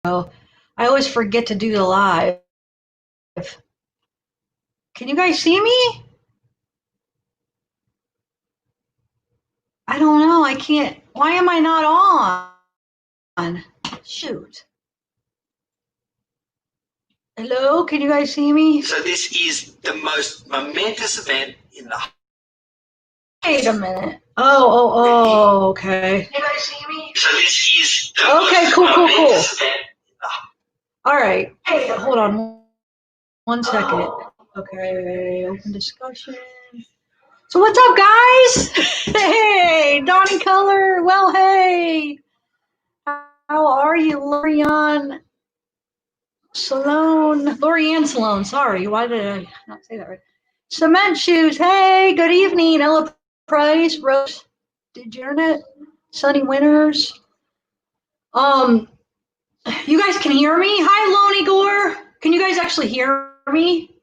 I always forget to do the live. Can you guys see me? I don't know. I can't. Why am I not on? Shoot. Hello? Can you guys see me? So this is the most momentous event in the... Wait a minute. Oh, okay. Can you guys see me? So this is the Okay, cool. event. All right. Hey, hold on 1 second. Okay, open discussion. So what's up, guys? Hey, Donnie Color. Well, hey. How are you, Lorianne Sloan? Sorry, why did I not say that right? Cement Shoes. Hey, good evening. Ella Price, Rose Degenerate, Sunny Winters. You guys can hear me? Hi, Loney Gore. Can you guys actually hear me?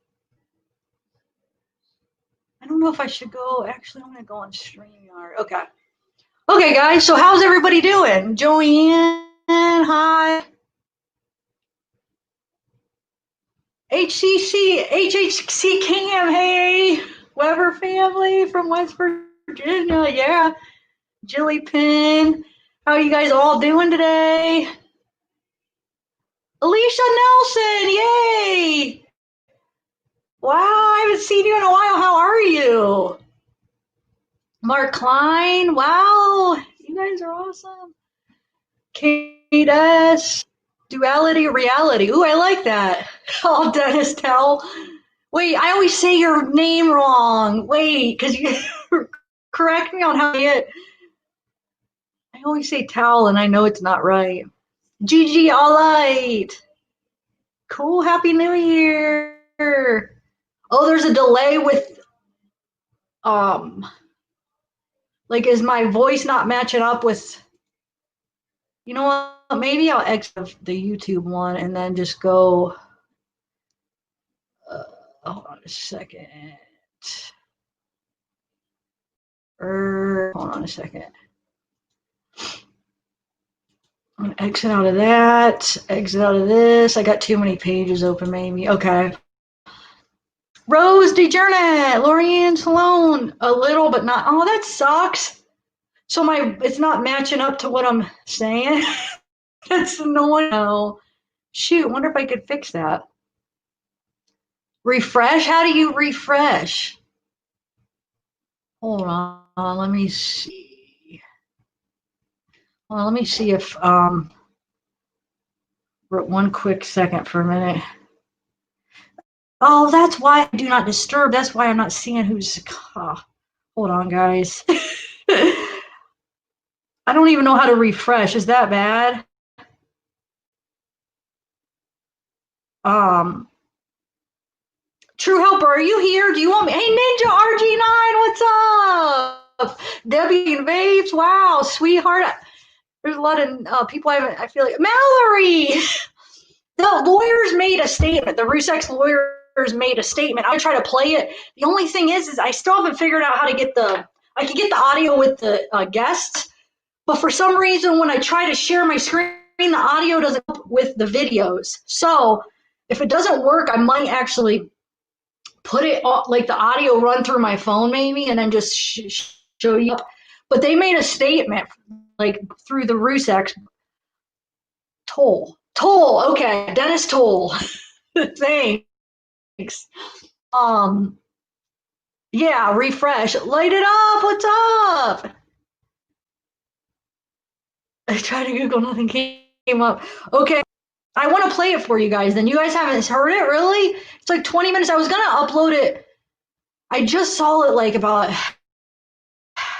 I don't know if I should go. Actually, I'm going to go on StreamYard. Okay. Okay, guys. So how's everybody doing? Joanne, hi. HHC Cam, hey. Weber family from West Virginia, yeah. Jilly Pin, how are you guys all doing today? Alicia Nelson, yay. Wow, I haven't seen you in a while. How are you? Mark Klein, wow. You guys are awesome. Kate S. Duality Reality. Ooh, I like that. Oh, Dennis Tell. Wait, I always say your name wrong. Wait, because you correct me on how to say it. I always say towel and I know it's not right. Gigi Allight. Cool, Happy New Year. Oh, there's a delay with like is my voice not matching up with, you know what? Maybe I'll exit the YouTube one and then just go hold on a second. Hold on a second. I'm gonna exit out of that, exit out of this. I got too many pages open, maybe. Okay. Rose DeJournette, Lorianne Sloan, a little, but not. Oh, that sucks. So it's not matching up to what I'm saying. That's annoying. No. Shoot, wonder if I could fix that. Refresh? How do you refresh? Hold on, let me see. Well, let me see if one quick second for a minute. Oh, that's why I do not disturb. That's why I'm not seeing who's. Oh, hold on, guys. I don't even know how to refresh. Is that bad? True Helper, are you here? Do you want me? Hey, Ninja RG9, what's up? Debbie and Vapes, wow, sweetheart. There's a lot of people I feel like. Mallory! The lawyers made a statement. The Rzucek lawyers made a statement. I try to play it. The only thing is I still haven't figured out how to get I can get the audio with the guests, but for some reason when I try to share my screen, the audio doesn't come with the videos. So if it doesn't work, I might actually put it like the audio run through my phone maybe and then just show you. But they made a statement like through the Rzucek. Toll, okay, Dennis Toll. Thanks. Yeah, refresh. Light it up. What's up? I tried to Google, nothing came up. Okay, I want to play it for you guys. Then you guys haven't heard it, really? It's like 20 minutes. I was gonna upload it. I just saw it like about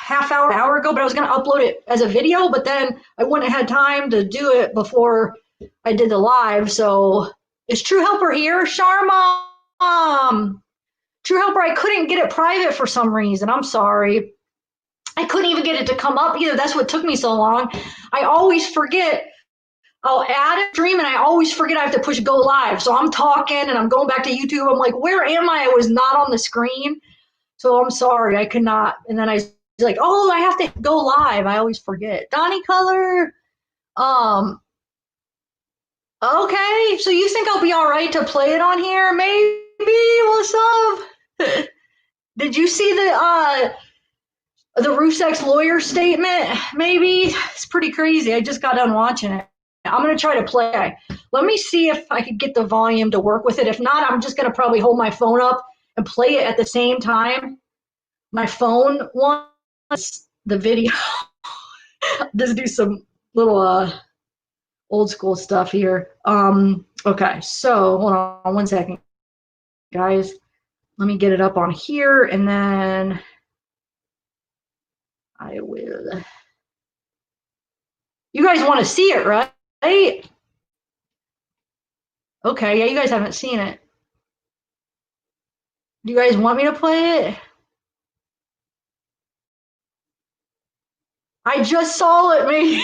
hour ago, but I was gonna upload it as a video, but then I wouldn't have had time to do it before I did the live. So is True Helper here? Sharma. True Helper, I couldn't get it private for some reason. I'm sorry. I couldn't even get it to come up either. That's what took me so long. I always forget. I'll add a stream and I always forget I have to push go live. So I'm talking and I'm going back to YouTube. I'm like, where am I? I was not on the screen. So I'm sorry. I could not. And then I was like, oh, I have to go live. I always forget. Donnie Color. Okay, so you think I'll be all right to play it on here? Maybe. What's up? Did you see the Rzucek's lawyer statement? Maybe it's pretty crazy. I just got done watching it. I'm gonna try to play. Let me see if I could get the volume to work with it. If not, I'm just gonna probably hold my phone up and play it at the same time. My phone wants the video. Just do some little old school stuff here. Okay, so hold on 1 second, guys. Let me get it up on here, and then I will. You guys want to see it, right? Okay, yeah, you guys haven't seen it. Do you guys want me to play it? I just saw it, maybe.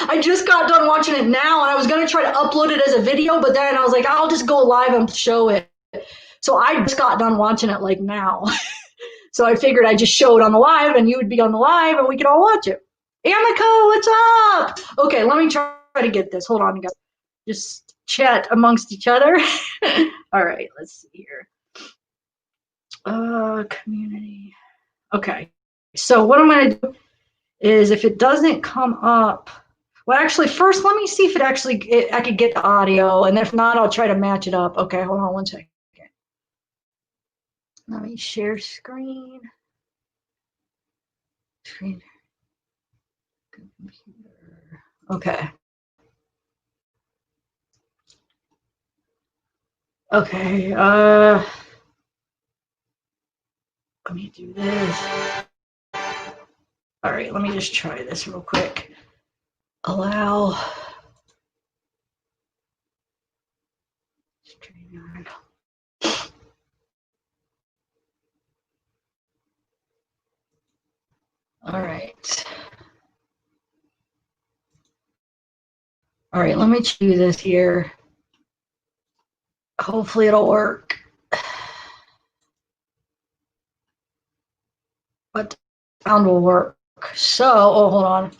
I just got done watching it now, and I was going to try to upload it as a video, but then I was like, I'll just go live and show it. So I just got done watching it like now. So I figured I'd just show it on the live, and you would be on the live, and we could all watch it. Amico, what's up? Okay, let me try to get this. Hold on, guys. Just chat amongst each other. All right, let's see here. Community. Okay, so what I'm going to do is if it doesn't come up, well, actually, first let me see if I could get the audio, and if not, I'll try to match it up. Okay, hold on 1 second. Let me share screen. Computer. Okay. Okay. Let me do this. All right. Let me just try this real quick. Allow. StreamYard. All right. All right. Let me do this here. Hopefully it'll work. But sound will work. So, oh, hold on.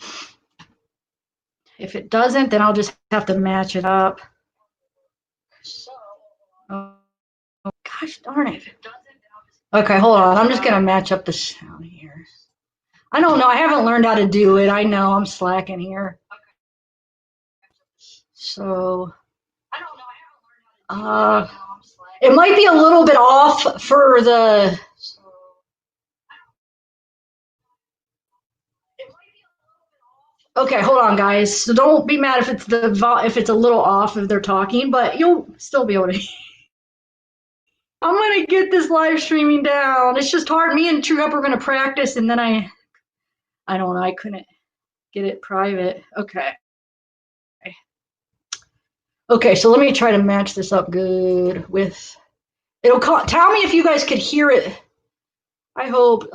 If it doesn't, then I'll just have to match it up. Oh, gosh darn it. Okay, hold on. I'm just going to match up the sound here. I don't know. I haven't learned how to do it. I know I'm slacking here. So, it might be a little bit off for the. Okay, hold on, guys. So don't be mad if it's a little off if they're talking, but you'll still be able to. I'm gonna get this live streaming down. It's just hard. Me and True Up are gonna practice, and then I don't know. I couldn't get it private. Okay. Okay, so let me try to match this up good with. Tell me if you guys could hear it. I hope.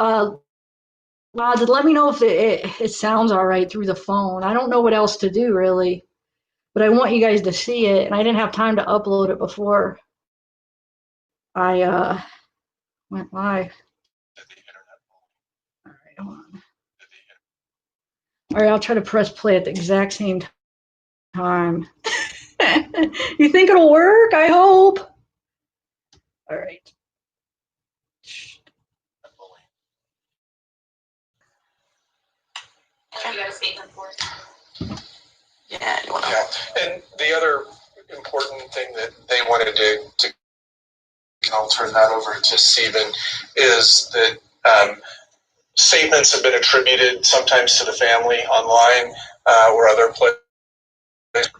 Let me know if it sounds all right through the phone. I don't know what else to do really, but I want you guys to see it, and I didn't have time to upload it before I went live. All right, hold on. All right, I'll try to press play at the exact same time. You think it'll work? I hope. All right. You got a statement for us? Yeah, and the other important thing that they wanted to I'll turn that over to Stephen, is that statements have been attributed sometimes to the family online or other places.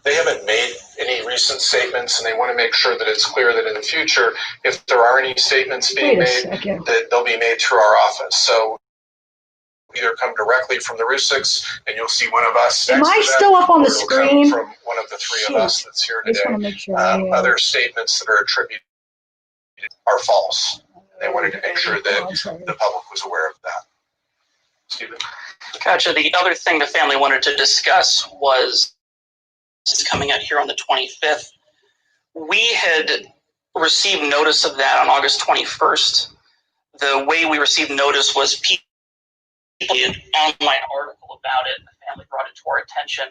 They haven't made any recent statements, and they want to make sure that it's clear that in the future, if there are any statements being made, that they'll be made through our office. So either come directly from the Rzuceks, and you'll see one of us. Am I still up on the screen? From one of the three of us that's here today. I just want to make sure other statements that are attributed are false. They wanted to make sure that the public was aware of that. Stephen? Gotcha. The other thing the family wanted to discuss was, this is coming out here on the 25th. We had received notice of that on August 21st. The way we received notice was people did an online article about it. The family brought it to our attention.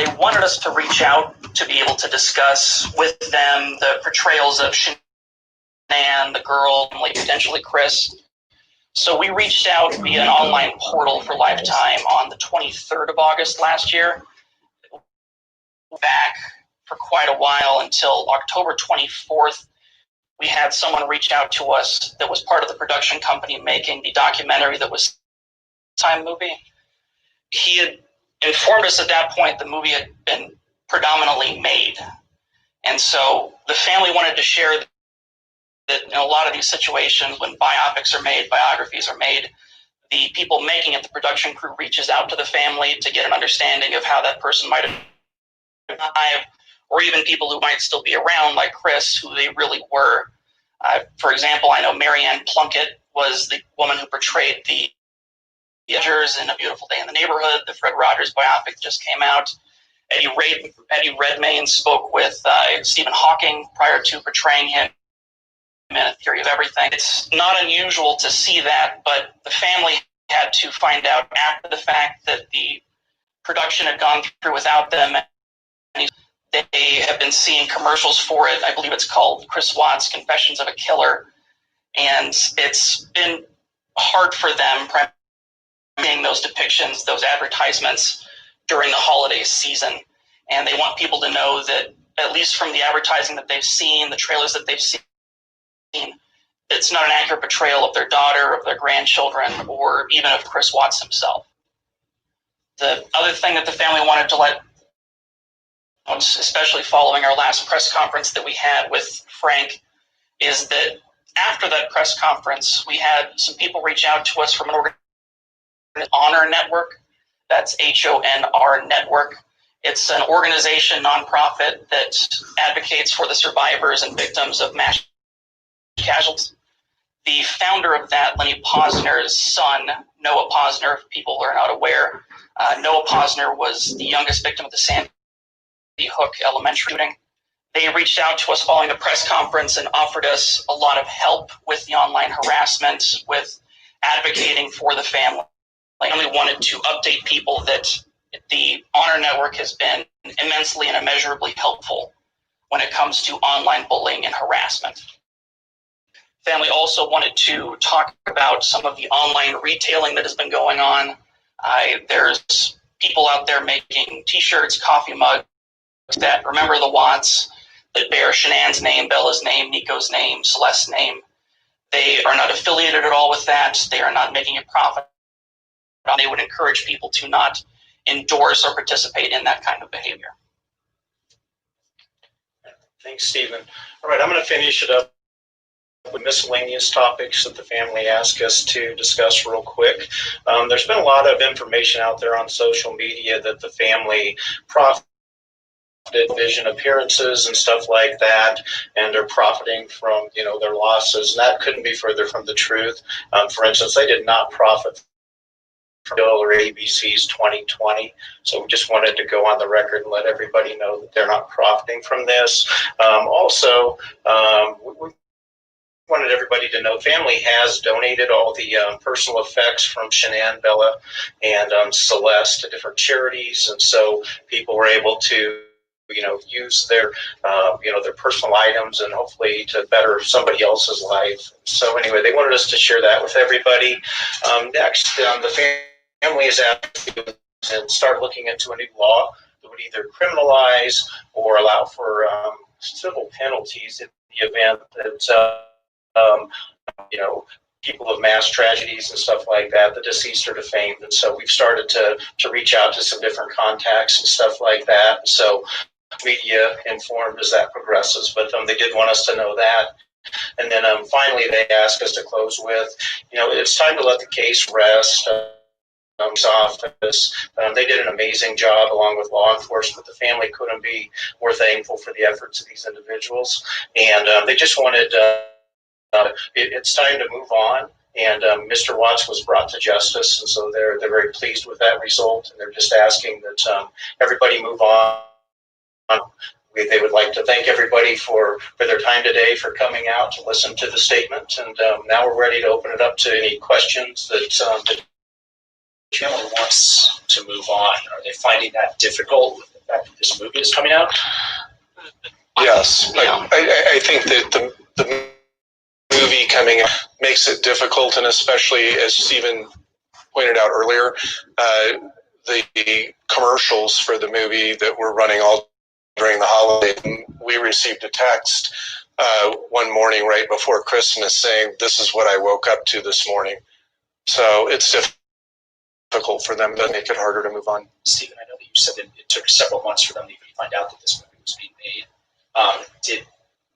they wanted us to reach out to be able to discuss with them the portrayals of Shanann, the girl, and like potentially Chris. So we reached out via an online portal for Lifetime on the 23rd of August last year. Back for quite a while until October 24th. We had someone reach out to us that was part of the production company making the documentary that was Time movie. He had informed us at that point the movie had been predominantly made. And so the family wanted to share that in a lot of these situations when biopics are made, biographies are made, the people making it, the production crew reaches out to the family to get an understanding of how that person might have died, or even people who might still be around, like Chris, who they really were. For example, I know Marianne Plunkett was the woman who portrayed the Edgers in A Beautiful Day in the Neighborhood. The Fred Rogers biopic just came out. Eddie Redmayne spoke with Stephen Hawking prior to portraying him in A Theory of Everything. It's not unusual to see that, but the family had to find out after the fact that the production had gone through without them. They have been seeing commercials for it. I believe it's called Chris Watts' Confessions of a Killer. And it's been hard for them seeing those depictions, those advertisements during the holiday season. And they want people to know that, at least from the advertising that they've seen, the trailers that they've seen, it's not an accurate portrayal of their daughter, of their grandchildren, or even of Chris Watts himself. The other thing that the family wanted to let, especially following our last press conference that we had with Frank, is that after that press conference, we had some people reach out to us from an organization, Honor Network. That's HONR Network. It's an organization, nonprofit, that advocates for the survivors and victims of mass casualties. The founder of that, Lenny Posner's son, Noah Posner, if people are not aware, Noah Posner was the youngest victim of the Sandy Hook elementary shooting. They reached out to us following the press conference and offered us a lot of help with the online harassment, with advocating for the family. I only wanted to update people that the Honor Network has been immensely and immeasurably helpful when it comes to online bullying and harassment. Family also wanted to talk about some of the online retailing that has been going on. There's people out there making t-shirts, coffee mugs that remember the Watts, that bear Shanann's name, Bella's name, Nico's name, Celeste's name. They are not affiliated at all with that. They are not making a profit. They would encourage people to not endorse or participate in that kind of behavior. Thanks, Stephen. All right, I'm going to finish it up with miscellaneous topics that the family asked us to discuss real quick. There's been a lot of information out there on social media that the family profited vision appearances and stuff like that, and are profiting from their losses, and that couldn't be further from the truth. For instance, they did not profit from Bill or ABC's 2020, so we just wanted to go on the record and let everybody know that they're not profiting from this. Also, we wanted everybody to know family has donated all the personal effects from Shanann, Bella, and Celeste to different charities, and so people were able to use their their personal items and hopefully to better somebody else's life. So anyway, they wanted us to share that with everybody. Next, the family is asked to start looking into a new law that would either criminalize or allow for civil penalties in the event that people of mass tragedies and stuff like that, the deceased or defamed. And so we've started to reach out to some different contacts and stuff like that. So media informed as that progresses, but they did want us to know that. And then finally, they asked us to close with, it's time to let the case rest. Office. They did an amazing job along with law enforcement. The family couldn't be more thankful for the efforts of these individuals, and they just wanted. It's time to move on. And Mr. Watts was brought to justice, and so they're very pleased with that result, and they're just asking that everybody move on. They would like to thank everybody for their time today, for coming out to listen to the statement, and now we're ready to open it up to any questions that the family wants to move on. Are they finding that difficult fact that this movie is coming out? Yes, Yeah. I think that the movie coming out makes it difficult, and especially as Stephen pointed out earlier, the commercials for the movie that were running all during the holiday. We received a text one morning right before Christmas saying, "This is what I woke up to this morning." So it's difficult for them. That make it harder to move on. Stephen, I know that you said that it took several months for them to even find out that this movie was being made. Did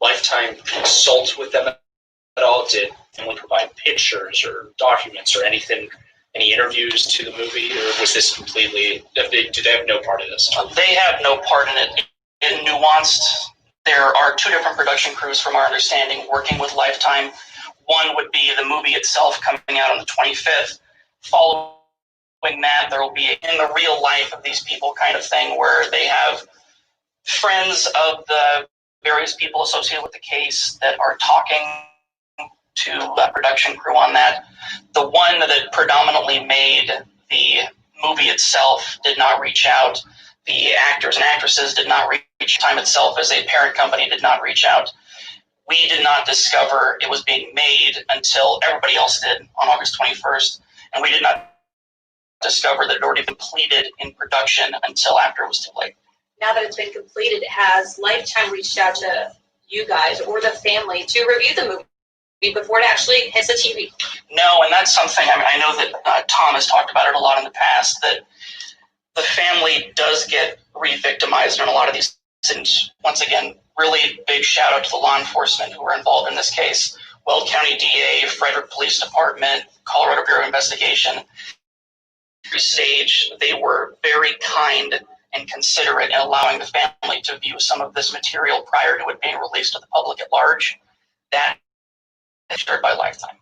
Lifetime consult with them at all? Did family provide pictures or documents or anything, any interviews to the movie, or was this completely, did they have no part of this? They have no part in it. In Nuanced, there are two different production crews, from our understanding, working with Lifetime. One would be the movie itself coming out on the 25th. Following that, there will be in the real life of these people kind of thing, where they have friends of the various people associated with the case that are talking to the production crew on that. The one that predominantly made the movie itself did not reach out. The actors and actresses did not reach. Time itself as a parent company did not reach out. We did not discover it was being made until everybody else did on August 21st, and we did not discover that it had already been completed in production until after it was too late. Now that it's been completed, has Lifetime reached out to you guys or the family to review the movie before it actually hits the TV? No, and that's something, I mean, I know that Tom has talked about it a lot in the past, that the family does get re-victimized in a lot of these. And once again, really big shout out to the law enforcement who were involved in this case. Weld County DA, Frederick Police Department, Colorado Bureau of Investigation. Every stage, they were very kind and considerate in allowing the family to view some of this material prior to it being released to the public at large. That is shared by Lifetime.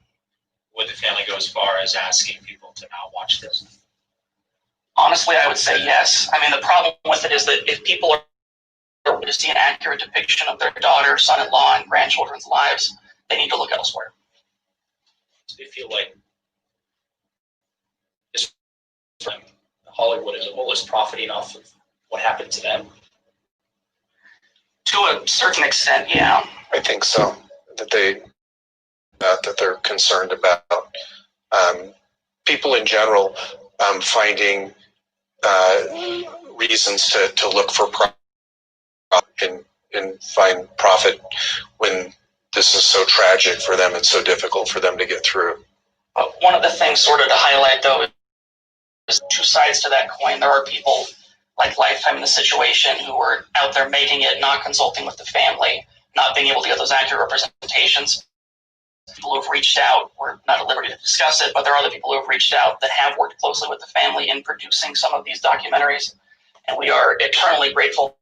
Would the family go as far as asking people to now watch this? Honestly, I would say yes. I mean, the problem with it is that if people are to see an accurate depiction of their daughter, son-in-law, and grandchildren's lives, they need to look elsewhere. Do they feel like Hollywood as a whole is profiting off of what happened to them? To a certain extent, yeah. I think so. That they're concerned about people in general finding reasons to look for profit and find profit when this is so tragic for them and so difficult for them to get through. One of the things sort of to highlight, though, is two sides to that coin. There are people like Lifetime in the situation who are out there making it, not consulting with the family, not being able to get those accurate representations. People who have reached out, we're not at liberty to discuss it, but there are other people who have reached out that have worked closely with the family in producing some of these documentaries. And we are eternally grateful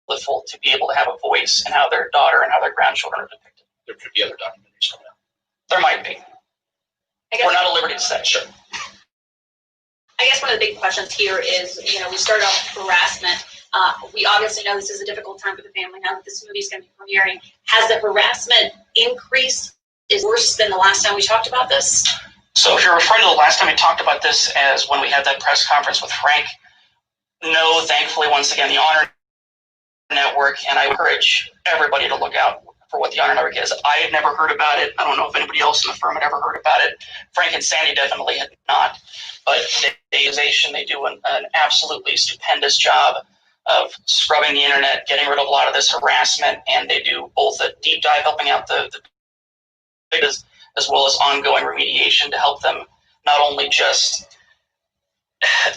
to be able to have a voice in how their daughter and how their grandchildren are depicted. There could be other documentaries coming out. There might be. We're not at liberty to say. Sure. I guess one of the big questions here is, we started off with harassment. We obviously know this is a difficult time for the family now that this movie is going to be premiering. Has the harassment increased? Is worse than the last time we talked about this? So if you're referring to the last time we talked about this as when we had that press conference with Frank, no, thankfully, once again, the Honor Network, and I encourage everybody to look out for what the Honor Network is. I had never heard about it. I don't know if anybody else in the firm had ever heard about it. Frank and Sandy definitely had not. But they do an absolutely stupendous job of scrubbing the internet, getting rid of a lot of this harassment, and they do both a deep dive helping out the as well as ongoing remediation to help them not only just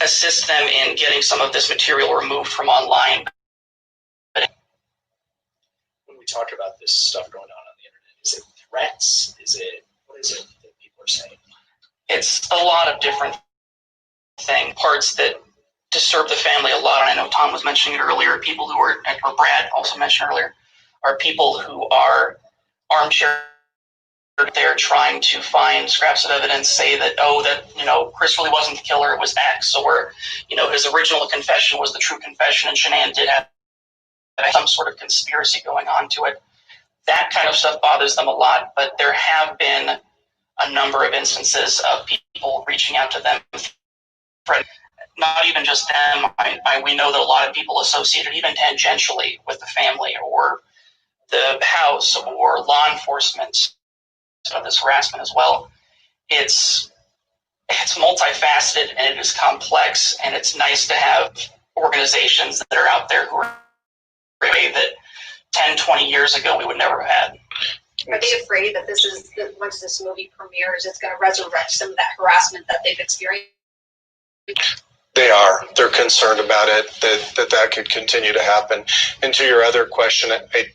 assist them in getting some of this material removed from online. But when we talk about this stuff going on the internet, is it threats? What is it that people are saying? It's a lot of different parts that disturb the family a lot. And I know Tom was mentioning it earlier. People who are, or Brad also mentioned earlier, are people who are armchair. They're trying to find scraps of evidence, say that, Chris really wasn't the killer, it was X, or, his original confession was the true confession and Shanann did have some sort of conspiracy going on to it. That kind of stuff bothers them a lot, but there have been a number of instances of people reaching out to them. not even just them. We know that a lot of people associated even tangentially with the family or the house or law enforcement of this harassment as well. It's multifaceted and it is complex, and it's nice to have organizations that are out there who are way that 10, 20 years ago we would never have had. Are they afraid that once this movie premieres, it's going to resurrect some of that harassment that they've experienced? They are. They're concerned about it, that could continue to happen. And to your other question, I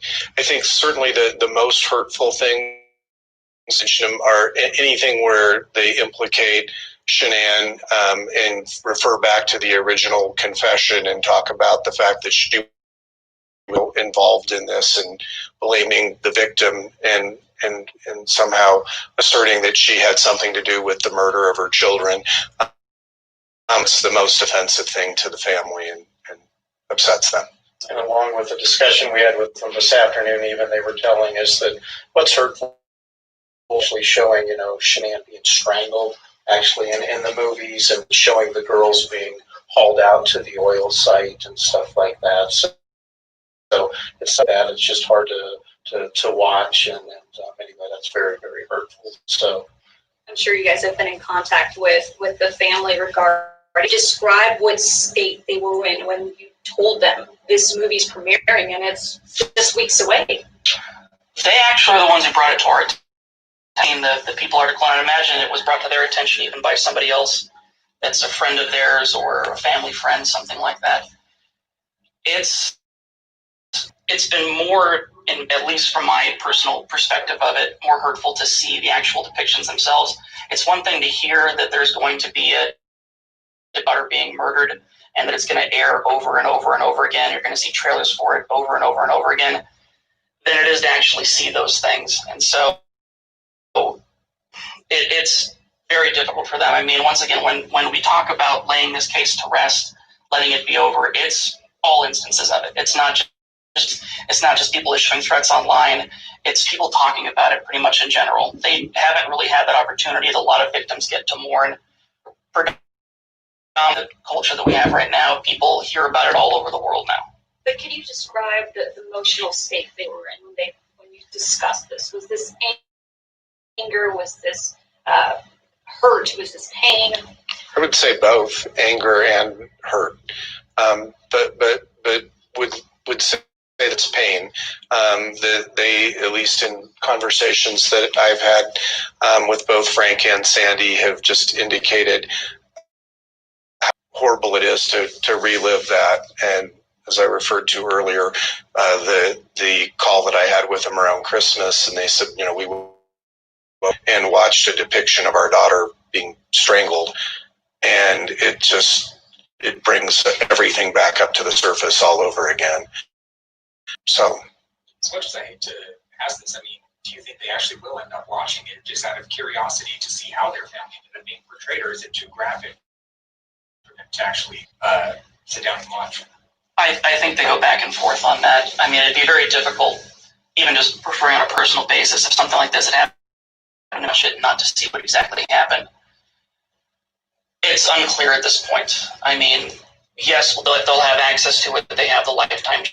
think certainly the most hurtful things are anything where they implicate Shanann and refer back to the original confession and talk about the fact that she was involved in this and blaming the victim and somehow asserting that she had something to do with the murder of her children. It's the most offensive thing to the family and upsets them. And along with the discussion we had with them this afternoon, even they were telling us that what's hurtful actually showing, Shanann being strangled actually in the movies and showing the girls being hauled out to the oil site and stuff like that. So it's that it's just hard to watch, and anyway, that's very, very hurtful. So I'm sure you guys have been in contact with the family regarding. Describe what state they were in when you told them this movie's premiering and it's just weeks away. They actually are the ones who brought it to our attention. The people article, and I imagine it was brought to their attention even by somebody else that's a friend of theirs or a family friend, something like that. It's been more, at least from my personal perspective of it, more hurtful to see the actual depictions themselves. It's one thing to hear that there's going to be a daughter being murdered and that it's going to air over and over and over again. You're going to see trailers for it over and over and over again. Than it is to actually see those things. And so it's very difficult for them. I mean, once again, when we talk about laying this case to rest, letting it be over, it's all instances of it. It's not just people issuing threats online. It's people talking about it pretty much in general. They haven't really had that opportunity that a lot of victims get to mourn. For the culture that we have right now, people hear about it all over the world now. But can you describe the emotional state they were in when you discussed this? Was this anger? Was this hurt? Was this pain? I would say both, anger and hurt. But would say it's pain. They, at least in conversations that I've had with both Frank and Sandy, have just indicated how horrible it is to relive that. And as I referred to earlier, the call that I had with them around Christmas, and they said, we and watched a depiction of our daughter being strangled, and it brings everything back up to the surface all over again. So, as much as I hate to ask this, do you think they actually will end up watching it just out of curiosity to see how their family ended up being portrayed, or is it too graphic for them to actually sit down and watch? I think they go back and forth on that. I mean, it'd be very difficult, even just referring on a personal basis, if something like this had happened, not to see what exactly happened. It's unclear at this point. I mean, yes, they'll have access to it, but they have the lifetime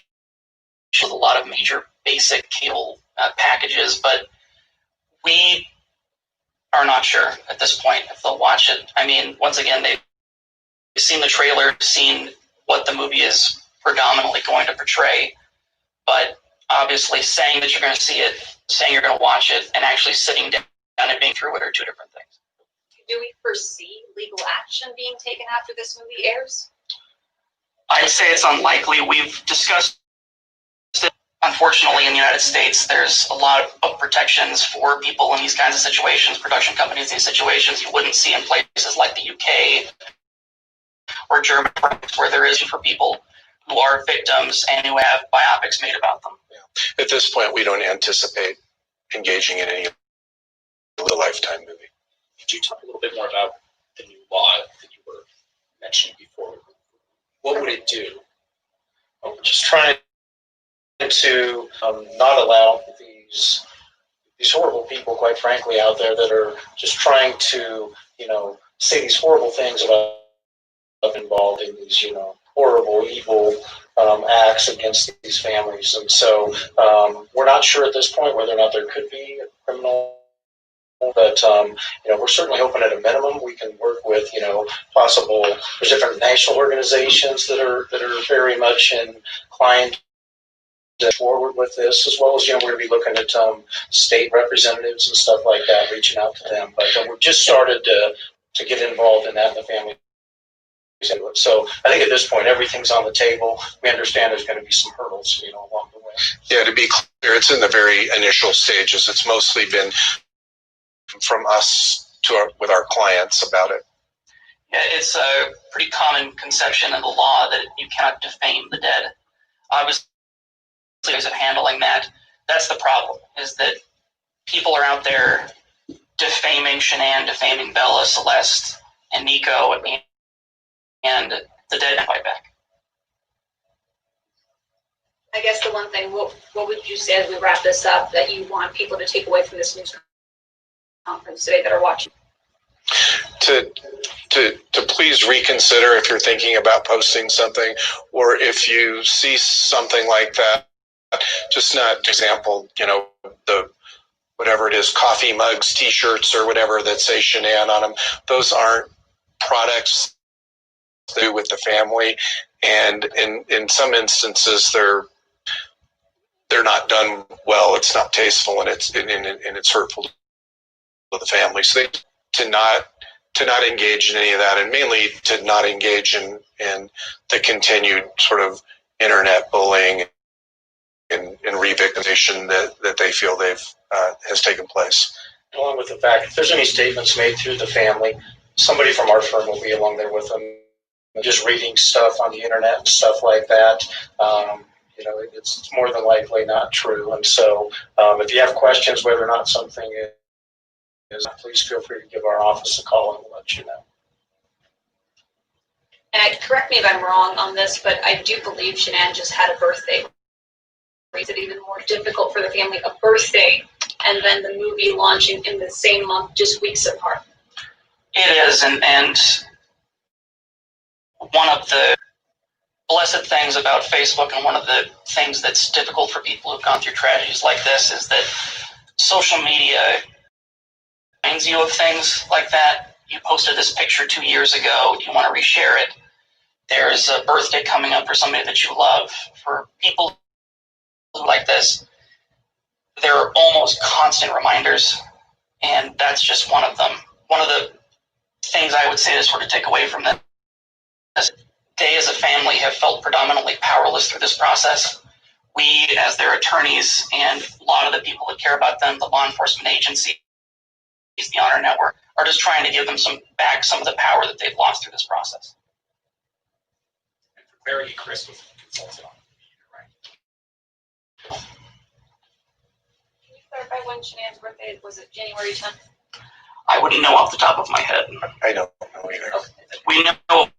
with a lot of major basic cable packages, but we are not sure at this point if they'll watch it. I mean, once again, they've seen the trailer, seen what the movie is predominantly going to portray, but obviously saying that you're going to see it, saying you're going to watch it, and actually sitting down and being through it are two different things. Do we foresee legal action being taken after this movie airs? I'd say it's unlikely. We've discussed it. Unfortunately, in the United States, there's a lot of protections for people in these kinds of situations, production companies in these situations you wouldn't see in places like the UK or Germany, where there is for people who are victims and who have biopics made about them. Yeah. At this point, we don't anticipate engaging in any Lifetime movie. Could you talk a little bit more about the new law that you were mentioning before? What would it do? I'm just trying to not allow these horrible people, quite frankly, out there that are just trying to, say these horrible things about involved in these, horrible, evil acts against these families. And so we're not sure at this point whether or not there could be a criminal, but we're certainly hoping at a minimum we can work with, possible. There's different national organizations that are very much inclined to forward with this, as well as we're going to be looking at state representatives and stuff like that, reaching out to them. But we've just started to get involved in that in the family. So I think at this point everything's on the table. We understand there's going to be some hurdles, along the way. Yeah, to be clear, it's in the very initial stages. It's mostly been from us with our clients about it. Yeah, it's a pretty common conception in the law that you cannot defame the dead. Obviously, ways of handling that. That's the problem, is that people are out there defaming Shanann, defaming Bella, Celeste, and Nico, and the dead fight back. I guess the one thing, what would you say as we wrap this up that you want people to take away from this news conference today that are watching? To please reconsider if you're thinking about posting something, or if you see something like that, just not, for example, the whatever it is, coffee mugs, T-shirts, or whatever that say Shanann on them. Those aren't products to do with the family, and in some instances they're not done well. It's not tasteful, and it's hurtful to the family. So to not engage in any of that, and mainly to not engage in the continued sort of internet bullying and re-victimization that they feel has taken place. Along with the fact, if there's any statements made through the family, somebody from our firm will be along there with them, just reading stuff on the internet and stuff like that. It's more than likely not true. And so if you have questions whether or not something is, please feel free to give our office a call and we'll let you know. And correct me if I'm wrong on this, but I do believe Shanann just had a birthday. Makes it even more difficult for the family, a birthday, and then the movie launching in the same month, just weeks apart. It is, and one of the blessed things about Facebook, and one of the things that's difficult for people who've gone through tragedies like this, is that social media reminds you of things like that. You posted this picture 2 years ago. Do you want to reshare it? There's a birthday coming up for somebody that you love. For people like this, there are almost constant reminders, and that's just one of them. One of the things I would say to sort of take away from this, they as a family have felt predominantly powerless through this process. We, as their attorneys, and a lot of the people that care about them, the law enforcement agencies, the Honor Network, are just trying to give them some of the power that they've lost through this process. And for clarity, Chris was consulted on. Can you clarify when Shanann's birthday was? It January 10th? I wouldn't know off the top of my head. I don't know either. Okay. We know it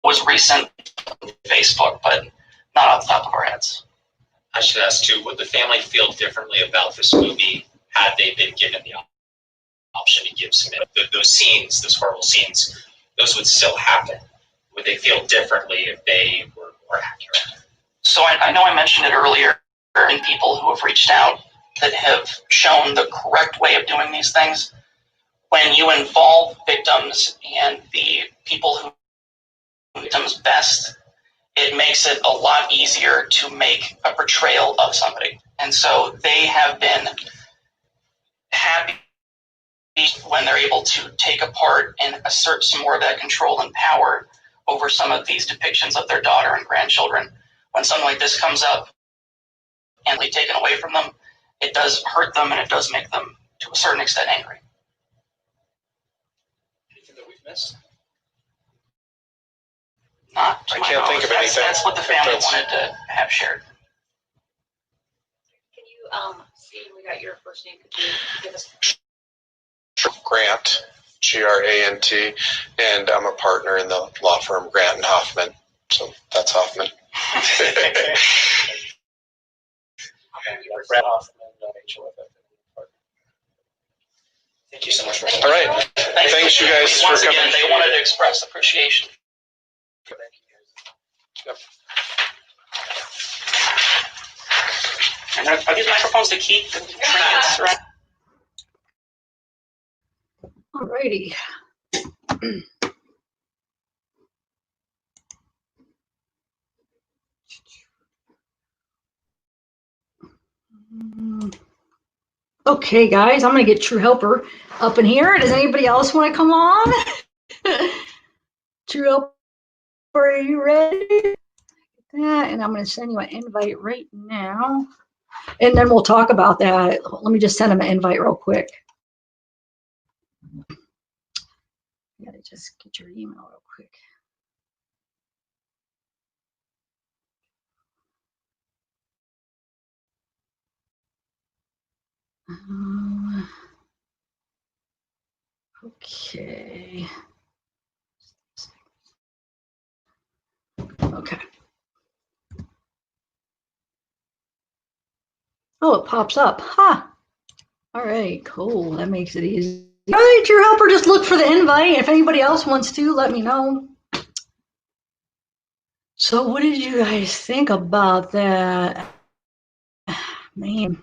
was recent on Facebook, but not off the top of our heads. I should ask too, would the family feel differently about this movie had they been given the option to give some those scenes, those horrible scenes, those would still happen? Would they feel differently if they were more accurate? So I know I mentioned it earlier, in people who have reached out that have shown the correct way of doing these things. When you involve victims and the people who victims best, it makes it a lot easier to make a portrayal of somebody. And so they have been happy when they're able to take apart and assert some more of that control and power over some of these depictions of their daughter and grandchildren. When something like this comes up and be taken away from them, it does hurt them and it does make them, to a certain extent, angry. Anything that we've missed? Not to I my can't think knowledge. of anything. That's what the family wanted to have shared. Can you, Steve, we got your first name. Could you give us? Grant, Grant, and I'm a partner in the law firm Grant and Hoffman. So that's Hoffman. Brad Hoffman, Thank you so much for All right. Thanks you guys for Once coming. again, they wanted to express appreciation Yep. And are these microphones to keep trends, right? Alrighty. Okay, guys, I'm gonna get True Helper up in here. Does anybody else want to come on? True Helper, are you ready? That, and I'm gonna send you an invite right now, and then we'll talk about that. Let me just send him an invite real quick. You gotta just get your email real quick. Okay. Okay. Oh, it pops up. Huh. All right, cool. That makes it easy. All right, True Helper, just look for the invite. If anybody else wants to, let me know. So what did you guys think about that? Man.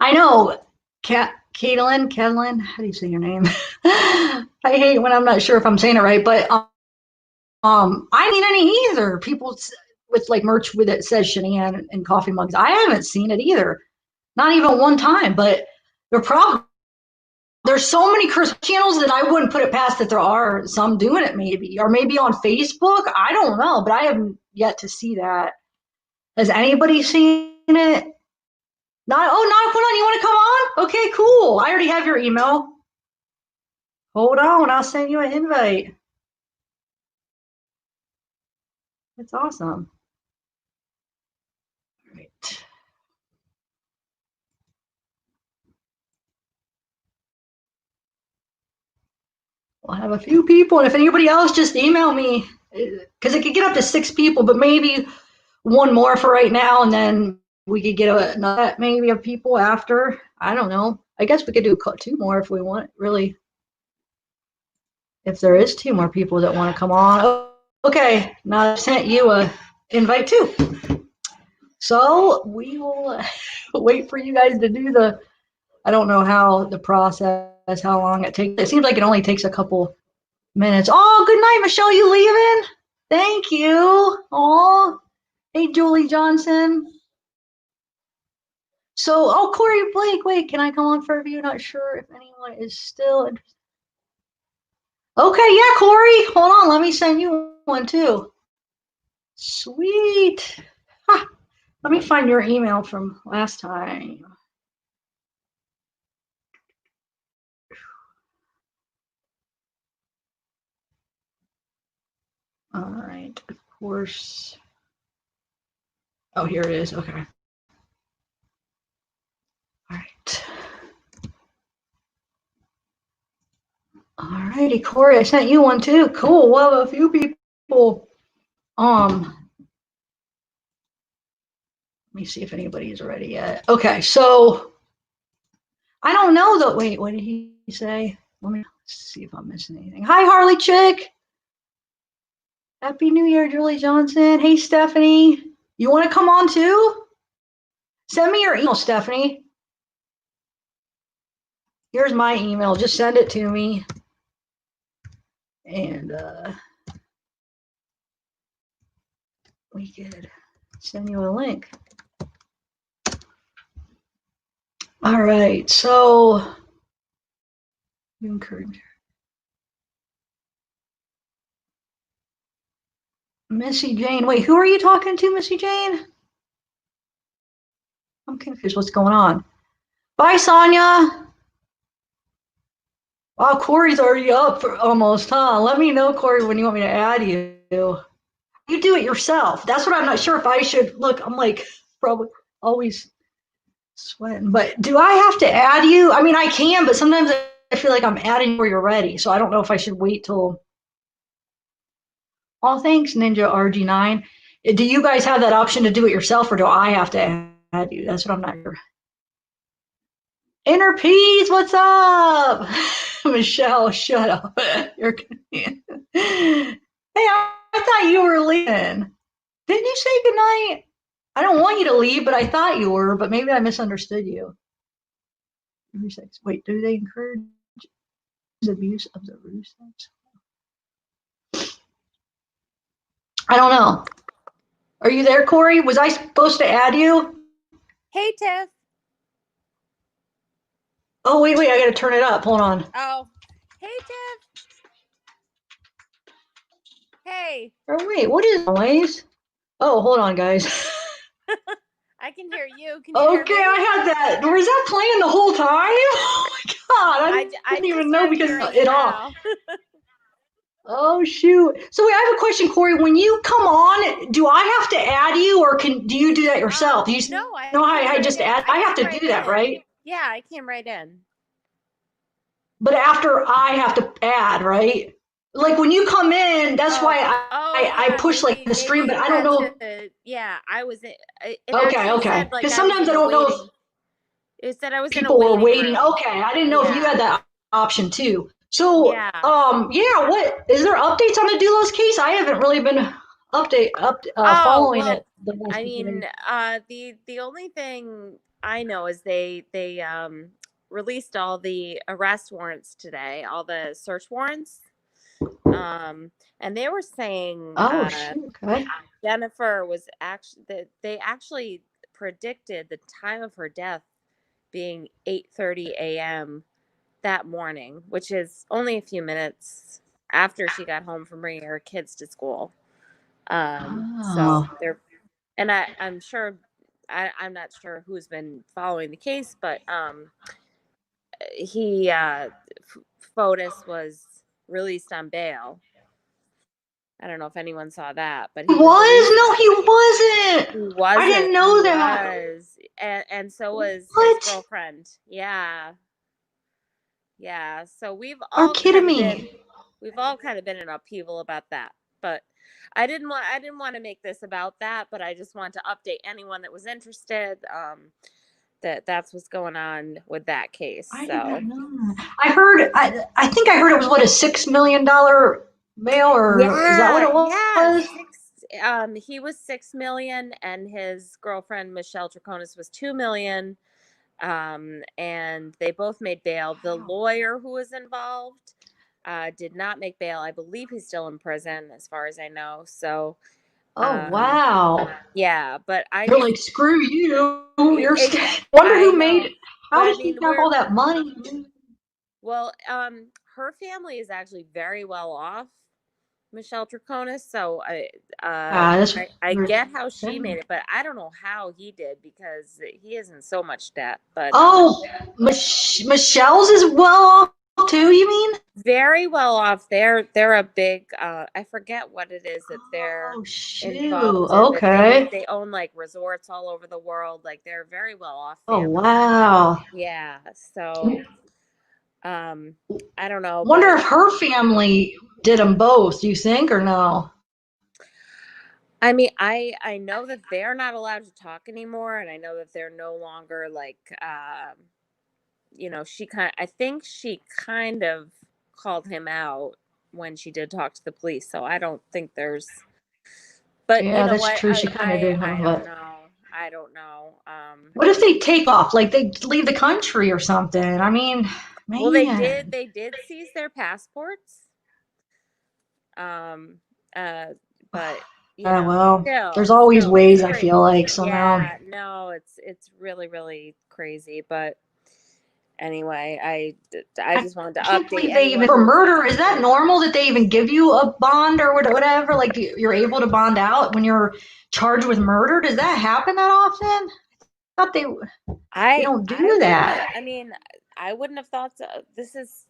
I know, Caitlin, how do you say your name? I hate when I'm not sure if I'm saying it right, but I ain't any either. People with like merch with it says Shenan and coffee mugs. I haven't seen it either. Not even one time, but there's so many curse channels that I wouldn't put it past that there are some doing it maybe, or maybe on Facebook. I don't know, but I haven't yet to see that. Has anybody seen it? Not, oh, not put on. You want to come on? Okay, cool. I already have your email. Hold on, I'll send you an invite. That's awesome. All right. We'll have a few people, and if anybody else, just email me, because it could get up to 6 people, but maybe one more for right now, and then we could get another maybe of people after. I don't know. I guess we could do 2 more if we want, really. If there is 2 more people that want to come on. Oh, okay, now I've sent you a invite too. So we will wait for you guys to do the, I don't know how the process, how long it takes. It seems like it only takes a couple minutes. Oh, good night, Michelle. You leaving? Thank you. Oh, hey, Julie Johnson. So, oh, Corey Blake, wait, can I come on for a view? Not sure if anyone is still interested. Okay, yeah, Corey, hold on, let me send you one too. Sweet. Huh. Let me find your email from last time. All right, of course. Oh, here it is, okay. All right. All righty, Corey, I sent you one too. Cool, well, a few people. Let me see if anybody's ready yet. Okay, so I don't know though. Wait, what did he say? Let me see if I'm missing anything. Hi, Harley Chick. Happy New Year, Julie Johnson. Hey, Stephanie. You want to come on too? Send me your email, Stephanie. Here's my email. Just send it to me. And we could send you a link. All right, so you encourage Missy Jane. Wait, who are you talking to, Missy Jane? I'm confused. What's going on? Bye, Sonia. Wow, Corey's already up for almost, huh? Let me know, Corey, when you want me to add you. You do it yourself. That's what I'm not sure if I should. Look, I'm like probably always sweating. But do I have to add you? I mean, I can, but sometimes I feel like I'm adding where you're ready. So I don't know if I should wait till. Oh, thanks, Ninja RG9. Do you guys have that option to do it yourself, or do I have to add you? That's what I'm not sure. Inner Peace, what's up? Michelle, shut up. Hey, thought you were leaving. Didn't you say goodnight? I don't want you to leave, but I thought you were, but maybe I misunderstood you. Wait, do they encourage abuse of the Rzucek? I don't know. Are you there, Corey? Was I supposed to add you? Hey, Tiff. Oh, wait, I gotta turn it up. Hold on. Oh, hey, Tiff. Hey. Oh, wait, what is noise? Oh, hold on, guys. I can hear you. Can you hear Okay, me? I had that. Was that playing the whole time? Oh my god, I didn't even know because it off. Oh shoot. So wait, I have a question, Corey. When you come on, do I have to add you, or do you do that yourself? You No, I just add. I have to do that, right? Yeah, I came right in. But after I have to add, right? Like when you come in, that's why I push like the stream, but I don't know. Yeah, I was. Okay. Because sometimes I don't know if it said I was people in a were waiting. room. Okay, I didn't know if you had that option too. So, what is there updates on the Doulos case? I haven't really been following it. I mean, the only thing I know is they released all the arrest warrants today, all the search warrants. And they were saying Jennifer was they actually predicted the time of her death being 8:30 a.m. that morning, which is only a few minutes after she got home from bringing her kids to school. So they're, and I'm sure, I'm not sure who's been following the case, but Fotis was released on bail. I don't know if anyone saw that, but he was. No, he wasn't. He wasn't. I didn't know that. And so was his girlfriend. Yeah. So we've all we've all kind of been in upheaval about that. But I didn't want to make this about that, but I just want to update anyone that was interested. That's what's going on with that case. I didn't know that. I heard. I think I heard it was what, a $6 million bail, or is that what it was? Yeah. He was $6 million, and his girlfriend Michelle Troconis was $2 million. And they both made bail. The lawyer who was involved did not make bail. I believe he's still in prison, as far as I know. So. Wow. Yeah, but you're like, screw you. You're wonder who made. How did he have all that money? Well, her family is actually very well off, Michelle Troconis. So I get how she made it, but I don't know how he did, because he is in so much debt. But Michelle's is well off too, you mean? Very well off. They're a big I forget what it is that they're involved in. Okay. They own like resorts all over the world. Like, they're very well off. Oh wow. Yeah. So I don't know. Wonder if her family did them both, do you think, or no? I mean, I know that they're not allowed to talk anymore, and I know that they're no longer like I think she kind of called him out when she did talk to the police. So I don't think there's. But yeah, that's true. She kind of did. I don't know. What if they take off? Like they leave the country or something? I mean, man. Well, they did seize their passports. But well, there's always ways. I feel like somehow. Yeah, no, it's really, really crazy. But anyway, I just wanted to update. They even for murder, is that normal that they even give you a bond or whatever? Like you're able to bond out when you're charged with murder? Does that happen that often? I thought they don't do that. I mean, I wouldn't have thought so. This is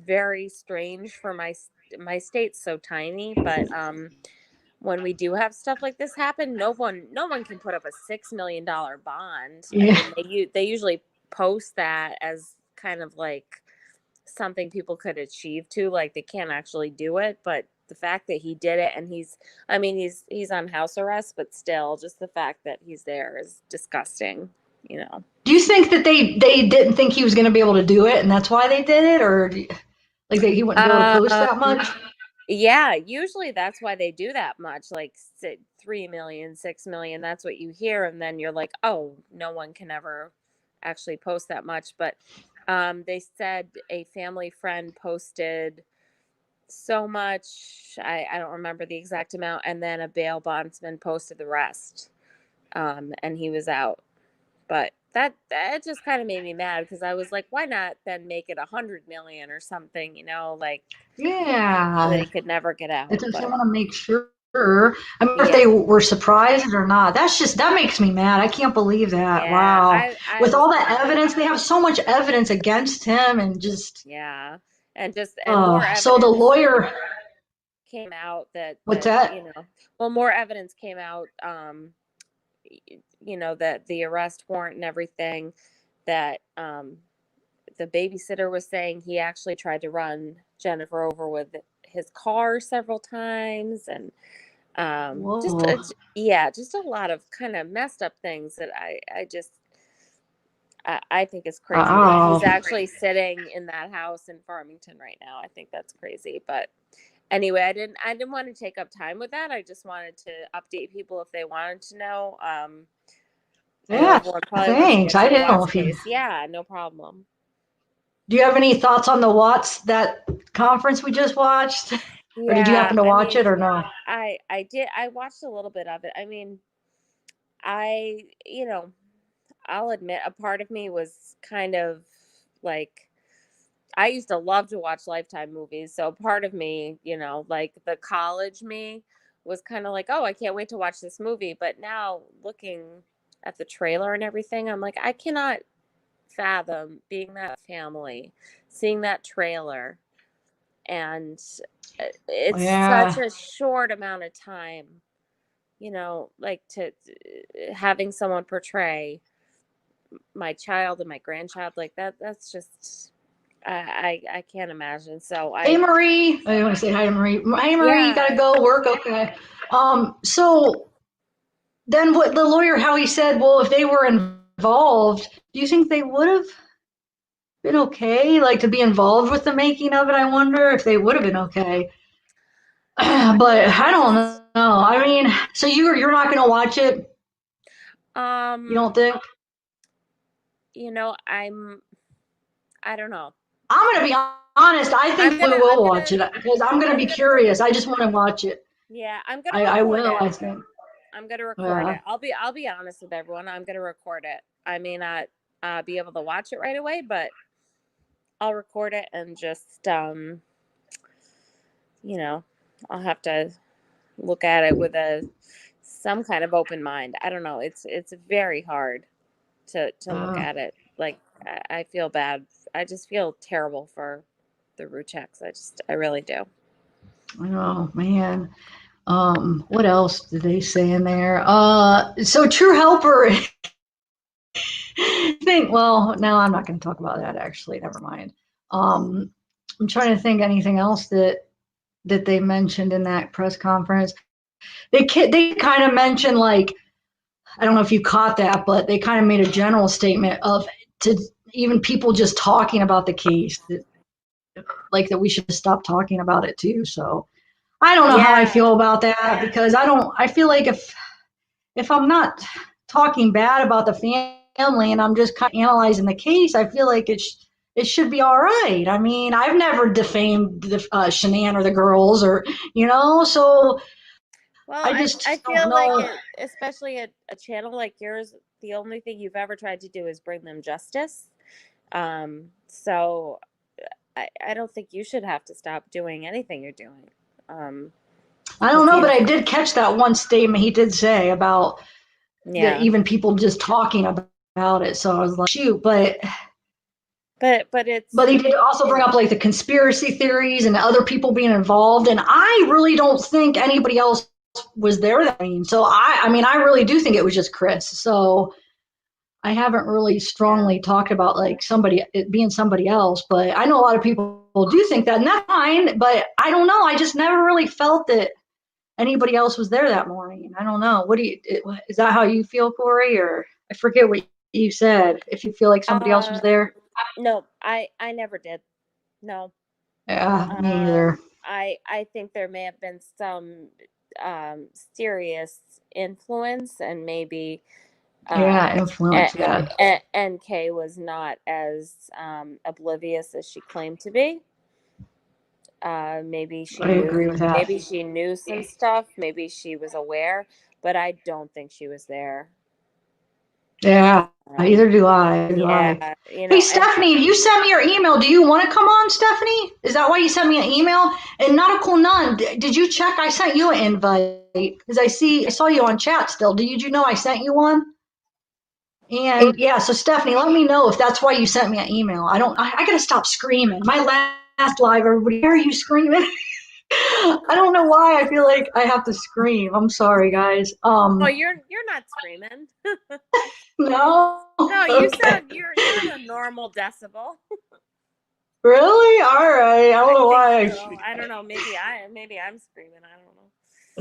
very strange for my state's so tiny, but when we do have stuff like this happen, no one can put up a $6 million bond. Yeah. I mean, they usually post that as kind of like something people could achieve to, like they can't actually do it, but the fact that he did it, and he's on house arrest, but still, just the fact that he's there is disgusting, Do you think that they didn't think he was going to be able to do it, and that's why they did it, or he wouldn't be able to post that much? Yeah, usually that's why they do that much, like 3 million, 6 million. That's what you hear, and then you're like, oh, no one can ever actually post that much. But they said a family friend posted so much. I don't remember the exact amount, and then a bail bondsman posted the rest, and he was out. But that just kind of made me mad because I was like, why not then make it 100 million or something, like so that Yeah. he could never get out. If they But want to make sure. I mean, if yeah, they were surprised or not, that makes me mad. I can't believe that. yeah, Wow. I With was all the kind of evidence, they have so much evidence against him and just, yeah, and more so the evidence lawyer, came out what's that? well, more evidence came out, that the arrest warrant and everything, that the babysitter was saying he actually tried to run Jennifer over with his car several times, and Whoa. just a lot of kind of messed up things that I think is crazy that Wow. he's actually sitting in that house in Farmington right now. I think that's crazy. But anyway, I didn't want to take up time with that. I just wanted to update people if they wanted to know. I know Yeah, everyone probably wants to thanks. get to I the didn't know Watts if you, case. Yeah, no problem. do you have any thoughts on the Watts, that conference we just watched? Or did you Yeah, happen to I watch it mean, or no? I did. I watched a little bit of it. I mean, I I'll admit a part of me was kind of like, I used to love to watch Lifetime movies. So part of me, like the college me, was kind of like, oh, I can't wait to watch this movie. But now looking at the trailer and everything, I'm like, I cannot fathom being that family, seeing that trailer. And it's such Yeah. a short amount of time, like to having someone portray my child and my grandchild like that. That's just, I can't imagine. So Hey Marie, I want to say hi to Marie. Hey Marie, you gotta yeah. go work. Okay. So then what the lawyer, how he said, well, if they were involved, do you think they would have been okay? Like to be involved with the making of it? I wonder if they would have been okay. I But mean, I don't know. I mean, so you're not gonna watch it? You um, don't think? I don't know. I'm gonna be honest. I I'm think we gonna, will watch it because I'm gonna I'm be gonna, curious. I just want to watch it. yeah, I'm gonna I record will. it. I think. I'm gonna record Yeah. it. I'll be honest with everyone. I'm gonna record it. I may not be able to watch it right away, but I'll record it and just, I'll have to look at it with some kind of open mind. I don't know. It's very hard to look Uh, at it. Like I feel bad. I just feel terrible for the Rzuceks. I really do. oh man. What else did they say in there? So True Helper. Well, no, I'm not going to talk about that actually. Never mind. Um, I'm trying to think anything else that they mentioned in that press conference. They kind of mentioned, like, I don't know if you caught that, but they kind of made a general statement of, to even people just talking about the case, that, like, that we should stop talking about it too. So I don't know how I Yeah. feel about that, because I feel like if I'm not talking bad about the family and I'm just kind of analyzing the case, I feel like it should be all right. I mean, I've never defamed the Shanann or the girls, or so Well, I I just don't feel like know. it, especially a channel like yours, the only thing you've ever tried to do is bring them justice. So I don't think you should have to stop doing anything you're doing. I don't Because know, but I did catch that one statement he did say about that, yeah, even people just talking about it. So I was like, shoot, but but it's, he did also bring up, like, the conspiracy theories and other people being involved, and I really don't think anybody else was there. So I mean, I really do think it was just Chris. So I haven't really yeah. strongly talked about, like, it being somebody else, but I know a lot of people do think that, and that's fine. But I don't know. I just never really felt that anybody else was there that morning. I don't know. Is that how you feel, Corey? Or I forget what you said. If you feel like somebody else was Uh, there. no, I never did. No. Yeah, me Um, either. I think there may have been some serious influence, and maybe Yeah, influence. Yeah, NK was not as oblivious as she claimed to be. Maybe she I agree with that. maybe she knew some stuff. Maybe she was aware, but I don't think she was there. Yeah, either do I. Yeah, Hey, Stephanie, you sent me your email. Do you want to come on, Stephanie? Is that why you sent me an email? And Nautical Nun, did you check? I sent you an invite because I saw you on chat still. Did you know I sent you one? And yeah, so Stephanie, let me know if that's why you sent me an email. I gotta stop screaming. My last live, everybody, why are you screaming? I don't know why I feel like I have to scream. I'm sorry, guys. Oh, you're not screaming. No. No, you Okay. sound you're in a normal decibel. Really? All right. I don't know why. So. I don't know. Maybe I'm screaming. I don't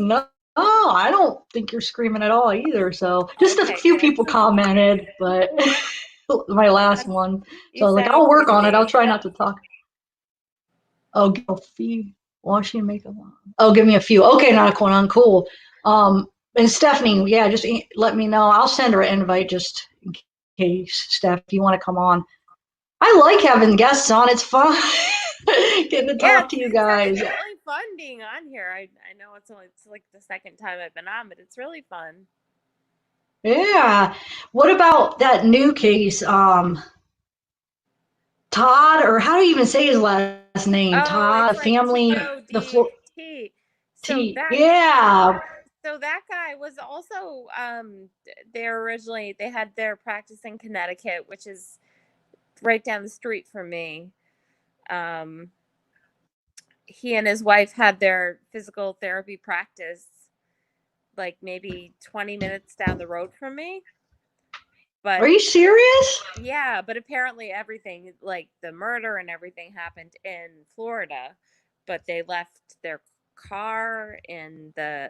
know. No, I don't think you're screaming at all either. So just a few good. people commented, but my last one. You So like, said I'll okay work to on it. me. I'll try not to talk. Oh, give a few washing and makeup. Oh, give me a few. Okay, not going on. Cool. And Stephanie, yeah, just let me know. I'll send her an invite just in case, Steph, if you want to come on. I like having guests on. It's fun getting to talk to you guys. It's really fun being on here. I know it's like the second time I've been on, but it's really fun. Yeah. What about that new case? Todd, or how do you even say his last name? Todd, It's like family, the floor. T-O-D-T. Yeah. So that guy was also they had their practice in Connecticut, which is right down the street from me. He and his wife had their physical therapy practice like maybe 20 minutes down the road from me. But are you serious? Yeah, but apparently everything, like the murder and everything, happened in Florida, but they left their car in the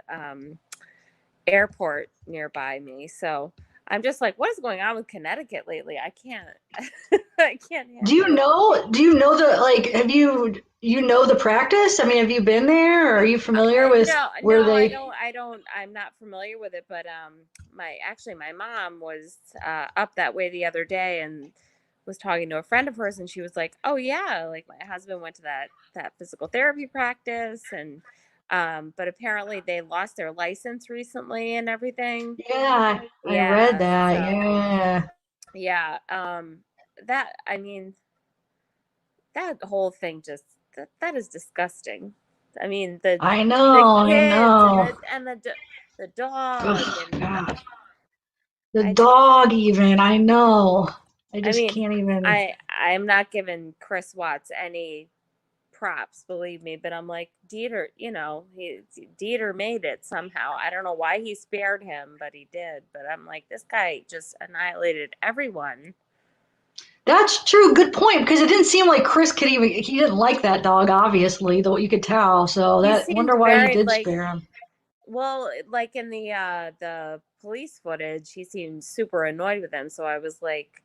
airport nearby me. So I'm just like, what is going on with Connecticut lately? I can't I can't handle Do you know have you know the practice? I mean, have you been there, or are you familiar with where they? I'm not familiar with it, but my mom was up that way the other day and was talking to a friend of hers, and she was like, oh yeah, like my husband went to that physical therapy practice, and but apparently they lost their license recently and everything. Yeah, I read that. Yeah. Yeah, that I mean that whole thing just that is disgusting. I mean I the know. I kids know. and the dog Ugh, and God. The I just dog, even. I know. I I just mean can't even. I'm not giving Chris Watts any props, believe me, but I'm like Dieter, Dieter made it somehow. I don't know why he spared him, but he did. But I'm like, this guy just annihilated everyone. That's true. Good point. Because it didn't seem like Chris could even. He didn't like that dog, obviously, though you could tell. So He that seemed wonder why he very did spare him. well, like in the police footage, he seemed super annoyed with him. So I was like,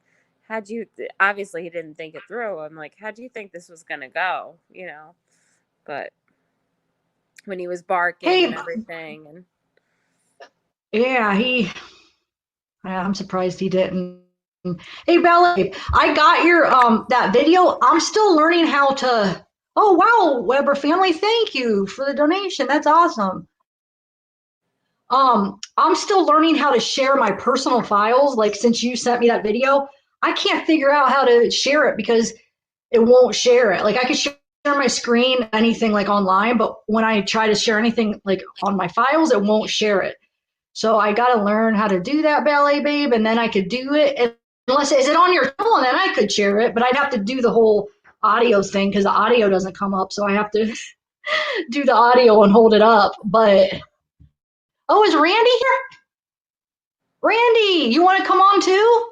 how'd you obviously he didn't think it through. I'm like, how'd you think this was gonna go? But when he was barking and Hey, everything and yeah, I'm surprised he didn't. Hey, Bella, I got your that video. I'm still learning how to. Oh wow, Weber family, thank you for the donation. That's awesome. I'm still learning how to share my personal files. Like since you sent me that video, I can't figure out how to share it because it won't share it. Like I can share my screen, anything like online, but when I try to share anything like on my files, it won't share it. So I got to learn how to do that, Ballet Babe, and then I could do it. Unless is it on your phone, then I could share it, but I'd have to do the whole audio thing because the audio doesn't come up. So I have to do the audio and hold it up. But oh, is Randy here? Randy, you want to come on too?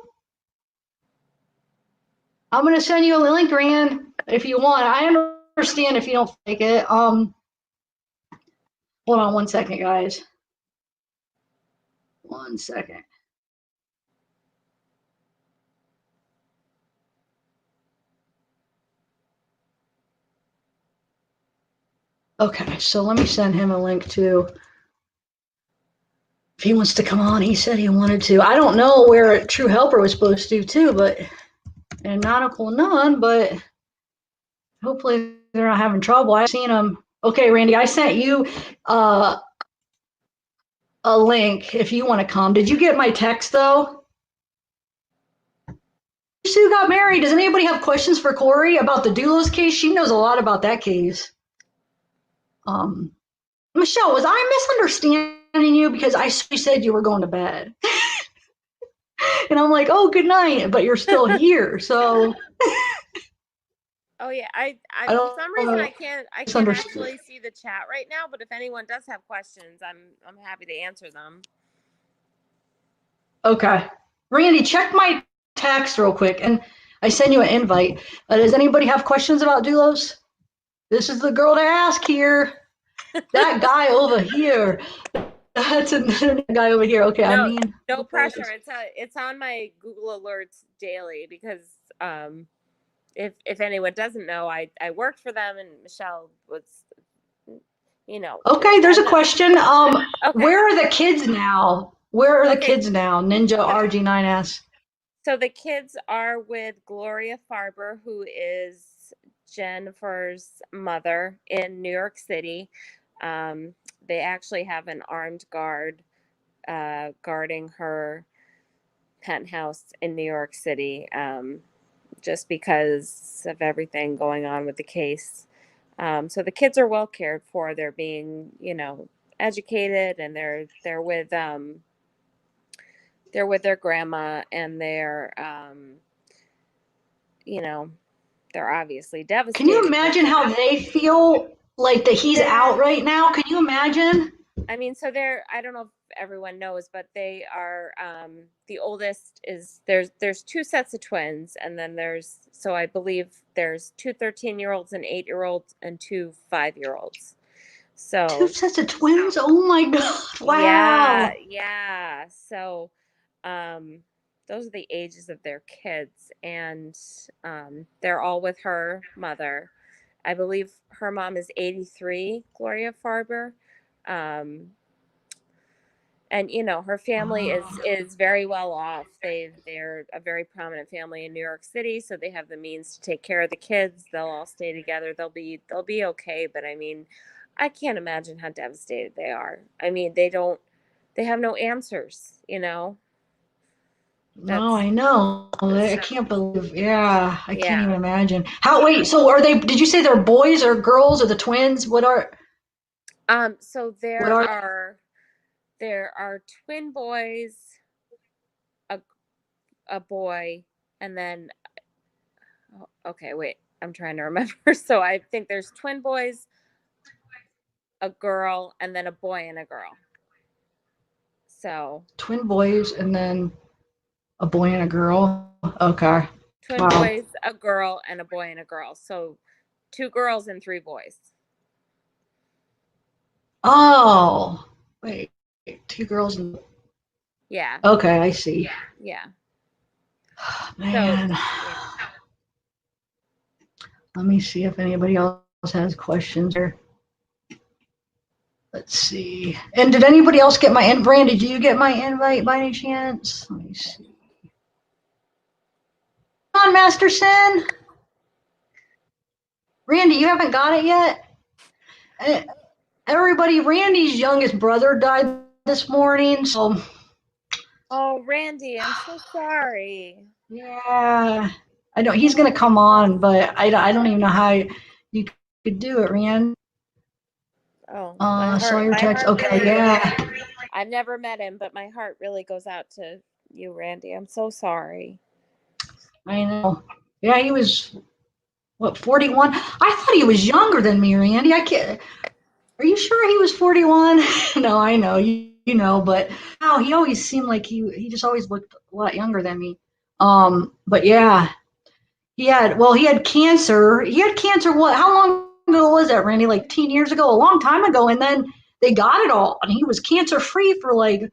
I'm gonna send you a link, Rand, if you want. I understand if you don't like it. Hold on one second, guys. 1 second. Okay, so let me send him a link too. If he wants to come on, he said he wanted to. I don't know where True Helper was supposed to too, but and Nautical Nun, but hopefully they're not having trouble. I've seen them. Okay, Randy, I sent you a link if you want to come. Did you get my text though? Sue got married. Does anybody have questions for Corey about the Doulos case? She knows a lot about that case. Michelle, was I misunderstanding you? Because I said you were going to bed. And I'm like, oh, good night, but you're still here. So Oh yeah, I I for some reason don't I can't misunderstood. actually see the chat right now, but if anyone does have questions, I'm happy to answer them. Okay. Randy, check my text real quick, and I send you an invite. Does anybody have questions about Doulos? This is the girl to ask here. That guy over here. That's another guy over here. Okay, No, I mean, no pressure. It's on my Google Alerts daily because if anyone doesn't know, I worked for them and Michelle was, you know. Okay, there's a question. Okay. Where are the kids now? Where are the Okay. kids now? Ninja RG9 asks. So the kids are with Gloria Farber, who is Jennifer's mother in New York City. They actually have an armed guard guarding her penthouse in New York City, just because of everything going on with the case. So the kids are well cared for. They're being, educated, and they're with their grandma, and they're they're obviously devastated. Can you imagine how they feel like that he's out right now? Can you imagine? I mean, so I don't know if everyone knows, but they are, the oldest is, there's two sets of twins, and then so I believe there's two 13-year-olds, an 8-year-old, and two 5-year-olds. So 2 sets of twins? Oh my God. Wow. Yeah. So, those are the ages of their kids, and they're all with her mother. I believe her mom is 83, Gloria Farber. And her family is very well off. They're a very prominent family in New York City, so they have the means to take care of the kids. They'll all stay together. They'll be okay. But I mean, I can't imagine how devastated they are. I mean, they have no answers. No, I know. I can't believe. Yeah, I can't even imagine. Wait, so did you say they're boys or girls or the twins? What are? So there are twin boys, a boy, and then, okay, wait, I'm trying to remember. So I think there's twin boys, a girl, and then a boy and a girl. So twin boys and then a boy and a girl. Okay. Twin boys, a girl, and a boy and a girl. So 2 girls and 3 boys. Oh, wait, 2 girls and. Yeah. Okay, I see. Yeah. Man. So, let me see if anybody else has questions here. Let's see. And did anybody else get my invite? Brand, did you get my invite by any chance? Let me see. Come on, Masterson. Randy, you haven't got it yet? Everybody, Randy's youngest brother died this morning, so. Oh, Randy, I'm so sorry. Yeah, I know he's gonna come on, but I don't even know how you could do it, Rand. Oh, saw your text. Okay, really, yeah. I've never met him, but my heart really goes out to you, Randy. I'm so sorry. I know. Yeah, he was, what, 41? I thought he was younger than me, Randy. I can't. Are you sure he was 41? No, I know, you know, but no, he always seemed like he just always looked a lot younger than me. But yeah, he had cancer. He had cancer, what, how long ago was that, Randy? Like 10 years ago, a long time ago, and then they got it all, and he was cancer free for like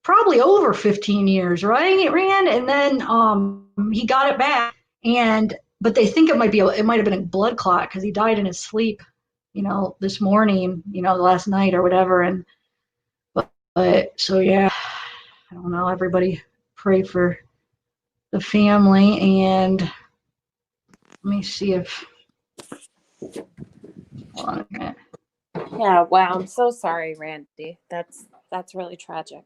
probably over 15 years, right, Rand? And then he got it back, but they think it might have been a blood clot because he died in his sleep. this morning, last night or whatever. And but so yeah, I don't know. Everybody pray for the family, and let me see if. Hold on a minute. Yeah, wow. I'm so sorry, Randy. That's really tragic.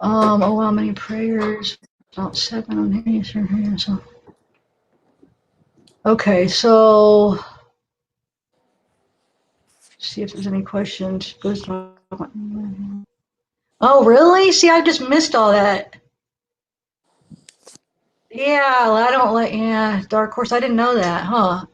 Oh, how many prayers? About 7 on here. So. Okay, so see if there's any questions. Oh, really? See, I just missed all that. Yeah, I don't like. Yeah, Dark Horse. I didn't know that, huh?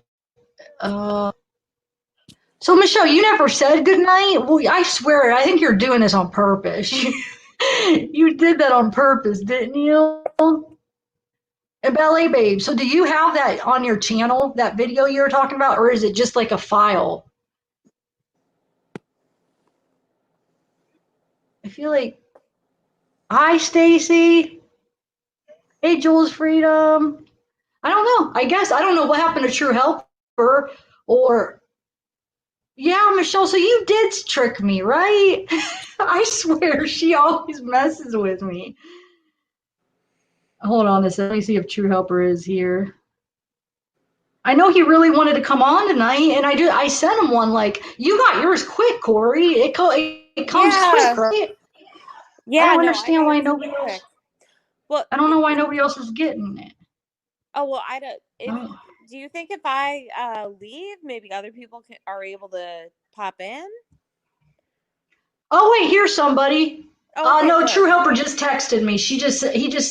So Michelle, you never said goodnight. Well, I swear, I think you're doing this on purpose. You did that on purpose, didn't you? And Ballet Babe. So do you have that on your channel, that video you were talking about, or is it just like a file? I feel like. Hi, Stacy. Hey, Jules Freedom. I don't know. I guess I don't know what happened to True Helper, or yeah, Michelle. So you did trick me, right? I swear she always messes with me. Hold on a second. Let me see if True Helper is here. I know he really wanted to come on tonight, and I sent him one. Like, you got yours quick, Corey. It comes quick, right? Yeah, I don't no, understand I why got nobody it quick. else. Well, I don't know why nobody else is getting it. Oh well, I don't. Oh. Do you think if I leave, maybe other people are able to pop in? Oh wait, here's somebody. Oh, okay, No, good. True Helper just texted me. He just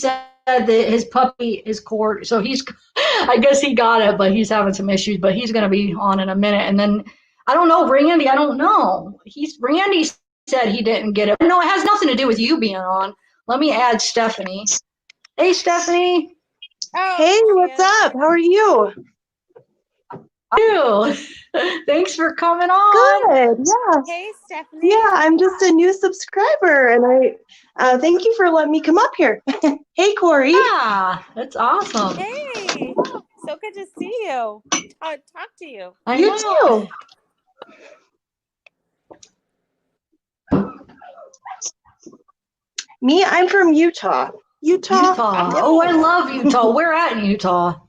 said that his puppy is cord. So I guess he got it, but he's having some issues. But he's gonna be on in a minute. And then I don't know, Randy. I don't know. Randy said he didn't get it. No, it has nothing to do with you being on. Let me add Stephanie. Hey, Stephanie. Oh, hey, what's up? How are you? Thanks for coming on. Good. Yeah. Hey, Stephanie. Yeah, I'm just a new subscriber, and I thank you for letting me come up here. Hey, Corey. Yeah, that's awesome. Hey, so good to see you. Talk to you. You too. Me, I'm from Utah. Utah. Oh, I love Utah. Where at in Utah?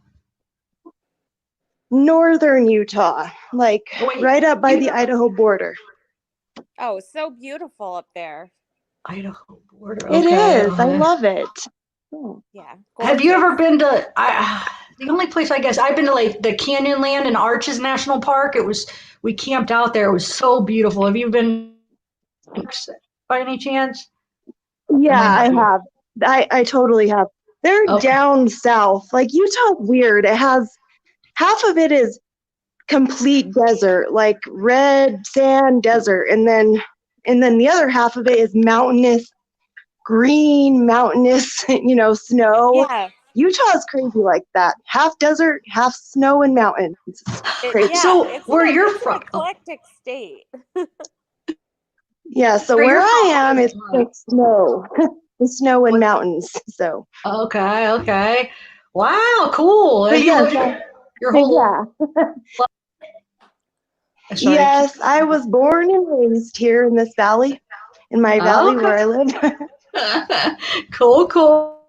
Northern Utah, like right up by the Idaho border. Oh, so beautiful up there. Idaho border. It is. I love it. Yeah. Have you ever been to? The only place I guess I've been to, like the Canyonland and Arches National Park. We camped out there. It was so beautiful. Have you been by any chance? Yeah, I have. I totally have. They're down south. Like Utah's weird. It has half of it is complete desert, like red sand desert, and then the other half of it is mountainous, green mountainous, snow. Yeah. Utah's crazy like that. Half desert, half snow and mountains. Crazy. So where you're from? An eclectic state. Yeah, so where I am, it's just snow. The snow and mountains. So okay. Wow, cool. But yes, your whole Yes, I was born and raised here in this valley, in my valley where I live. Cool.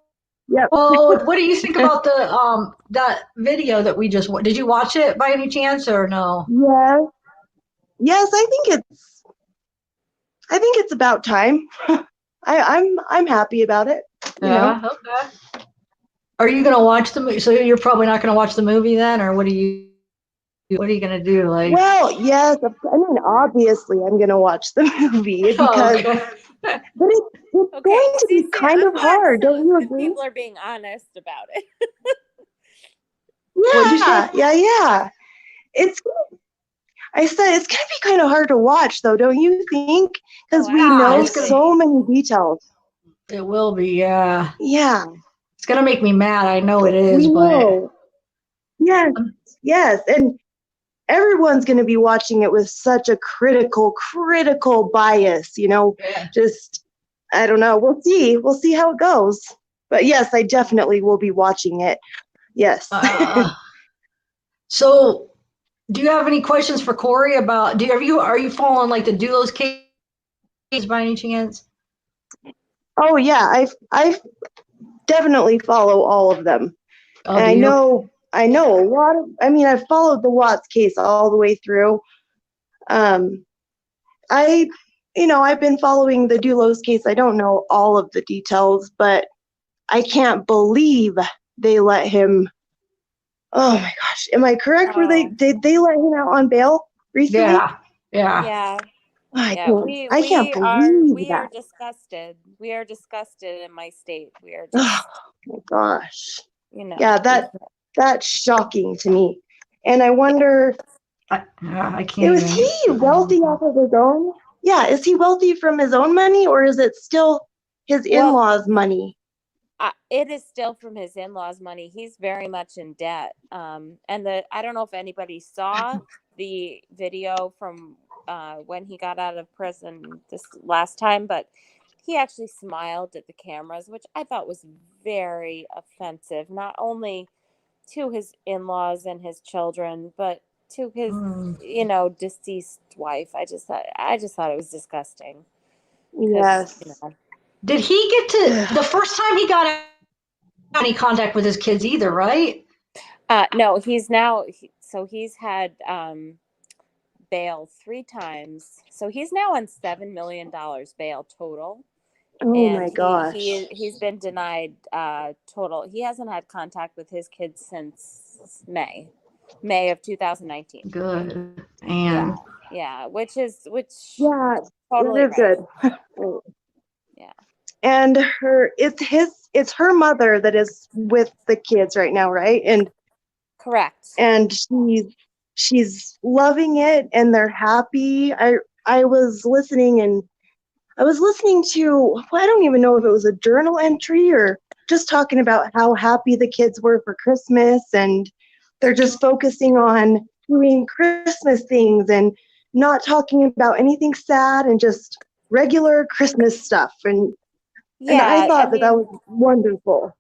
Yep. Well, what do you think about the that video that we just? Did you watch it by any chance or no? Yes, I think it's about time. I'm happy about it. Okay. Are you gonna watch the movie? So you're probably not gonna watch the movie then, or what are you gonna do? Like, well, yes, I mean, obviously, I'm gonna watch the movie because, but it's going to be kind of hard. Don't you agree? People are being honest about it. Yeah. I said it's gonna be kind of hard to watch, though, don't you think? Because we know so many details. It will be, yeah. Yeah. It's gonna make me mad. I know it is, but yes, and everyone's gonna be watching it with such a critical bias. Just I don't know. We'll see how it goes. But yes, I definitely will be watching it. Yes. So Do you have any questions for Corey about? Are you following like the Doulos case by any chance? Oh yeah, I definitely follow all of them. Oh, And do you? I know a lot of, I mean, I've followed the Watts case all the way through. I, I've been following the Doulos case. I don't know all of the details, but I can't believe they let him. Oh my gosh, am I correct? Did they let him out on bail recently? Yeah, yeah. Yeah. I Yeah, can't. I can't believe we are that. disgusted. We are disgusted in my state. We are Oh just, my gosh. you know. Yeah, that's shocking to me. And I wonder, I can't is even. he wealthy off of his own? Yeah, is he wealthy from his own money, or is it still his Well, in-laws' money? it is still from his in-laws' money. He's very much in debt. And I don't know if anybody saw the video from when he got out of prison this last time, but he actually smiled at the cameras, which I thought was very offensive, not only to his in-laws and his children, but to his, deceased wife. I just thought it was disgusting. Yes. Did he get to the first time he got any contact with his kids either, right? No, he's had bail 3 times. So he's now on $7 million bail total. Oh And my gosh. he's been denied total. He hasn't had contact with his kids since May of 2019. Good. And yeah, which yeah, totally that is right. good. Yeah. And it's her mother that is with the kids right now, right? And correct. And she's loving it, and they're happy. I was listening, and I was listening to, well, I don't even know if it was a journal entry or just talking about how happy the kids were for Christmas, and they're just focusing on doing Christmas things and not talking about anything sad and just regular Christmas stuff. And I thought that was wonderful.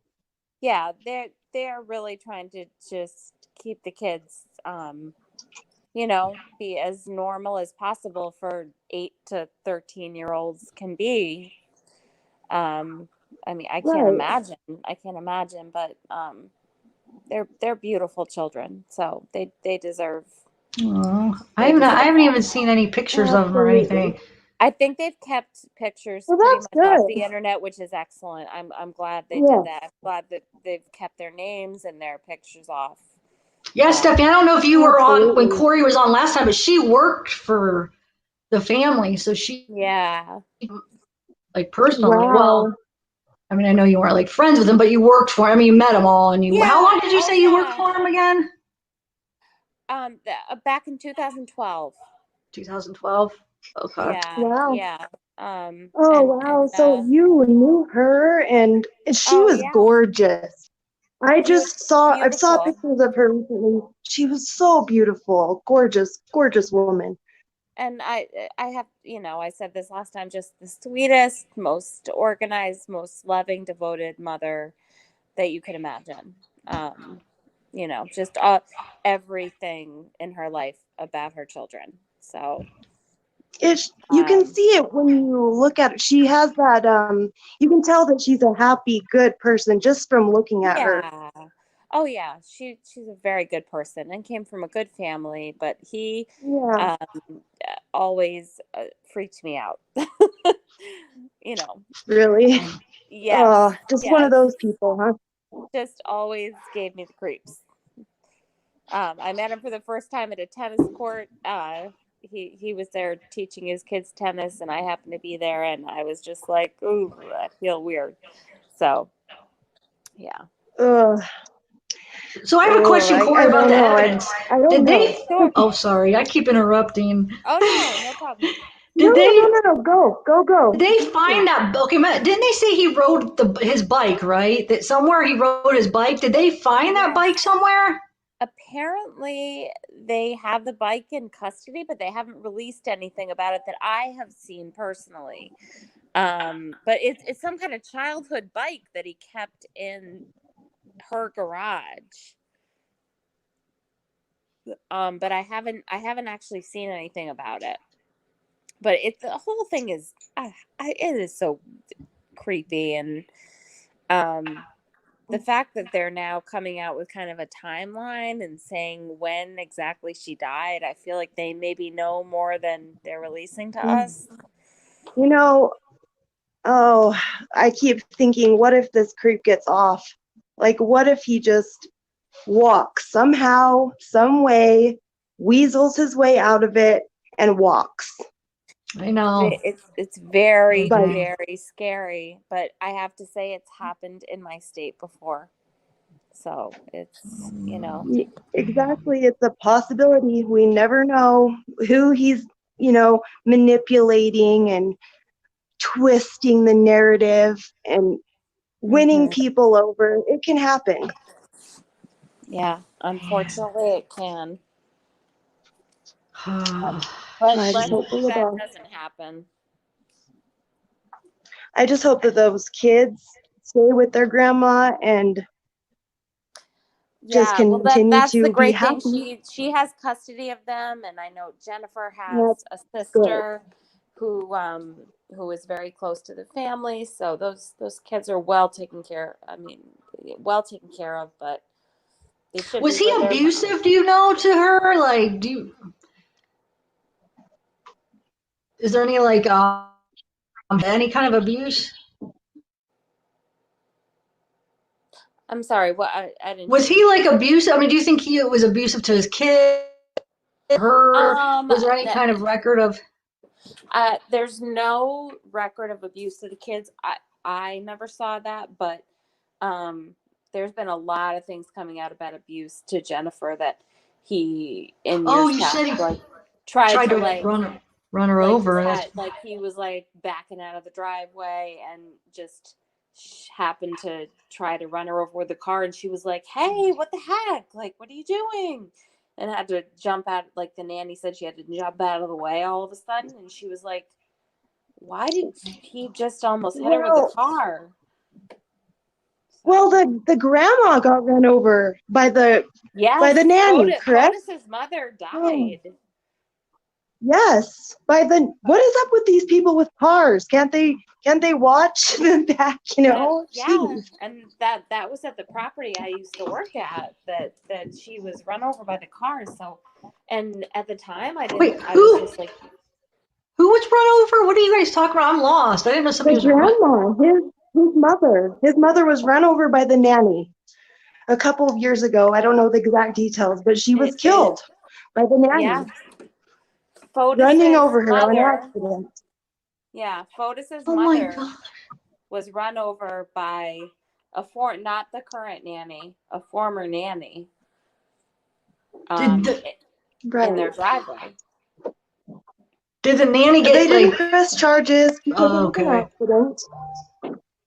Yeah, they're really trying to just keep the kids, be as normal as possible for 8 to 13-year-olds can be. I mean, I can't imagine, but they're beautiful children, so they deserve. I haven't even seen any pictures of them or anything. I think they've kept pictures Well, pretty that's much off good. the internet, which is excellent. I'm glad they did that. I'm glad that they've kept their names and their pictures off. Yeah, Stephanie, I don't know if you were on when Corey was on last time, but she worked for the family, so she like personally. Wow. Well, I mean, I know you weren't like friends with him, but you worked for him. I mean, you met them all, and you. How long did you say you worked for him again? Back in 2012. 2012. Okay. Yeah. Wow. Yeah. Wow. So you knew her, and she was gorgeous. I've saw pictures of her recently. She was so beautiful, gorgeous woman. And I have, I said this last time, just the sweetest, most organized, most loving, devoted mother that you could imagine. Just everything in her life about her children. So you can see it when you look at it. She has that, you can tell that she's a happy, good person just from looking at her. Oh yeah, she's a very good person and came from a good family, but he always freaked me out. Really? Yes. Just one of those people, huh? Just always gave me the creeps. I met him for the first time at a tennis court. He was there teaching his kids tennis, and I happened to be there, and I was just like, ooh, I feel weird. So, yeah. So I have a question, Corey, about the evidence. Did they? Oh, sorry, I keep interrupting. Oh no problem. No, go. Did they find that? Okay, didn't they say he rode his bike? Right, that somewhere he rode his bike. Did they find that bike somewhere? Apparently, they have the bike in custody, but they haven't released anything about it that I have seen personally. But it's some kind of childhood bike that he kept in her garage. but I haven't actually seen anything about it. But the whole thing is, it is so creepy, and the fact that they're now coming out with kind of a timeline and saying when exactly she died, I feel like they maybe know more than they're releasing to us. You know, oh, I keep thinking, what if this creep gets off? Like, what if he just walks somehow, some way, weasels his way out of it and walks? I know. It's very, But- very scary, but I have to say it's happened in my state before. So it's, Exactly. It's a possibility. We never know who he's, manipulating and twisting the narrative and winning people over. It can happen. Yeah, unfortunately it can. But I let's just hope hope that doesn't happen. I just hope that those kids stay with their grandma and just continue that's to the be great happy. thing. She has custody of them, and I know Jennifer has That's a sister who is very close to the family. So those kids are well taken care. Well taken care of. But they should. Was be he with their abusive? mom. Do you know, to her? Like, is there any any kind of abuse? I'm sorry. What I didn't. Was he like abusive? I mean, do you think he was abusive to his kid? Her? Was there any kind of record of? There's no record of abuse to the kids. I never saw that, but there's been a lot of things coming out about abuse to Jennifer that he in years past, said he tried to run her over. Like he was like backing out of the driveway and just happened to try to run her over with the car, and she was like, "Hey, what the heck? Like, what are you doing?" And had to jump out, like the nanny said she had to jump out of the way all of a sudden. And she was like, why did he just almost hit her with the car? Well, the grandma got run over by the nanny, correct? Fotis's mother died. Oh. Yes, what is up with these people with cars? Can't they watch them back, Yeah, Jeez. and that was at the property I used to work at, that she was run over by the car. So, and at the time I was just like, who was run over? What are you guys talking about? I'm lost. I didn't know somebody was grandma, his mother was run over by the nanny a couple of years ago. I don't know the exact details, but she was killed by the nanny. Yeah. Running over her on accident. Yeah, Fotis's mother was run over by not the current nanny, a former nanny, in their driveway. Did the nanny get? They didn't press charges because of an accident.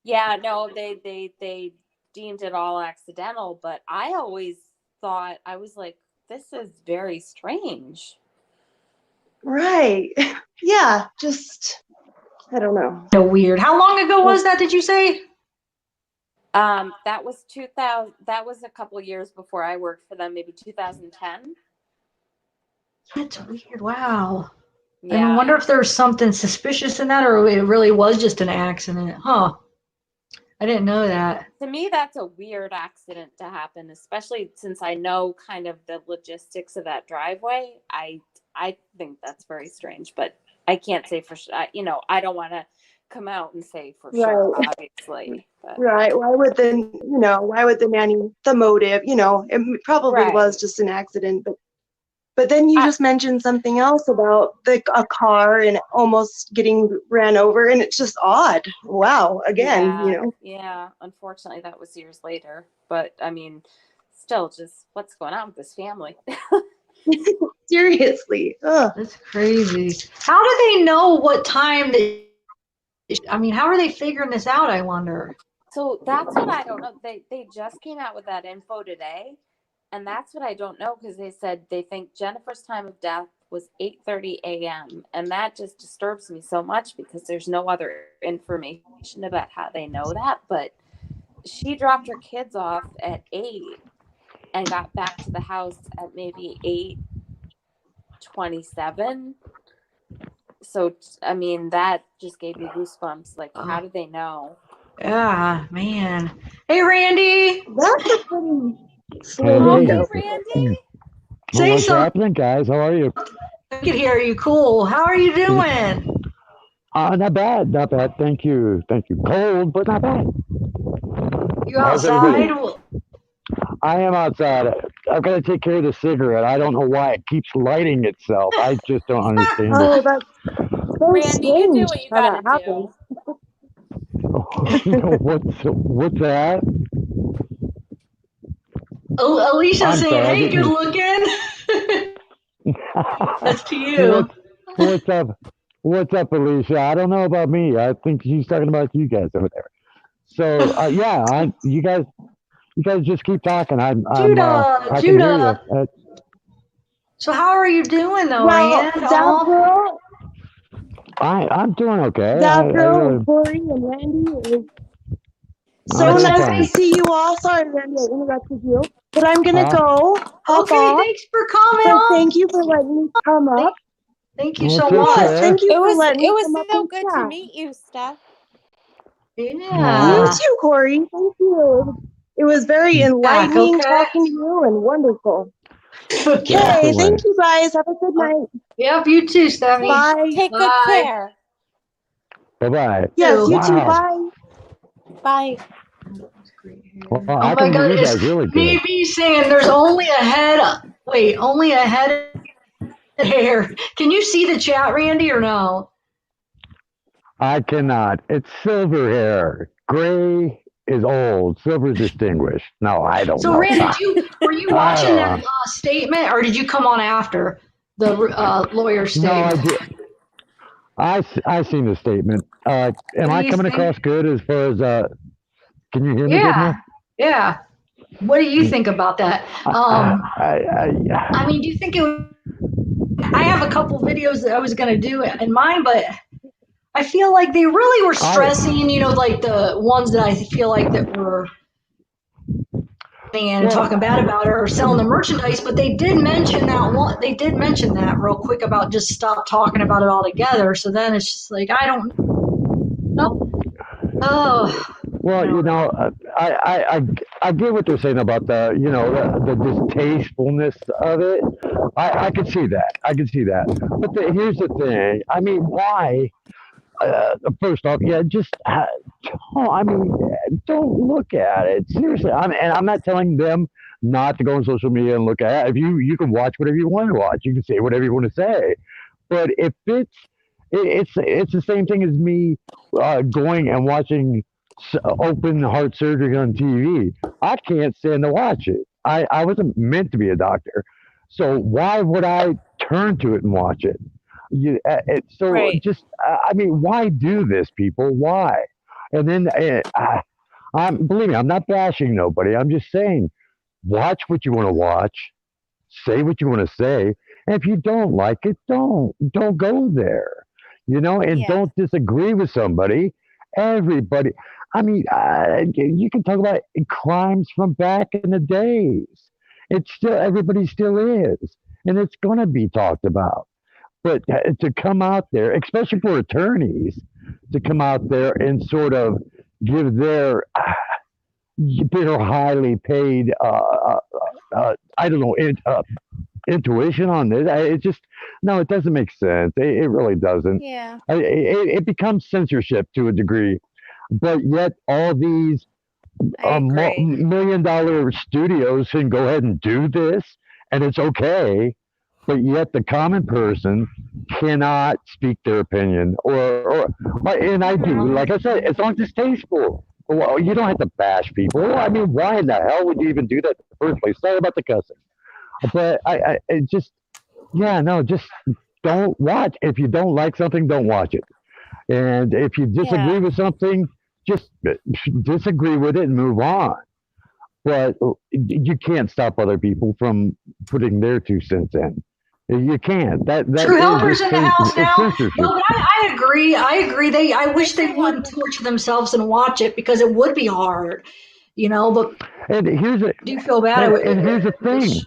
Yeah, no, they deemed it all accidental, but I always thought, I was like, this is very strange. Right. Yeah, just, I don't know. So weird. How long ago was that, did you say? That was 2000. That was a couple of years before I worked for them, maybe 2010. That's weird. Wow. Yeah. And I wonder if there's something suspicious in that, or it really was just an accident. Huh. I didn't know that. To me, that's a weird accident to happen, especially since I know kind of the logistics of that driveway. I think that's very strange, but I can't say for sure. I don't want to come out and say for sure, obviously. But. Right. Why would the nanny, the motive, it probably was just an accident, but then you just mentioned something else about a car and almost getting ran over, and it's just odd. Wow. Again, Yeah. Unfortunately, that was years later, but I mean, still, just what's going on with this family? Seriously. Ugh. That's crazy. How do they know what time how are they figuring this out, I wonder? So that's what I don't know. They just came out with that info today, and that's what I don't know, because they said they think Jennifer's time of death was 8:30 a.m. and that just disturbs me so much because there's no other information about how they know that. But she dropped her kids off at 8, and got back to the house at maybe 8:27. So, I mean, that just gave me goosebumps. Like, how did they know? Yeah, man. Hey, Randy. That's a pretty slow Oh, hey, window. Randy. Say What's something. happening, guys? How are you? I can hear you. Cool. How are you doing? Not bad, not bad. Thank you. Cold, but not bad. You How's outside? everybody? I am outside. I've got to take care of the cigarette. I don't know why it keeps lighting itself. I just don't understand Oh, it. that's so Randy, you do strange what you how gotta that happens. What's that? Alicia's saying, sorry, I hey, good didn't. looking. That's to you. What's up? What's up, Alicia? I don't know about me. I think she's talking about you guys over there. So yeah, you guys just keep talking. I can hear you. So how are you doing though, Well, Rand? that girl, I'm doing okay. that girl, Corey and Randy, it was so doing nice fine. to see you all. Sorry, Randy, I interrupted you, but I'm gonna go hop Okay, off. thanks for coming So on. thank you for letting me come up. Thank you so It's much. okay. Thank you It for letting me was come up so and good to chat. meet you, Steph. You Yeah. too, Corey. Thank you. It was very enlightening okay. talking to you and wonderful. Okay. Okay, thank you guys. Have a good night. Yep, you too, Stephanie. Bye. Take good care. Bye-bye. Yes, you too. Wow. Bye. Bye. Well, Oh I my can hear God, you it's guys really good. maybe saying there's only a head. Wait, only a head hair. Can you see the chat, Randy, or no? I cannot. It's silver hair. Gray is old. Silver is distinguished. No, I don't So, know. Randy, were you I watching don't that statement, or did you come on after the lawyer No, statement? I did. I seen the statement. Am What do I you coming think? across good as far as can you hear me good now? Yeah. What do you think about that? I mean, do you think it would, I have a couple videos that I was going to do in mind, but I feel like they really were stressing, like the ones that I feel like that were and talking bad about her or selling the merchandise, but they did mention that one. They did mention that real quick about just stop talking about it altogether. So then it's just like I don't know. Oh. Well, I get what they're saying about the distastefulness of it. I can see that. But here's the thing. I mean, why? First off, don't look at it seriously. I'm not telling them not to go on social media and look at it. If you can watch whatever you want to watch, you can say whatever you want to say. But if it's the same thing as me going and watching open heart surgery on TV. I can't stand to watch it. I wasn't meant to be a doctor, so why would I turn to it and watch it? I mean, why do this, people? Why? And then believe me, I'm not bashing nobody. I'm just saying, watch what you want to watch, say what you want to say, and if you don't like it, don't go there, and don't disagree with somebody. Everybody, I mean, you can talk about crimes from back in the days. It's still everybody still is, and it's going to be talked about. But to come out there, especially for attorneys, to come out there and sort of give their highly paid, I don't know, intuition on this, it just, no, it doesn't make sense. It really doesn't. Yeah. It becomes censorship to a degree, but yet all these $1 million studios can go ahead and do this, and it's okay. But yet the common person cannot speak their opinion, and I do. Like I said, it's not distasteful. Well, you don't have to bash people. I mean, why in the hell would you even do that in the first place? Sorry about the cussing, but just don't watch. If you don't like something, don't watch it. And if you disagree with something, just disagree with it and move on. But you can't stop other people from putting their 2 cents in. You can't. That True helpers in the house it's now. censorship. No, but I agree. I wish they wouldn't torture themselves and watch it because it would be hard, But And here's a do feel bad. and here's the thing.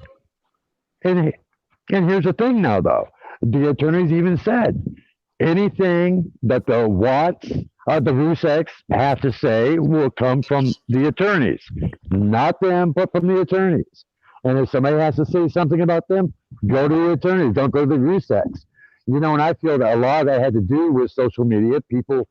And here's the thing now, though. The attorneys even said anything that the Watts, the Rzuceks have to say will come from the attorneys, not the input from the attorneys. And if somebody has to say something about them, go to the attorneys. Don't go to the Rzuceks. You know, and I feel that a lot of that had to do with social media, people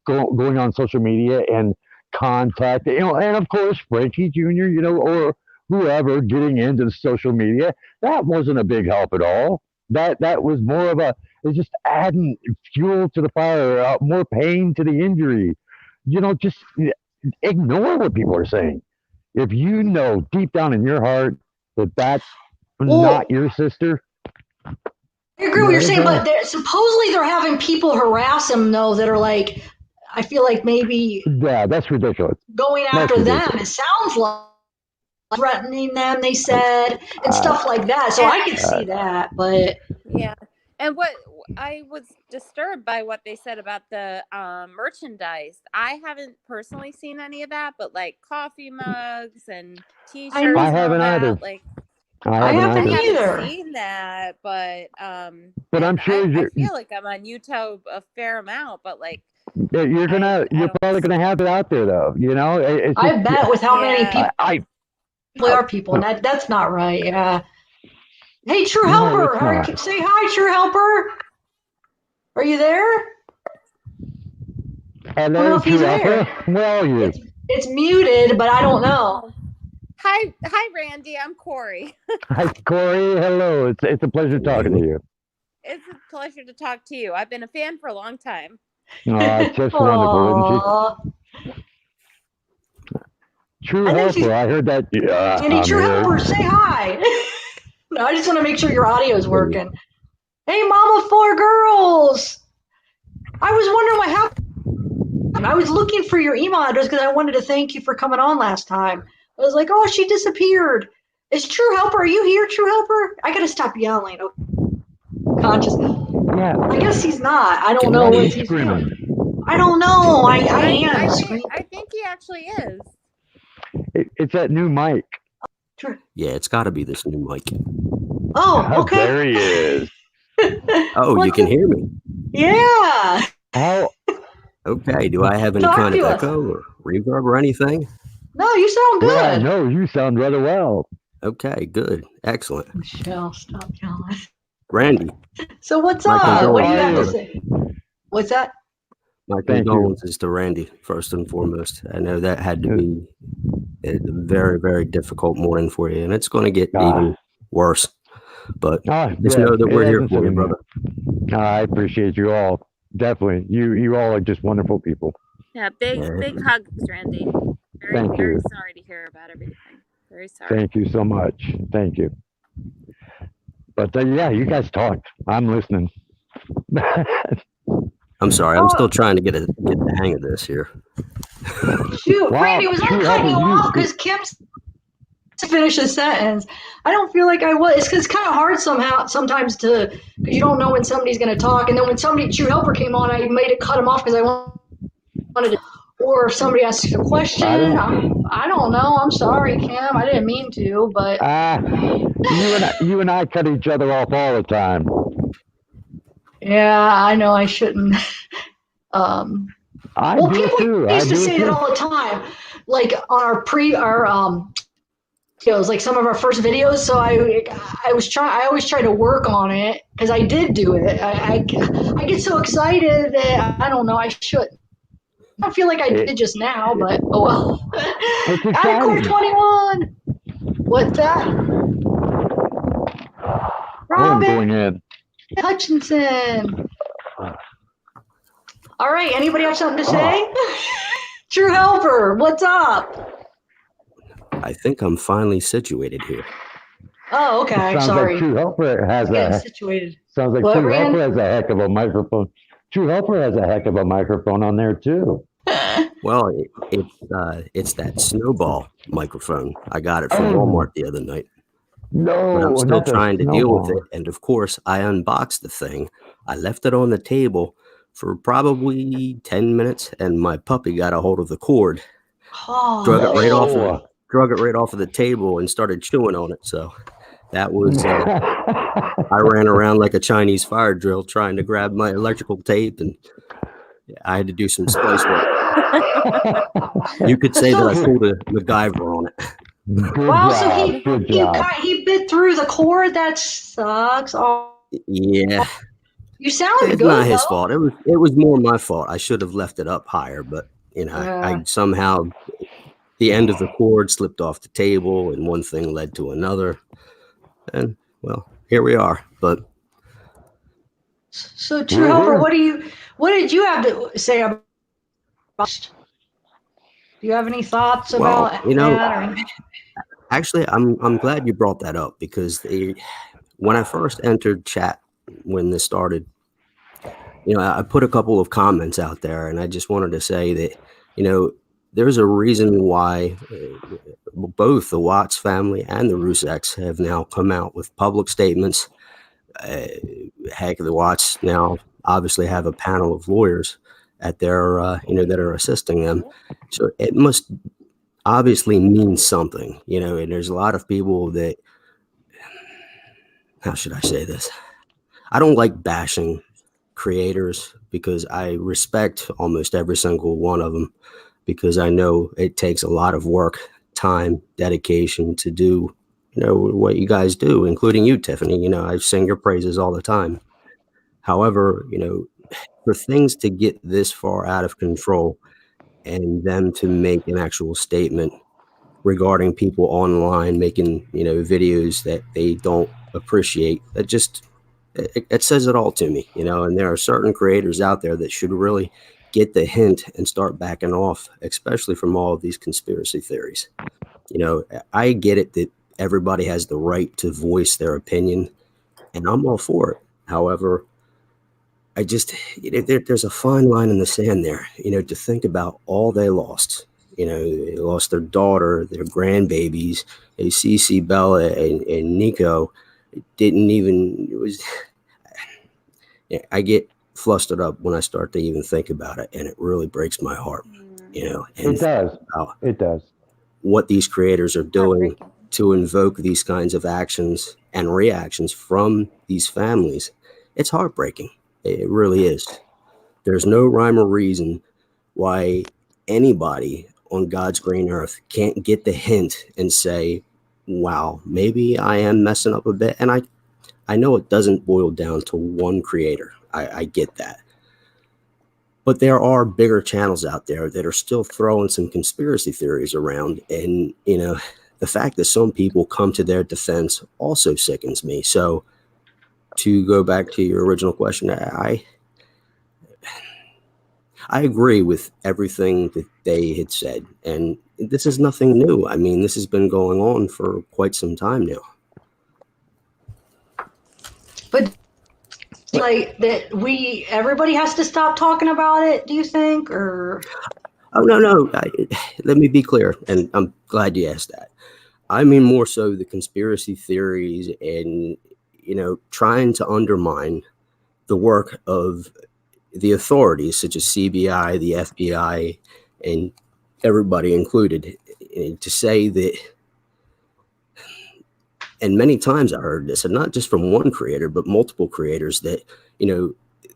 going on social media and contact, you know, and of course Frankie Jr., you know, or whoever getting into social media. That wasn't a big help at all. That was more of it's just adding fuel to the fire, more pain to the injury. You know, just ignore what people are saying. If you know deep down in your heart that that's not your sister. I agree with what you're saying, but supposedly they're having people harass them, though, that are like, I feel like maybe that's ridiculous. Going after them. It sounds like threatening them, they said, and stuff like that. So I could see that, but yeah. And what I was disturbed by what they said about the merchandise. I haven't personally seen any of that, but like coffee mugs and T-shirts. I haven't either. Like, I haven't either. Seen that, but I'm sure I feel like I'm on YouTube a fair amount, but like you're probably gonna have it out there though. You know, I bet with how many people are people, and that's not right. Yeah. Hey, True Helper, say hi, True Helper. Are you there? Hello, True Helper. Where are you? It's muted, but I don't know. Hi, Randy. I'm Corey. Hi, Corey. Hello. It's a pleasure talking to you. It's a pleasure to talk to you. I've been a fan for a long time. Oh, it's just wonderful, isn't she? True Helper. I heard that. Andy, True Helper, say hi. No, I just want to make sure your audio is working. Hey, Mama 4 girls. I was wondering what happened. I was looking for your email address because I wanted to thank you for coming on last time. I was like, oh, she disappeared. Is True Helper? Are you here, True Helper? I got to stop yelling. Oh, conscious. Yeah. I guess he's not. I don't know what he's doing. I don't know. I think he actually is. It's that new mic. Yeah, it's got to be this new mic. Oh, okay. There he is. Oh, you can hear me? Yeah. How? Okay. Do I have any kind of echo or reverb or anything? No, you sound good. Yeah, no, you sound rather well. Okay, good. Excellent. Michelle, stop yelling. Randy. So what's up? What do you have to say? What's that? My condolences to Randy, first and foremost. I know that had to be a very, very difficult morning for you, and it's going to get even worse. But just know that we're here for you, brother. I appreciate you all. Definitely. You all are just wonderful people. Yeah, big hugs, Randy. Very sorry to hear about everything. Very sorry. Thank you so much. Thank you. But yeah, you guys talked. I'm listening. I'm sorry. I'm still trying to get the hang of this here. Shoot, Randy, was I cutting you off because Kim's to finish a sentence? I don't feel like I was. It's kind of hard sometimes because you don't know when somebody's going to talk. And then when True Helper came on, I made it cut him off because I wanted to. Or if somebody asks a question, I don't know. I'm sorry, Kim. I didn't mean to, but you and I cut each other off all the time. Yeah, I know I shouldn't. People used to say that all the time, like on our videos, like some of our first videos. So I always try to work on it because I did do it. I get so excited that I don't know. I should. I feel like I did just now, but oh well. Core 21. What's that? Robin Hutchinson. All right. Anybody have something to say? True Helper, what's up? I think I'm finally situated here. Oh, okay. Sounds Sorry. Like True Helper has situated. Sounds like True Helper has a heck of a microphone. True Helper has a heck of a microphone on there too. Well, it's that snowball microphone. I got it from Walmart the other night. No, but I'm still trying to deal with it. And of course, I unboxed the thing. I left it on the table for probably 10 minutes, and my puppy got a hold of the cord, drug it right off drug it right off of the table and started chewing on it. So that was, I ran around like a Chinese fire drill trying to grab my electrical tape, and I had to do some splice work. You could say that I pulled a MacGyver on it. Wow, so he bit through the cord. That sucks. Oh, yeah. You sound it's good. Not his fault. It was more my fault. I should have left it up higher, but I somehow the end of the cord slipped off the table, and one thing led to another, and well, here we are. But so, True Helper, what did you have to say about? Do you have any thoughts about that? Actually, I'm glad you brought that up, because when I first entered chat when this started, I put a couple of comments out there, and I just wanted to say that, there's a reason why both the Watts family and the Rzuceks have now come out with public statements. Heck, the Watts now obviously have a panel of lawyers at their, that are assisting them. So it must obviously mean something, and there's a lot of people that, how should I say this? I don't like bashing creators, because I respect almost every single one of them, because I know it takes a lot of work, time, dedication to do, what you guys do, including you, Tiffany. I sing your praises all the time. However, for things to get this far out of control and them to make an actual statement regarding people online making, videos that they don't appreciate, it says it all to me, and there are certain creators out there that should really get the hint and start backing off, especially from all of these conspiracy theories. I get it that everybody has the right to voice their opinion, and I'm all for it. However, I just, there's a fine line in the sand there, to think about all they lost. They lost their daughter, their grandbabies, Cece, Bella, and Nico. I get flustered up when I start to even think about it, and it really breaks my heart, And it does. It does. What these creators are doing to invoke these kinds of actions and reactions from these families, it's heartbreaking. It really is. There's no rhyme or reason why anybody on God's green earth can't get the hint and say, wow, maybe I am messing up a bit. And I know it doesn't boil down to one creator. I get that. But there are bigger channels out there that are still throwing some conspiracy theories around. And, the fact that some people come to their defense also sickens me. So to go back to your original question, I agree with everything that they had said. And this is nothing new. I mean, this has been going on for quite some time now. But like that, everybody has to stop talking about it, do you think? Or oh, no. Let me be clear, and I'm glad you asked that. I mean more so the conspiracy theories and, trying to undermine the work of the authorities, such as CBI, the FBI, and everybody included, to say that, and many times I heard this, and not just from one creator, but multiple creators, that,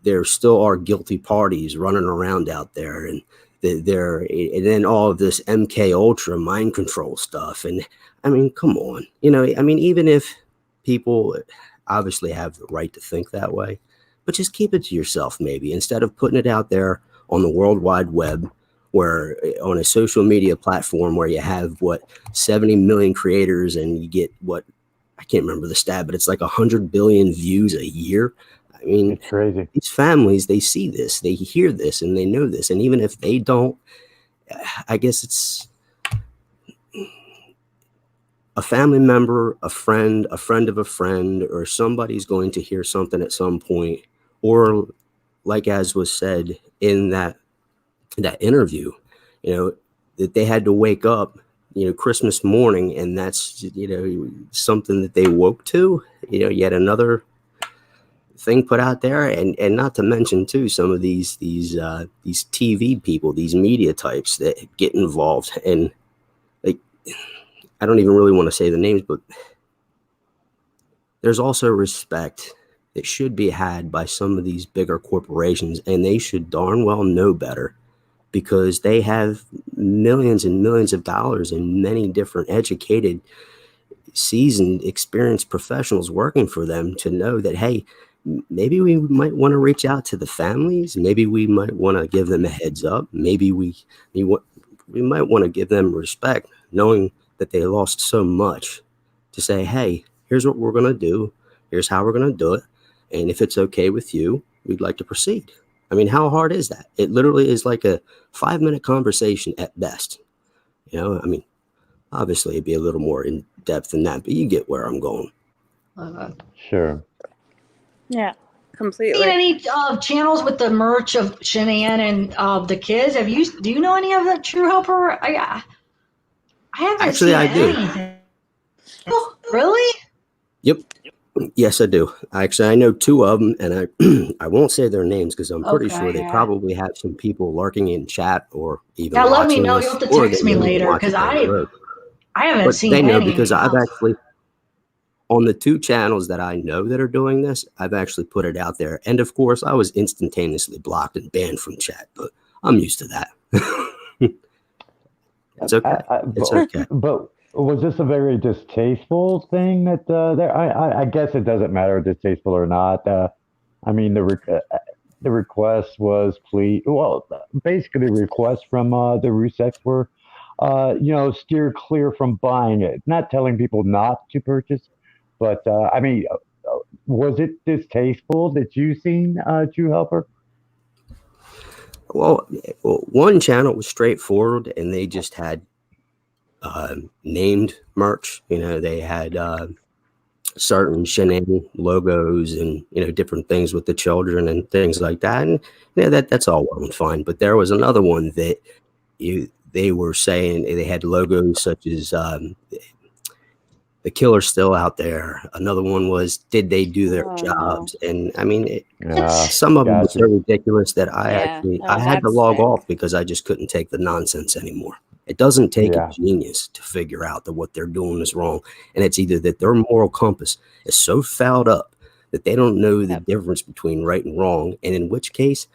there still are guilty parties running around out there, and and then all of this MK Ultra mind control stuff. And I mean, come on, even if people obviously have the right to think that way, but just keep it to yourself, maybe, instead of putting it out there on the World Wide Web, where on a social media platform where you have 70 million creators, and you get I can't remember the stat, but it's like 100 billion views a year. I mean, it's crazy. These families, they see this, they hear this, and they know this. And even if they don't, I guess it's a family member, a friend of a friend, or somebody's going to hear something at some point. Or like as was said in that interview, that they had to wake up, Christmas morning, and that's, something that they woke to, yet another thing put out there. And not to mention too, some of these TV people, these media types that get involved, and like, I don't even really want to say the names, but there's also respect that should be had by some of these bigger corporations, and they should darn well know better, because they have millions and millions of dollars and many different educated, seasoned, experienced professionals working for them to know that, hey, maybe we might want to reach out to the families. Maybe we might want to give them a heads up. Maybe we might want to give them respect, knowing that they lost so much, to say, hey, here's what we're going to do. Here's how we're going to do it. And if it's okay with you, we'd like to proceed. I mean, how hard is that? It literally is like a 5-minute conversation at best. You know, I mean, obviously it'd be a little more in depth than that, but you get where I'm going. Sure. Yeah, completely. Any channels with the merch of Shanann and the kids? Do you know any of the True Helper? I haven't Actually, seen I do. anything. Oh, really? Yep. Yes, I do. Actually, I know 2 of them, and I won't say their names because I'm pretty sure they probably have some people lurking in chat or even watching let me know. this, You'll have to or text they me may later, watch it because down the road. I haven't But seen they know, any. because I've actually, on the 2 channels that I know that are doing this, I've actually put it out there. And of course, I was instantaneously blocked and banned from chat, but I'm used to that. It's okay. It's okay. But was this a very distasteful thing that there? I guess it doesn't matter if distasteful or not. I mean, the request was basically the request from the Rzuceks were, steer clear from buying it. Not telling people not to purchase, but I mean, was it distasteful that you seen True Helper? Well, one channel was straightforward, and they just had named merch. You know, they had certain Shanann logos and, different things with the children and things like that. And that's all well and fine. But there was another one that they were saying they had logos such as the killer's still out there. Another one was, did they do their jobs? No. And I mean, some of them were so ridiculous that I had to log off because I just couldn't take the nonsense anymore. It doesn't take a genius to figure out that what they're doing is wrong. And it's either that their moral compass is so fouled up that they don't know the difference between right and wrong. And in which case,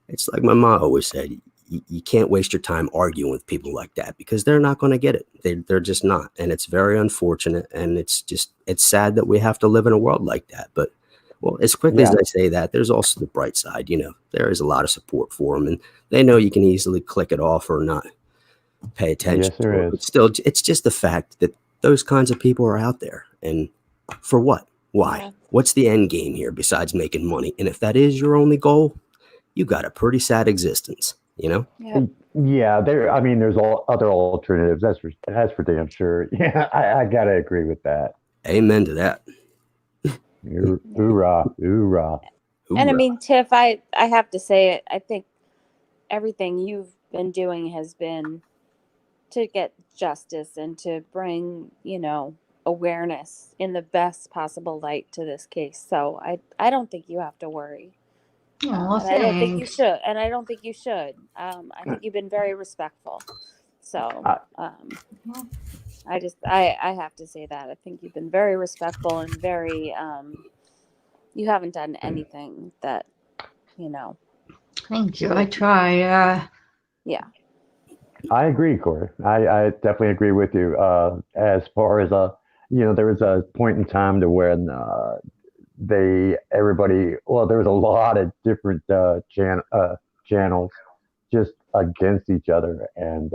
it's like my mom always said, you can't waste your time arguing with people like that, because they're not going to get it. They're just not. And it's very unfortunate. And it's sad that we have to live in a world like that. But, well, as quickly as I say that, there's also the bright side. There is a lot of support for them, and they know you can easily click it off or not pay attention to it. But still, it's just the fact that those kinds of people are out there. And for what? Why? Yeah. What's the end game here besides making money? And if that is your only goal, you got a pretty sad existence. Yeah, there's other alternatives. That's for damn sure. Yeah, I gotta agree with that. Amen to that. Hoorah, hoorah. And I mean, Tiff, I have to say it. I think everything you've been doing has been to get justice and to bring, awareness in the best possible light to this case. So I don't think you have to worry. I don't think you should. And I don't think you should. I think you've been very respectful. So I have to say that. I think you've been very respectful and very, you haven't done anything that, Thank you. I try. Yeah. I agree, Corey. I definitely agree with you. As far as, there was a point in time to when, there was a lot of different channels just against each other, and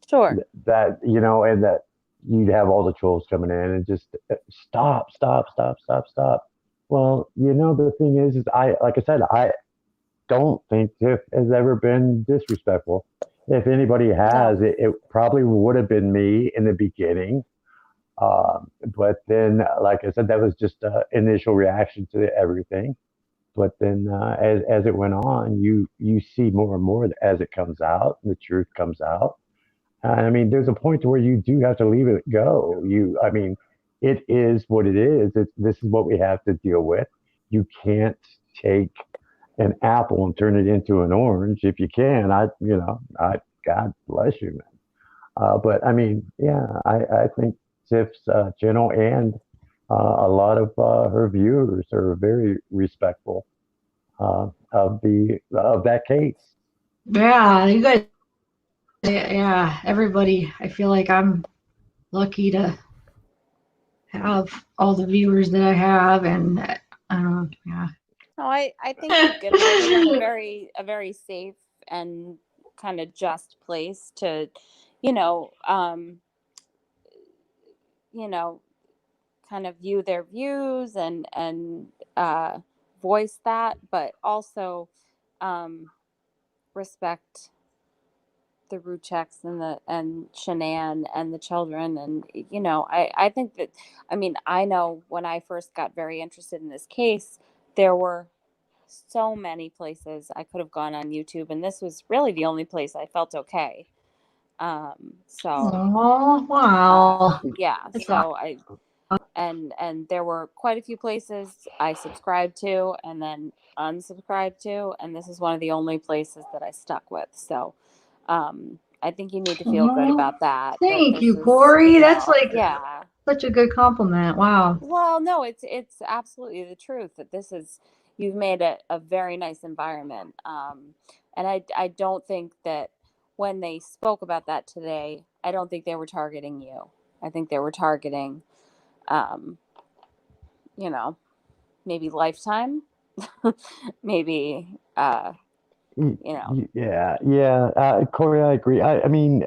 sure that and that you'd have all the trolls coming in and just stop. Well, the thing is I don't think Tiff has ever been disrespectful. If anybody has, it probably would have been me in the beginning. But then, like I said, that was just an initial reaction to everything. But then, as it went on, you see more and more as it comes out, the truth comes out. I mean, there's a point to where you do have to leave it go. It is what it is. This is what we have to deal with. You can't take an apple and turn it into an orange. If you can, God bless you, man. But I mean, yeah, I think Tiff's channel and a lot of her viewers are very respectful of that case. Yeah, you guys. Yeah, everybody. I feel like I'm lucky to have all the viewers that I have, and yeah. No, I think you've given it a very safe and kind of just place to, you know, you know, kind of view their views and voice that, but also respect the Rzuceks and Shanann and the children. And I think that, I mean, I know when I first got very interested in this case, there were so many places I could have gone on YouTube, and this was really the only place I felt okay. Oh wow. Yeah, That's so and there were quite a few places I subscribed to and then unsubscribed to, and this is one of the only places that I stuck with. So I think you need to feel good about that. Thank This you, is, Corey. That's like yeah. such a good compliment. Wow. Well, no, it's absolutely the truth that this is, you've made it a very nice environment. And I don't think that when they spoke about that today, I don't think they were targeting you. I think they were targeting, you know, maybe Lifetime, maybe, Yeah, Corey, I agree. I mean,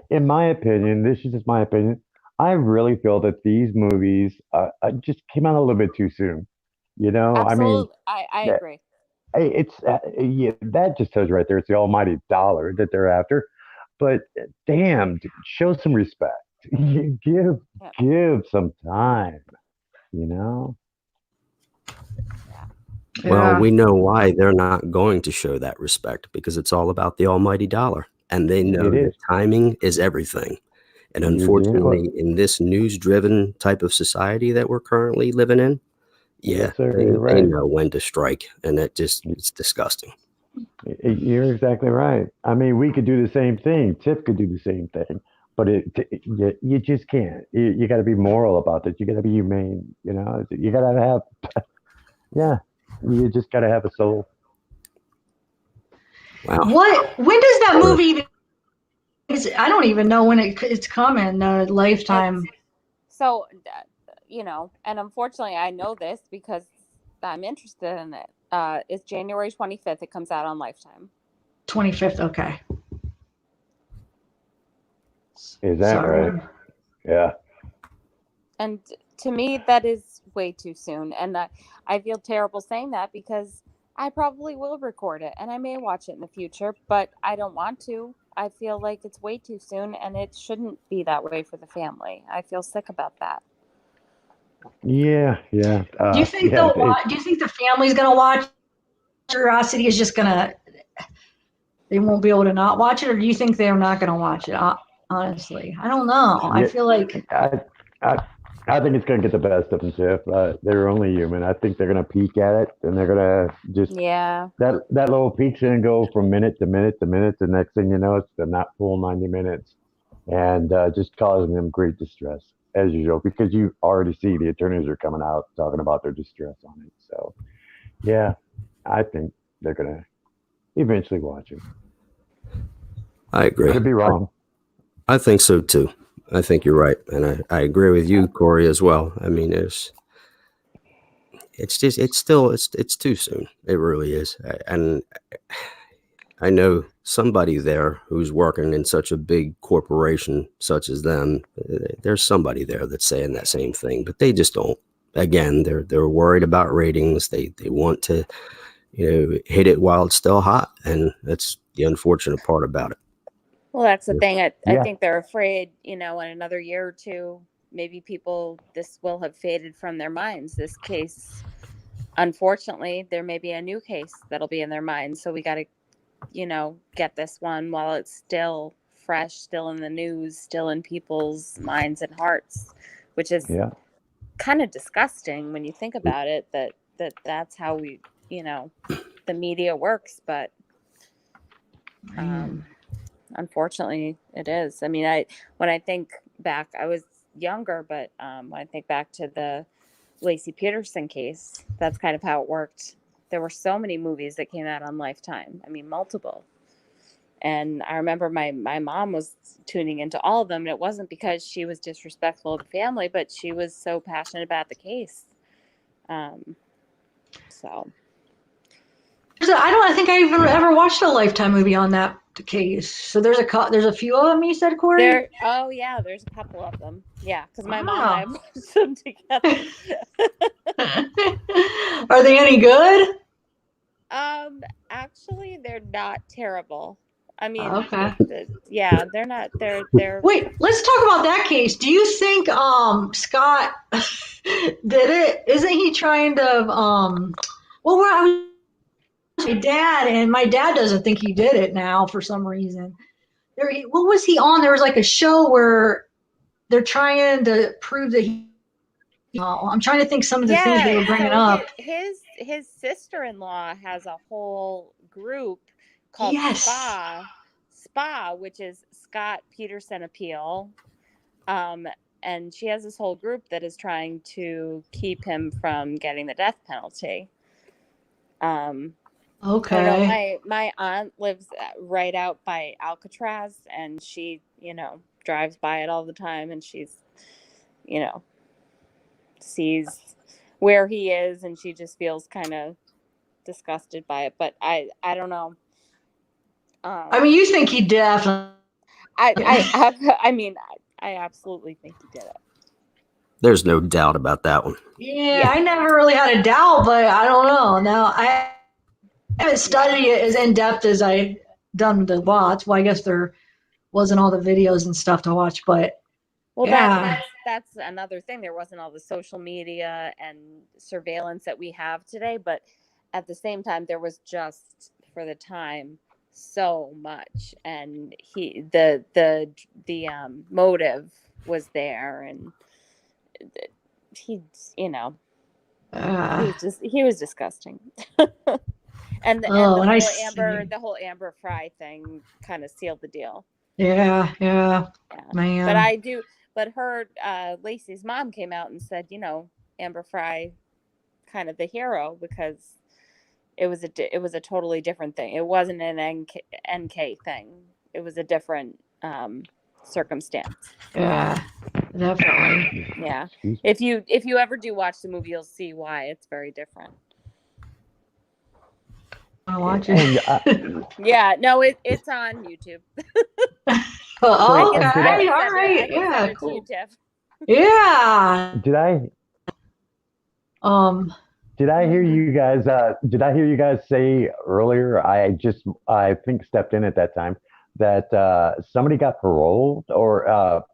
in my opinion, this is just my opinion. I really feel that these movies just came out a little bit too soon. I mean, absolutely. I agree. it's yeah, that just says right there, it's the almighty dollar that they're after. But damn, dude, show some respect. Give Yeah. give some time. You know. Well, Yeah. we know why they're not going to show that respect, because it's all about the almighty dollar. And they know It that is. timing is everything. And unfortunately, in this news-driven type of society that we're currently living in, yeah, Yes, sir. they, You're they right. know when to strike. And it's disgusting. You're exactly right. I mean, we could do the same thing. Tip could do the same thing, but you just can't. You got to be moral about this. You got to be humane. You got to have, yeah. You just got to have a soul. Wow. When does that movie even? I don't even know when it's coming. Lifetime. So, and unfortunately, I know this because I'm interested in it. It's January 25th. It comes out on Lifetime. 25th. Okay. Is that Sorry. right? Yeah. And to me, that is way too soon. And I feel terrible saying that because I probably will record it and I may watch it in the future, but I don't want to. I feel like it's way too soon and it shouldn't be that way for the family. I feel sick about that. Yeah. Do you think yeah. Do you think the family's gonna watch? Curiosity is just gonna. They won't be able to not watch it, or do you think they're not gonna watch it? Honestly, I don't know. I feel like I think it's gonna get the best of them, Tiff. They're only human. I think they're gonna peek at it, and they're gonna just that little peek's gonna go from minute to minute to minute. The next thing you know, it's the not full 90 minutes, and just causing them great distress as usual, because you already see the attorneys are coming out talking about their distress on it. So, yeah, I think they're gonna eventually watch it. I agree. Could be wrong. I think so too. I think you're right, and I agree with you, Corey, as well. I mean, it's too soon. It really is, and I know somebody there who's working in such a big corporation such as them. There's somebody there that's saying that same thing, but they just don't. Again, they're worried about ratings. They want to, hit it while it's still hot, and that's the unfortunate part about it. Well, that's the thing. I think they're afraid, in another year or two, maybe this will have faded from their minds. This case, unfortunately, there may be a new case that'll be in their minds. So we got to, get this one while it's still fresh, still in the news, still in people's minds and hearts, which is kind of disgusting when you think about it, that's how we, the media works. But Unfortunately, it is. I mean, when I think back, I was younger, but when I think back to the Lacey Peterson case, that's kind of how it worked. There were so many movies that came out on Lifetime. I mean, multiple. And I remember my mom was tuning into all of them, and it wasn't because she was disrespectful of the family, but she was so passionate about the case. So I think I even ever watched a Lifetime movie on that case. So there's a few of them. You said, Corey? Oh yeah, there's a couple of them. Yeah, because my mom and Wow. I watched them together. Are they any good? Actually, they're not terrible. I mean, Okay. yeah, they're not. They're. Wait, let's talk about that case. Do you think Scott did it? Isn't he trying to well, I was my dad, and my dad doesn't think he did it now for some reason. What was he on? There was like a show where they're trying to prove that he. I'm trying to think some of the things they were bringing up. His sister-in-law has a whole group called SPA, which is Scott Peterson Appeal. And she has this whole group that is trying to keep him from getting the death penalty. Okay. My aunt lives right out by Alcatraz, and she, drives by it all the time, and she's, sees where he is, and she just feels kind of disgusted by it. But I don't know. I mean, you think he definitely. I mean, I absolutely think he did it. There's no doubt about that one. Yeah, I never really had a doubt, but I don't know. Now, I haven't studied it as in depth as I done the watch. Well, I guess there wasn't all the videos and stuff to watch, but that's another thing. There wasn't all the social media and surveillance that we have today, but at the same time, there was just, for the time, so much, and the motive was there, and he was disgusting. and the whole Amber Fry thing kind of sealed the deal. Yeah, man. But her Lacey's mom came out and said, Amber Fry kind of the hero, because it was a totally different thing. It wasn't an NK thing. It was a different circumstance. Yeah, definitely. Yeah. If you ever do watch the movie, you'll see why it's very different. I watch it. Yeah, no, it's on YouTube. Okay, all right. Yeah, cool. Yeah. Did I hear you guys? Did I hear you guys say earlier? I think stepped in at that time that somebody got paroled, or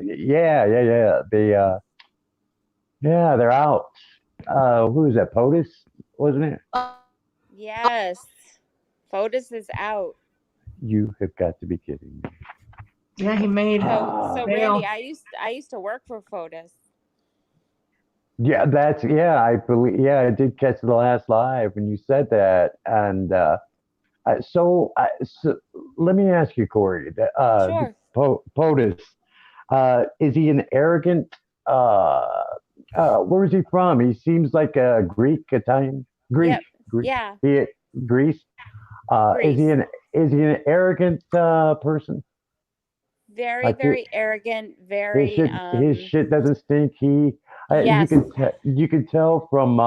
yeah. They're out. Who is that? POTUS, wasn't it? Yes, POTUS is out. You have got to be kidding me. Yeah, he made. So Randy, I used to work for POTUS. Yeah, I believe. Yeah, I did catch the last live when you said that, and so let me ask you, Corey. Sure. POTUS, is he an arrogant? Where is he from? He seems like a Greek, Italian, Greek. Yep. Greek. Yeah. Greece. Greece. Is he an arrogant person? Very arrogant. Very. His shit doesn't stink. Yes. You can tell from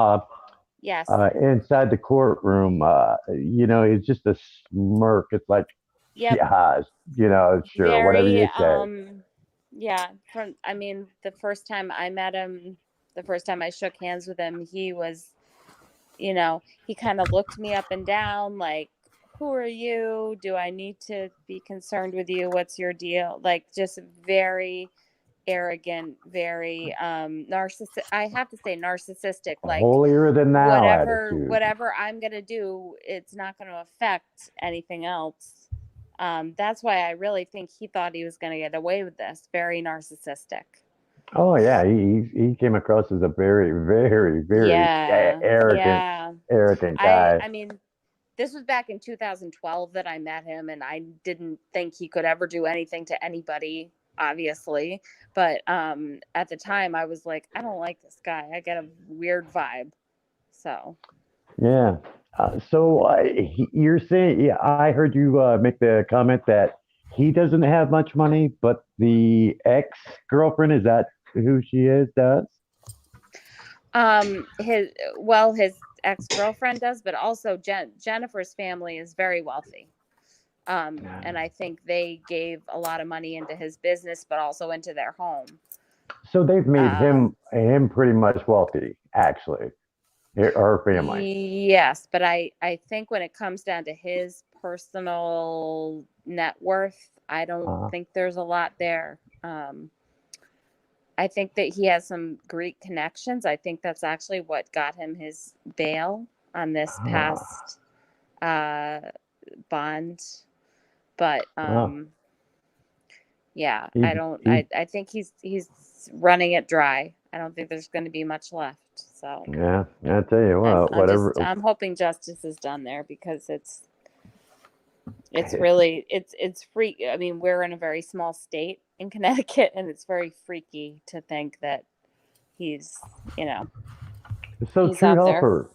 yes. Inside the courtroom. It's just a smirk. It's like, yeah, sure, whatever you say. Yeah. The first time I met him, the first time I shook hands with him, he was, he kind of looked me up and down like, who are you? Do I need to be concerned with you? What's your deal? Like, just very arrogant, very narcissistic. I have to say narcissistic. Like, holier than thou attitude. Whatever I'm gonna do, it's not going to affect anything else. That's why I really think he thought he was going to get away with this. Very narcissistic. Oh yeah, he came across as a very, very, very arrogant guy. this was back in 2012 that I met him, and I didn't think he could ever do anything to anybody, obviously. But at the time, I was like, I don't like this guy. I get a weird vibe. So. Yeah. You're saying, yeah, I heard you make the comment that he doesn't have much money, but the ex-girlfriend, is that who she is, does? His ex-girlfriend does, but also Jennifer's family is very wealthy. And I think they gave a lot of money into his business, but also into their home. So they've made him pretty much wealthy, actually. Her family. Yes, but I think when it comes down to his personal net worth, I don't think there's a lot there. I think that he has some Greek connections. I think that's actually what got him his bail on this past bond. But yeah, I think he's running it dry. I don't think there's going to be much left. So yeah, I tell you what, whatever. I'm hoping justice is done there, because it's really free. I mean, we're in a very small state in Connecticut, and it's very freaky to think that he's, so he's true out helper.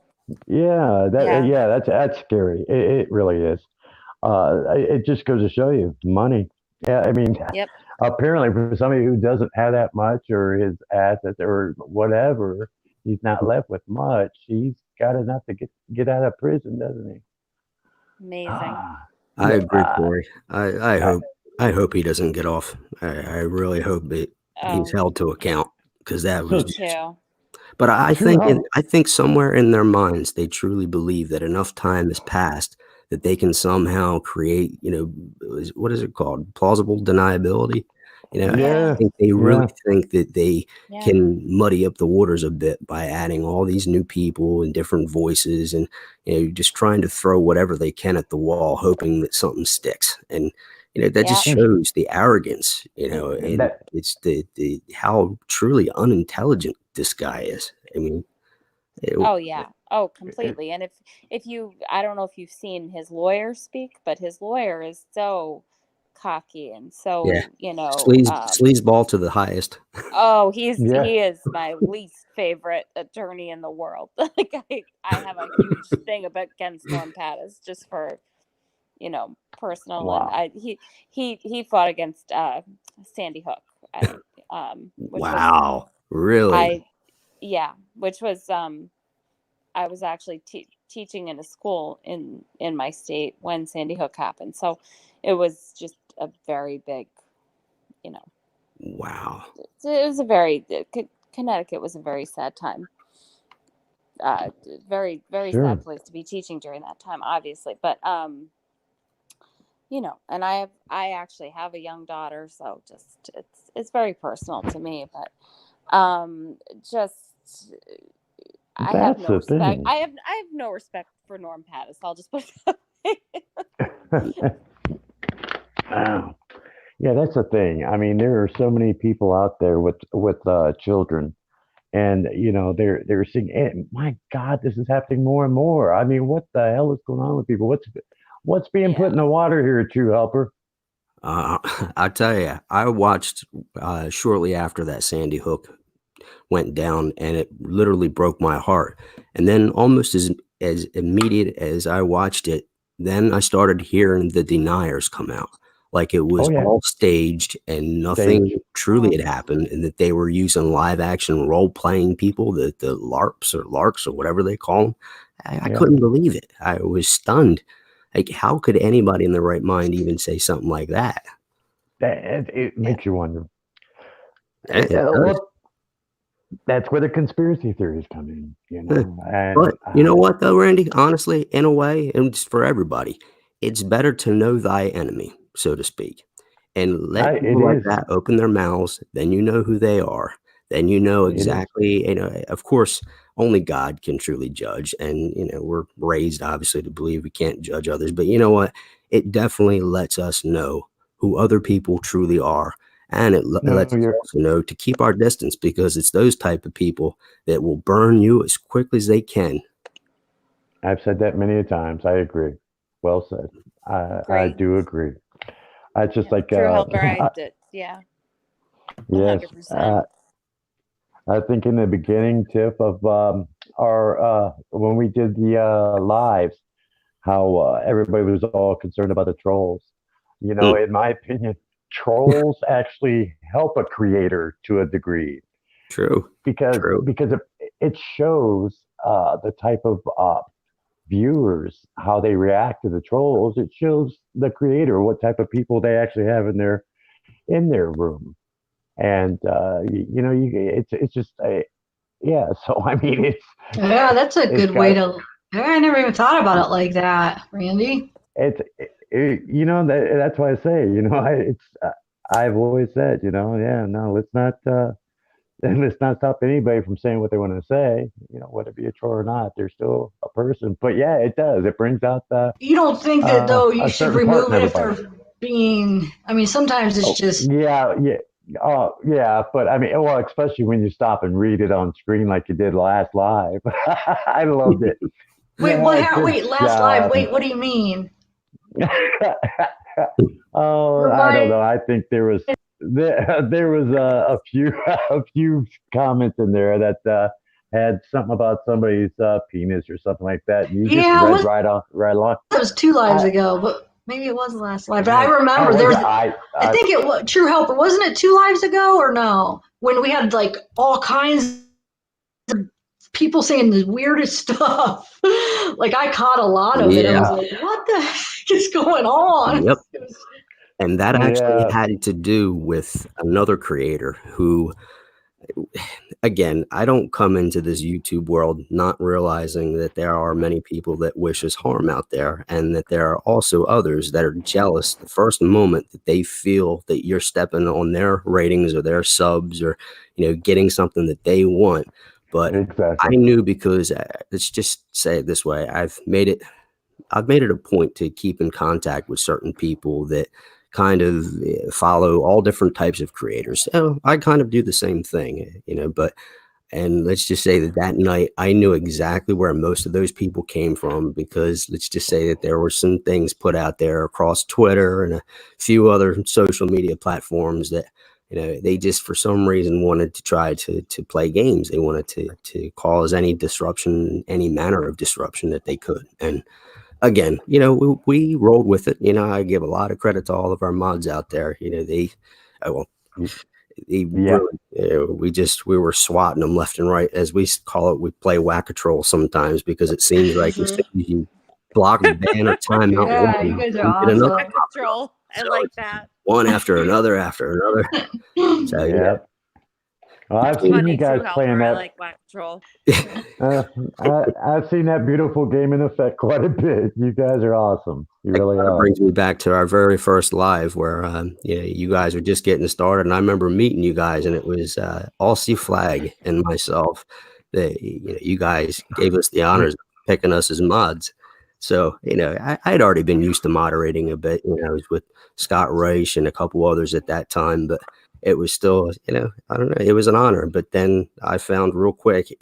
There. Yeah, that's scary. It really is. It just goes to show you money. Yeah, I mean, yep. Apparently for somebody who doesn't have that much, or his assets or whatever, he's not left with much. He's got enough to get out of prison, doesn't he? Amazing. I agree, Corey. I hope he doesn't get off. I really hope that he's held to account, because that was too. But I think somewhere in their minds they truly believe that enough time has passed that they can somehow create, what is it called? Plausible deniability. I think they really think that they can muddy up the waters a bit by adding all these new people and different voices, and just trying to throw whatever they can at the wall, hoping that something sticks. And that just shows the arrogance. And it's the how truly unintelligent this guy is. I mean, completely. And if you, I don't know if you've seen his lawyer speak, but his lawyer is so cocky and so sleazeball to the highest. He is my least favorite attorney in the world. Like I have a huge thing against Norm Pattis, just for personal. Wow. And he fought against Sandy Hook. Wow, really? Which was I was actually teaching in a school in my state when Sandy Hook happened, so it was just a very big, Wow. It was a very Connecticut was a very sad time. Very very sad place to be teaching during that time, obviously, but and I actually have a young daughter, so just it's very personal to me, but I have no respect. I have no respect for Norm Pattis. I'll just put it that way. Wow. Yeah, that's the thing. I mean, there are so many people out there with children, and they're saying, hey, "My God, this is happening more and more." I mean, what the hell is going on with people? What's being put in the water here, True Helper? I tell you, I watched shortly after that Sandy Hook went down, and it literally broke my heart. And then almost as immediate as I watched it, then I started hearing the deniers come out. Like it was all staged and nothing truly had happened, and that they were using live action role playing people, the LARPs or Larks or whatever they call them. I couldn't believe it. I was stunned. Like, how could anybody in their right mind even say something like that? It makes you wonder. That's where the conspiracy theories come in, But you know what, though, Randy? Honestly, in a way, and it's for everybody, it's better to know thy enemy, so to speak, and let people like that open their mouths. Then you know who they are. Then you know exactly. Of course, only God can truly judge, and we're raised obviously to believe we can't judge others. But you know what? It definitely lets us know who other people truly are. And it lets us also know to keep our distance, because it's those type of people that will burn you as quickly as they can. I've said that many a times. I agree. Well said. I Great. do agree. It's just like True helper. I did. Yeah. yes. 100%. I think in the beginning, Tiff, of our when we did the lives, how everybody was all concerned about the trolls. You know, in my opinion, trolls actually help a creator to a degree. True. Because it shows the type of viewers how they react to the trolls. It shows the creator what type of people they actually have in their room, and it's just a yeah. So I mean, Yeah, that's a it's good way got to. I never even thought about it like that, Randy. that's why I say I've always said yeah, no, let's not. And let's not stop anybody from saying what they want to say. Whether it be a troll or not, they're still a person. But yeah, it does. It brings out You don't think that though you a should certain part remove in it if everybody. they're being? I mean, sometimes it's just. Yeah, yeah. Oh, yeah. But I mean, well, especially when you stop and read it on screen like you did last live. I loved it. Wait, Yeah, good wait, last live. job. Wait, what do you mean? Oh, I don't know. I think there was a few a few comments in there that had something about somebody's penis or something like that, and you just Yeah, read right along. it was 2 lives I, ago, but maybe it was the last live. But I remember was there's. it? I think it was True Helper. Wasn't it 2 lives ago or no? When we had like all kinds of people saying the weirdest stuff. Like I caught a lot of it. I was Yeah. like, what the heck is going on? Yep. And that actually Yeah. had to do with another creator who, again, I don't come into this YouTube world not realizing that there are many people that wish us harm out there, and that there are also others that are jealous the first moment that they feel that you're stepping on their ratings or their subs or, getting something that they want. But I knew because let's just say it this way. I've made it a point to keep in contact with certain people that kind of follow all different types of creators. So I kind of do the same thing, and let's just say that night I knew exactly where most of those people came from, because let's just say that there were some things put out there across Twitter and a few other social media platforms that they just for some reason wanted to try to play games. They wanted to cause any disruption, any manner of disruption that they could. And again, we rolled with it. I give a lot of credit to all of our mods out there. We were swatting them left and right, as we call it. We play whack-a-troll sometimes, because it seems like as soon as you block, ban, or time out Yeah, one, you guys are you get another awesome. Control. I like that. one after another. So yeah. Well, I've seen you guys playing that. I like Black Troll. I've seen that beautiful game in effect quite a bit. You guys are awesome. You really are. That brings me back to our very first live where you guys were just getting started, and I remember meeting you guys, and it was Aussie Flag and myself that you guys gave us the honors of picking us as mods. So I'd already been used to moderating a bit. I was with Scott Reich and a couple others at that time, but it was still I don't know, it was an honor. But then I found real quick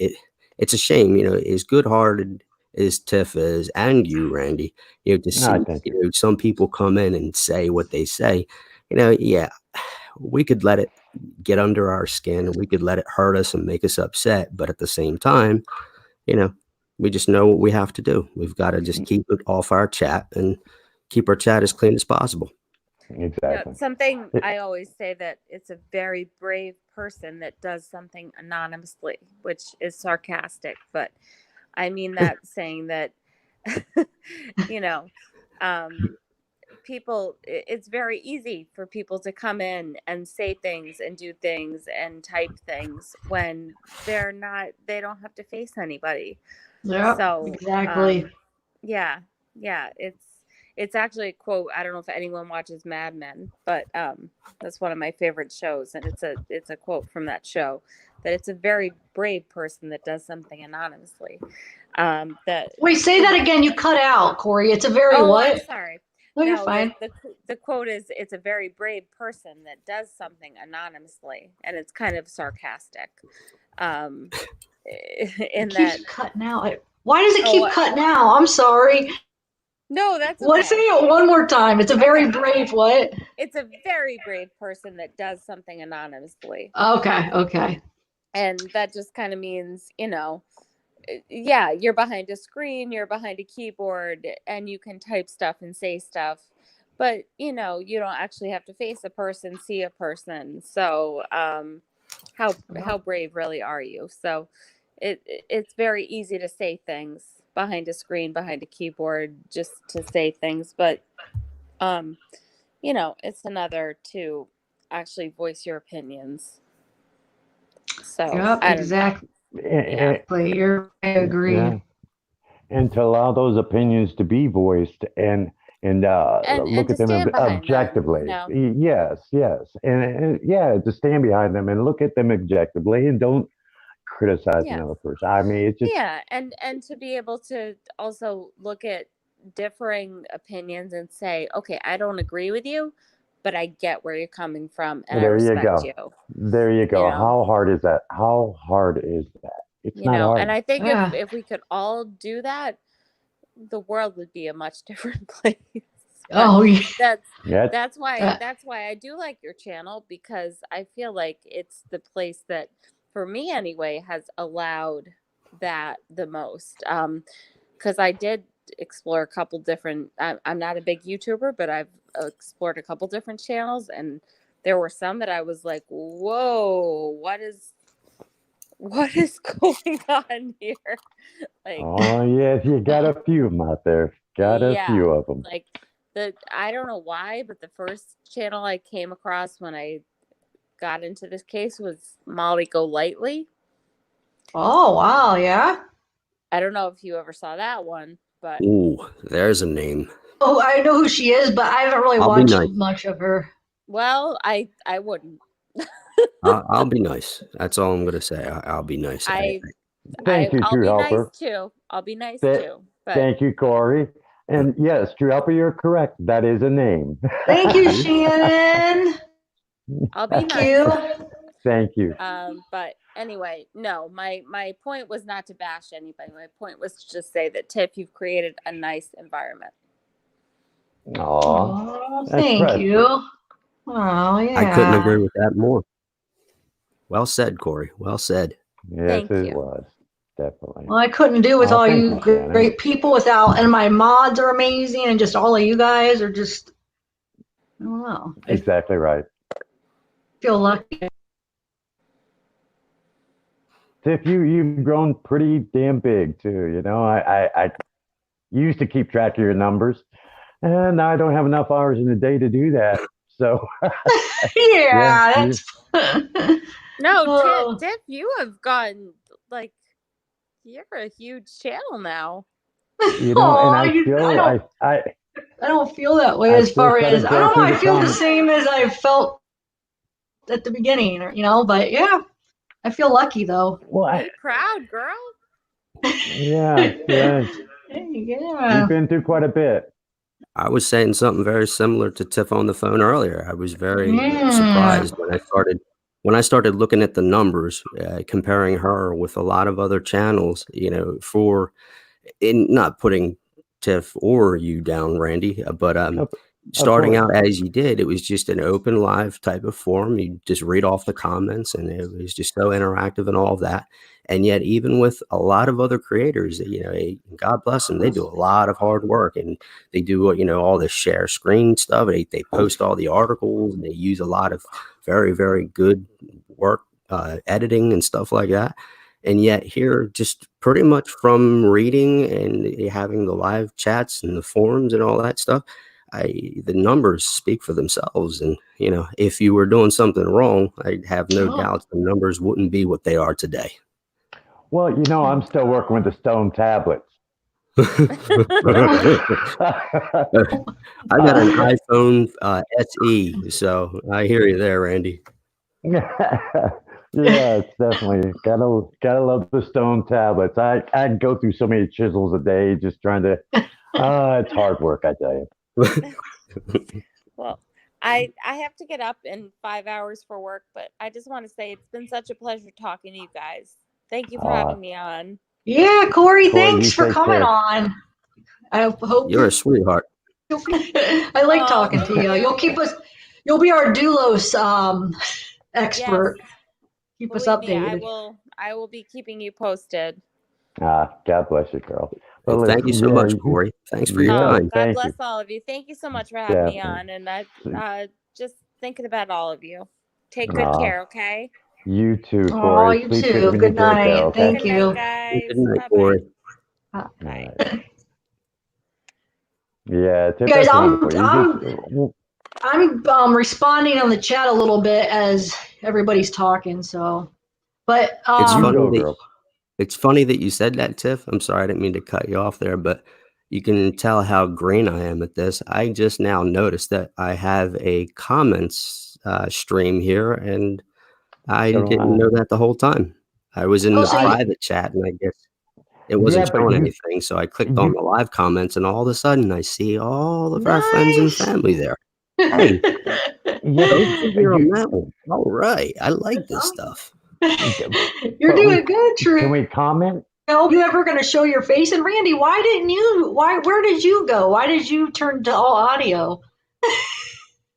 it's a shame, as good-hearted as Tiff is, and you, Randy, to see some people come in and say what they say. Yeah, we could let it get under our skin, and we could let it hurt us and make us upset. But at the same time, we just know what we have to do. We've got to just keep it off our chat and keep our chat as clean as possible. Exactly. Something I always say, that it's a very brave person that does something anonymously, which is sarcastic, but I mean that saying that, people, it's very easy for people to come in and say things and do things and type things when they don't have to face anybody. Yeah, so exactly. Yeah, it's actually a quote. I don't know if anyone watches Mad Men, but that's one of my favorite shows, and it's a quote from that show, that it's a very brave person that does something anonymously. Wait, say that again. You cut out, Corey. It's a very what? I'm sorry. No, you're fine. The quote is, it's a very brave person that does something anonymously, and it's kind of sarcastic. It keeps cutting out. Why does it keep cutting out? I'm sorry. No, that's okay. Say it one more time. It's a very brave what? It's a very brave person that does something anonymously. Okay. And that just kind of means, yeah, you're behind a screen, you're behind a keyboard, and you can type stuff and say stuff. But, you don't actually have to face a person, see a person. So how brave really are you? So it's very easy to say things behind a screen, behind a keyboard, just to say things. But, it's another to actually voice your opinions. So yep, exactly. I agree. Yeah. And to allow those opinions to be voiced and look at them objectively. Yes. And to stand behind them and look at them objectively and don't criticize another person. I mean, it's just and to be able to also look at differing opinions and say, okay, I don't agree with you, but I get where you're coming from, and there I respect you go. There you go. How hard is that? How hard is that? It's not hard. And I think if we could all do that, the world would be a much different place. That's why I do like your channel, because I feel like it's the place that, for me anyway, has allowed that the most. Because I did explore a couple different, I'm not a big YouTuber, but I've explored a couple different channels, and there were some that I was like, whoa, what is going on here? Like, oh yes, you got a few of them out there. Got a few of them. Like I don't know why, but the first channel I came across when I got into this case was Molly Go Lightly. Oh wow, yeah. I don't know if you ever saw that one, but there's a name. Oh, I know who she is, but I haven't really watched much of her. Well, I wouldn't. I'll be nice. That's all I'm gonna say. I'll be nice. Thank you, True Helper. Nice too. I'll be nice too. But... Thank you, Corey. And yes, True Helper, you're correct. That is a name. Thank you, Shannon. I'll be nice. Thank you. But anyway, no, my point was not to bash anybody. My point was to just say that, Tiff, you've created a nice environment. Oh, thank you. Oh, yeah. I couldn't agree with that more. Well said, Corey. Well said. Yes, it was. Definitely. Well, I couldn't do with all you great people without, and my mods are amazing, and just all of you guys are just, I don't know. Exactly right. I feel lucky. Tiff, you've grown pretty damn big too. I used to keep track of your numbers, and now I don't have enough hours in the day to do that. So that's no, Tiff, you have gotten like, you're a huge channel now. And I don't feel that way as far as I don't know. I feel the same as I felt at the beginning, But yeah, I feel lucky though. Well, be proud, girl. Yeah. You've been through quite a bit. I was saying something very similar to Tiff on the phone earlier. I was very surprised when I started looking at the numbers, comparing her with a lot of other channels, in not putting Tiff or you down, Randy, but starting out as you did, it was just an open live type of forum. You just read off the comments, and it was just so interactive and all of that. And yet, even with a lot of other creators, God bless them, they do a lot of hard work, and they do, all the share screen stuff. They post all the articles, and they use a lot of very, very good work, editing and stuff like that. And yet here, just pretty much from reading and having the live chats and the forums and all that stuff, the numbers speak for themselves. And, if you were doing something wrong, I have no doubt the numbers wouldn't be what they are today. Well, I'm still working with the stone tablets. I got an iPhone SE, so I hear you there, Randy. Yeah, it's definitely gotta love the stone tablets. I'd go through so many chisels a day just trying to. It's hard work, I tell you. Well, I have to get up in 5 hours for work, but I just want to say it's been such a pleasure talking to you guys. Thank you for having me on. Yeah, Corey, Corey, thanks you for take coming care. on. I hope You're a sweetheart. I like talking to you. You'll keep us. You'll be our Doulos expert. Yes. Keep us Believe me, updated. I will be keeping you posted. God bless you, girl. But Well, thank you so much, Corey. Thanks for your time. God thank bless you. all of you. Thank you so much for having me Definitely. on. And I just thinking about all of you. Take good care, okay? You too, Oh, Corey. you Sleep too. good when Good you get there, night. okay? Thank Good night, you. guys. Good night, Bye Corey. bye. Bye. Yeah, You guys, that's wonderful. You I'm responding on the chat a little bit as everybody's talking. So, but It's funny that you said that, Tiff. I'm sorry, I didn't mean to cut you off there, but you can tell how green I am at this. I just now noticed that I have a comments stream here, and I didn't know that the whole time. I was in the private chat, and I guess it wasn't showing anything. So I clicked on the live comments, and all of a sudden, I see all of our friends and family there. Hey, go figure on that one. All right, I like this stuff. You're doing good, True. Can we comment? No, you ever going to show your face? And Randy, why didn't you? Where did you go? Why did you turn to all audio?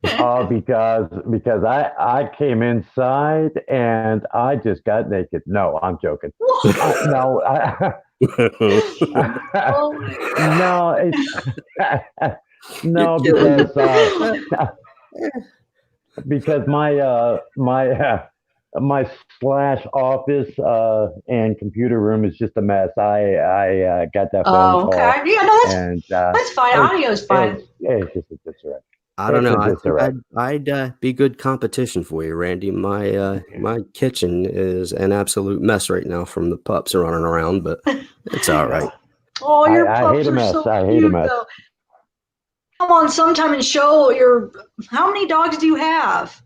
Because I came inside and I just got naked. No, I'm joking. No, no, because my slash office and computer room is just a mess. I got that phone call. Okay. Yeah, no, that's fine. Audio's fine. It's just a disarray. I don't know. I think I'd be good competition for you, Randy. My kitchen is an absolute mess right now from the pups running around, but it's all right. Oh, your I pups hate a are mess. so I hate a cute, mess. though. Come on, sometime and show your. How many dogs do you have?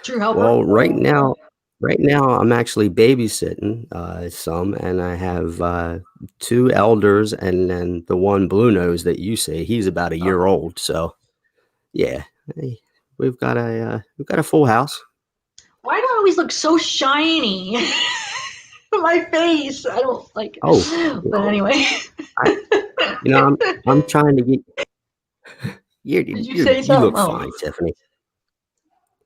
True helper. Well, right now I'm actually babysitting some, and I have 2 elders, and then the one blue nose that you see. He's about a year old, so yeah, we've got a full house. Why do I always look so shiny? My face. I don't like it. Oh, but anyway. I'm trying to get. Did you say You something? look fine, Tiffany.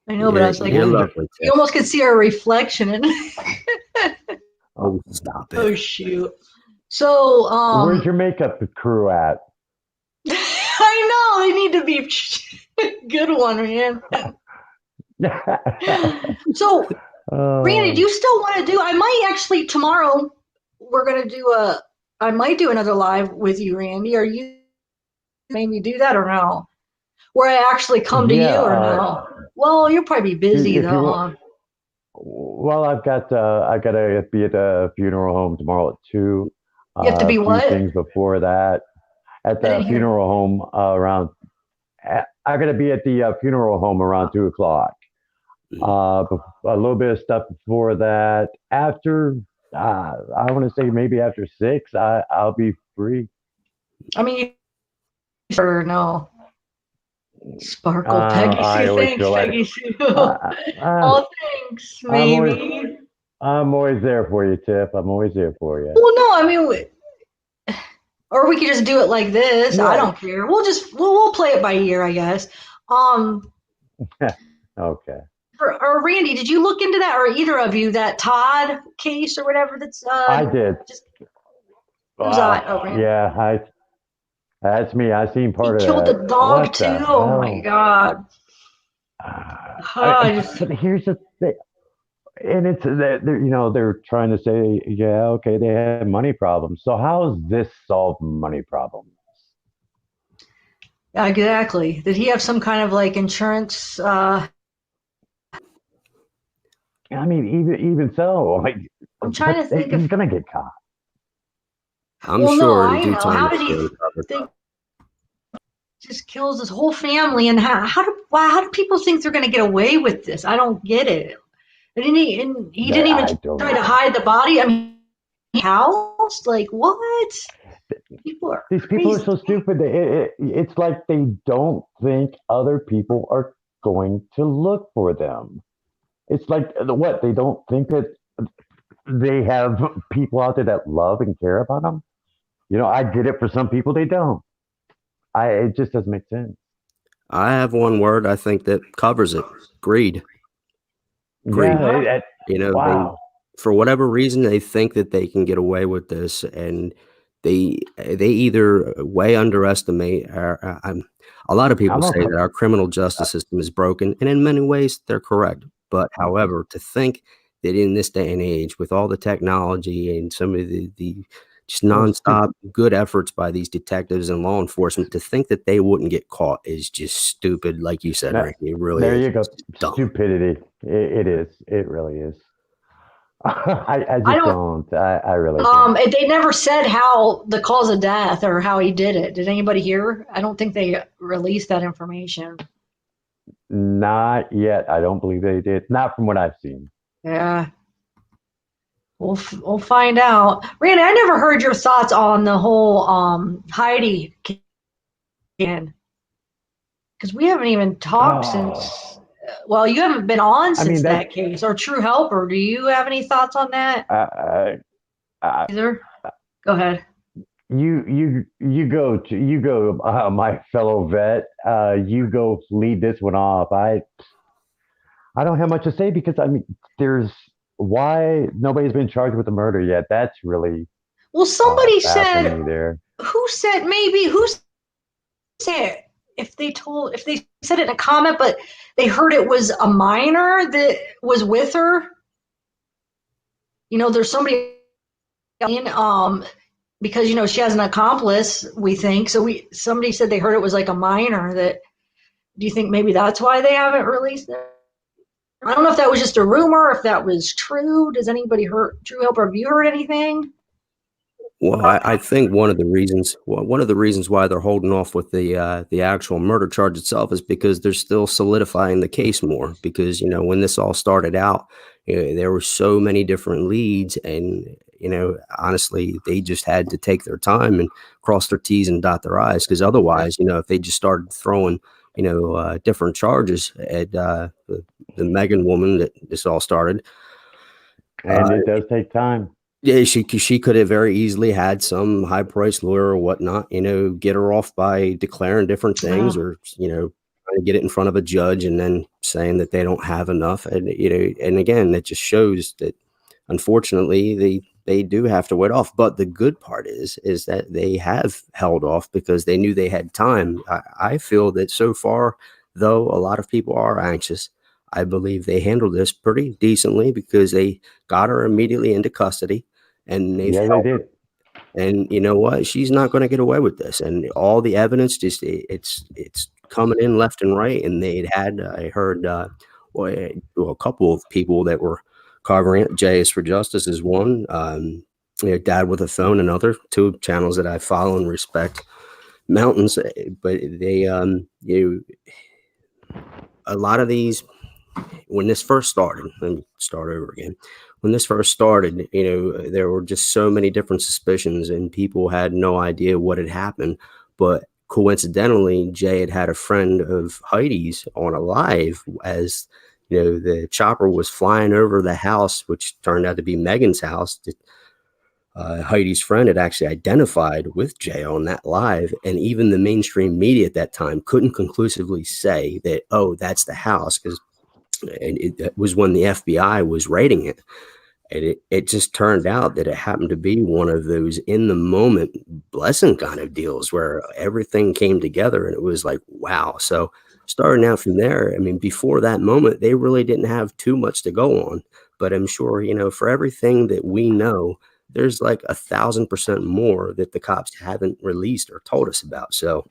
I know, but I was like, you're lovely, you almost could see our reflection in. Oh, stop it! Oh shoot! So, where's your makeup crew at? I know they need to be good one, man. So, Randy, do you still want to do? I might actually tomorrow. We're gonna do I might do another live with you, Randy. Are you maybe do that or no? Where I actually come to you or no? Well, you'll probably be busy though. Well, I gotta be at the funeral home tomorrow at 2. You have to be what? Things before that at the funeral home around. I gotta be at the funeral home around 2:00. A little bit of stuff before that. After I want to say maybe after 6, I'll be free. I mean, or no. Sparkle, Peggy Sue, thanks, Peggy Sue. Oh, thanks, maybe. I'm always there for you, Tiff. I'm always there for you. Well, no, I mean, or we could just do it like this. I don't care. We'll play it by ear, I guess. Okay. Or Randy, did you look into that, or either of you, that Todd case or whatever? That's I did. Yeah, that's me. I seen part of that. He killed the dog too. Oh my god. But here's the thing, and it's they're trying to say, yeah, okay, they have money problems. So how does this solve money problems? Exactly. Did he have some kind of like insurance? I mean, even so, like, I'm trying to think. He's gonna get caught. I'm sure. No, I know. How did he think? Just kills his whole family, and how do people think they're going to get away with this? I don't get it. And he didn't even try to hide the body. I mean, house, like what? These people are so stupid. It's like they don't think other people are going to look for them. It's like what they don't think that they have people out there that love and care about them. I get it. For some people, they don't. It just doesn't make sense. I have one word I think that covers it: greed. Greed. Yeah. Wow. For whatever reason, they think that they can get away with this, and they either way underestimate. A lot of people say that our criminal justice system is broken, and in many ways, they're correct. But however, to think that in this day and age, with all the technology and some of the just nonstop good efforts by these detectives and law enforcement, to think that they wouldn't get caught is just stupid. Like you said, Rick, it really there is. You go. Dumb. Stupidity. It is. It really is. I just don't. I really don't. They never said how the cause of death or how he did it. Did anybody hear? I don't think they released that information. Not yet. I don't believe they did. Not from what I've seen. Yeah. We'll find out. Randy, I never heard your thoughts on the whole Heidi again, because we haven't even talked since. Well, you haven't been on since that case, or True Helper. Do you have any thoughts on that? Either. Go ahead. You go, my fellow vet. You go lead this one off. I don't have much to say because there's why nobody's been charged with the murder yet. That's really somebody said. There. Who said if they said it in a comment, but they heard it was a minor that was with her. There's somebody because she has an accomplice, we think. So somebody said they heard it was like a minor. That, do you think maybe that's why they haven't released it? I don't know if that was just a rumor, if that was true. Does anybody True Helper, have you heard anything? Well, I think one of the reasons why they're holding off with the actual murder charge itself is because they're still solidifying the case more. Because when this all started out, there were so many different leads, and honestly, they just had to take their time and cross their T's and dot their I's. Because otherwise, if they just started throwing different charges at the Megan woman that this all started, and it does take time. Yeah, she could have very easily had some high-priced lawyer or whatnot, get her off by declaring different things, or trying to get it in front of a judge and then saying that they don't have enough, and and again, that just shows that unfortunately they do have to wait off. But the good part is that they have held off because they knew they had time. I feel that so far, though a lot of people are anxious, I believe they handled this pretty decently because they got her immediately into custody. And they did. And you know what? She's not going to get away with this. And all the evidence it's coming in left and right. And I heard a couple of people that were covering it. J.S. for Justice is one. Dad with a Phone, another. Two channels that I follow and respect. Mountains, but they a lot of these. When this first started, let me start over again. When this first started, there were just so many different suspicions and people had no idea what had happened. But coincidentally, Jay had a friend of Heidi's on a live as, the chopper was flying over the house, which turned out to be Megan's house. Heidi's friend had actually identified with Jay on that live. And even the mainstream media at that time couldn't conclusively say that, oh, that's the house, because it was when the FBI was raiding it. And it just turned out that it happened to be one of those in the moment blessing kind of deals where everything came together and it was like, wow. So starting out from there, before that moment, they really didn't have too much to go on. But I'm sure, for everything that we know, there's like 1,000% more that the cops haven't released or told us about. So